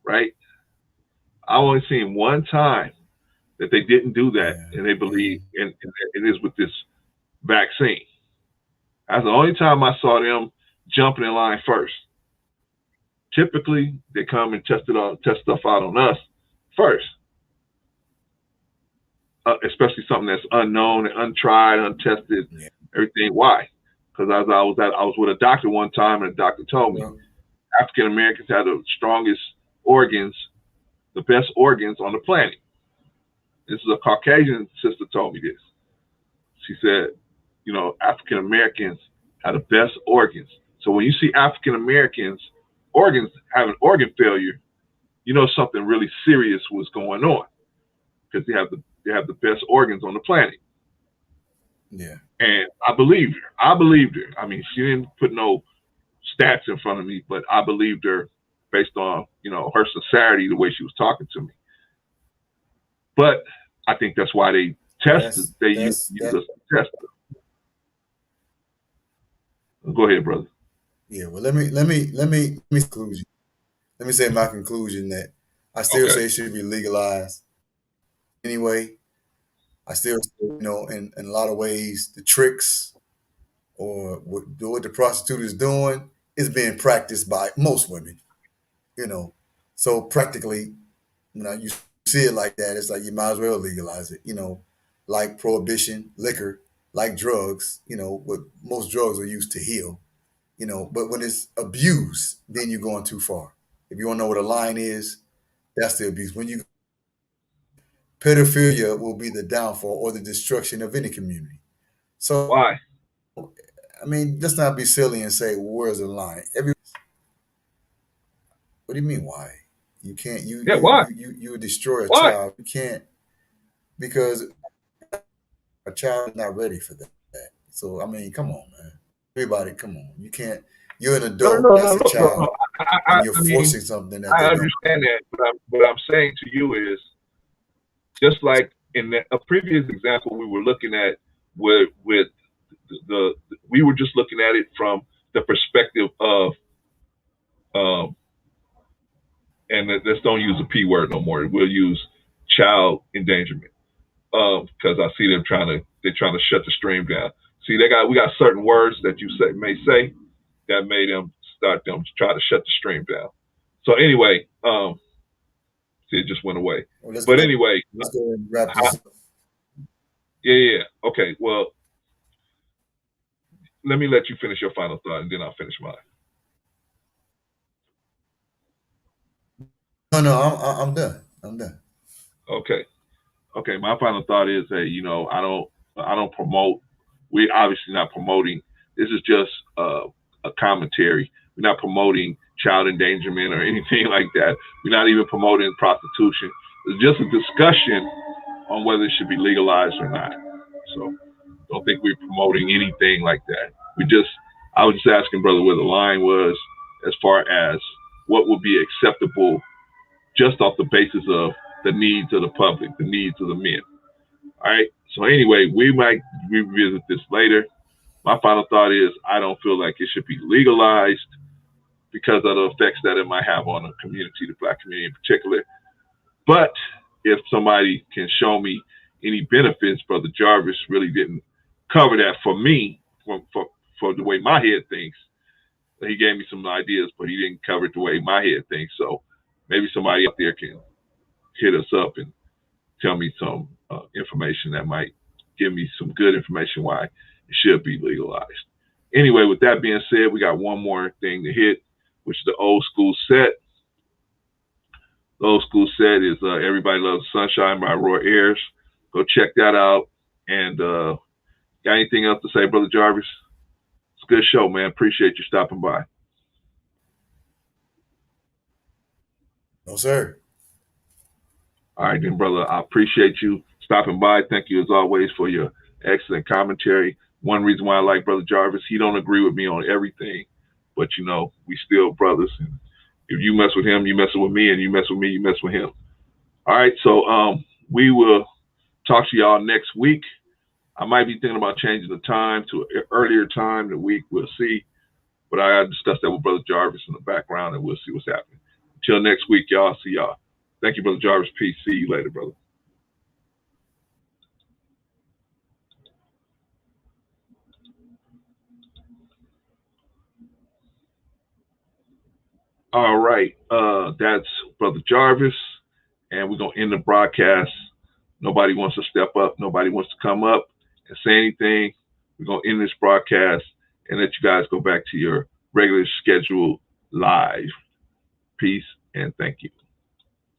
Right? I only seen one time that they didn't do that, Yeah. and they believe in it is with this vaccine. That's the only time I saw them jumping in line first. Typically, they come and test stuff out on us first, especially something that's unknown and untried, untested, Yeah. everything. Why? Because I was with a doctor one time, and the doctor told me Well, African Americans have the strongest organs, the best organs on the planet. This is a Caucasian sister told me this. She said, African Americans have the best organs. So when you see African Americans organs having organ failure, you know something really serious was going on because they have the best organs on the planet. yeah. And I believed her. I believed her. I mean, she didn't put no stats in front of me, but I believed her based on her sincerity, the way she was talking to me. But I think that's why they tested. They use us to test them. Go ahead, brother. Yeah. Well, let me conclusion. Let me say my conclusion that I still Okay. say it should be legalized anyway. I still say, in a lot of ways, the tricks or what the prostitute is doing is being practiced by most women. You know, so practically, you see it like that, it's like you might as well legalize it. Like prohibition, liquor, like drugs. What most drugs are used to heal. But when it's abused, then you're going too far. If you want to know what a line is, that's the abuse. When you pedophilia will be the downfall or the destruction of any community. So, Why? I mean, let's not be silly and say, well, where's the line? What do you mean? Why? You can't. Yeah, why? You would destroy a Why? child. You can't because a child is not ready for that. So I mean, come on, man. Everybody, come on. You can't. You're an No, adult. no, no, That's a no, no, no. child, I, and you're I mean, forcing something that I they don't. understand that, but what I'm saying to you is just like in a previous example we were looking at with the we were just looking at it from the perspective of um, and let's don't use the P word no more. We'll use child endangerment because I see they're trying to shut the stream down. See, we got certain words that you may say that made them start them to try to shut the stream down. So anyway, see, it just went away. Well, But anyway, let's go and wrap this up. yeah. Okay, well, let me let you finish your final thought, and then I'll finish mine. No, I'm done. I'm done. Okay. Okay, my final thought is that I don't promote. We're obviously not promoting. This is just a commentary. We're not promoting child endangerment or anything like that. We're not even promoting prostitution. It's just a discussion on whether it should be legalized or not. So don't think we're promoting anything like that. I was just asking brother where the line was as far as what would be acceptable just off the basis of the needs of the public, the needs of the men. All right. So anyway, we might revisit this later. My final thought is I don't feel like it should be legalized because of the effects that it might have on the community, the black community in particular. But if somebody can show me any benefits, Brother Jarvis really didn't cover that for me, for the way my head thinks. He gave me some ideas, but he didn't cover it the way my head thinks. So maybe somebody out there can hit us up and tell me some information that might give me some good information why it should be legalized. Anyway, with that being said, we got one more thing to hit, which is the old school set. The old school set is Everybody Loves Sunshine by Roy Ayers. Go check that out. And got anything else to say, Brother Jarvis? It's a good show, man. Appreciate you stopping by. No, sir. All right, then, brother. I appreciate you stopping by. Thank you, as always, for your excellent commentary. One reason why I like Brother Jarvis, he don't agree with me on everything, but we still brothers. And if you mess with him, you mess with me, and you mess with me, you mess with him. All right, so we will talk to y'all next week. I might be thinking about changing the time to an earlier time the week. We'll see. But I discussed that with Brother Jarvis in the background, and we'll see what's happening. Until next week, y'all. See y'all. Thank you, Brother Jarvis. Peace. See you later, brother. All right. That's Brother Jarvis, and we're gonna end the broadcast. Nobody wants to step up. Nobody wants to come up and say anything. We're gonna end this broadcast and let you guys go back to your regular scheduled live. Peace and thank you.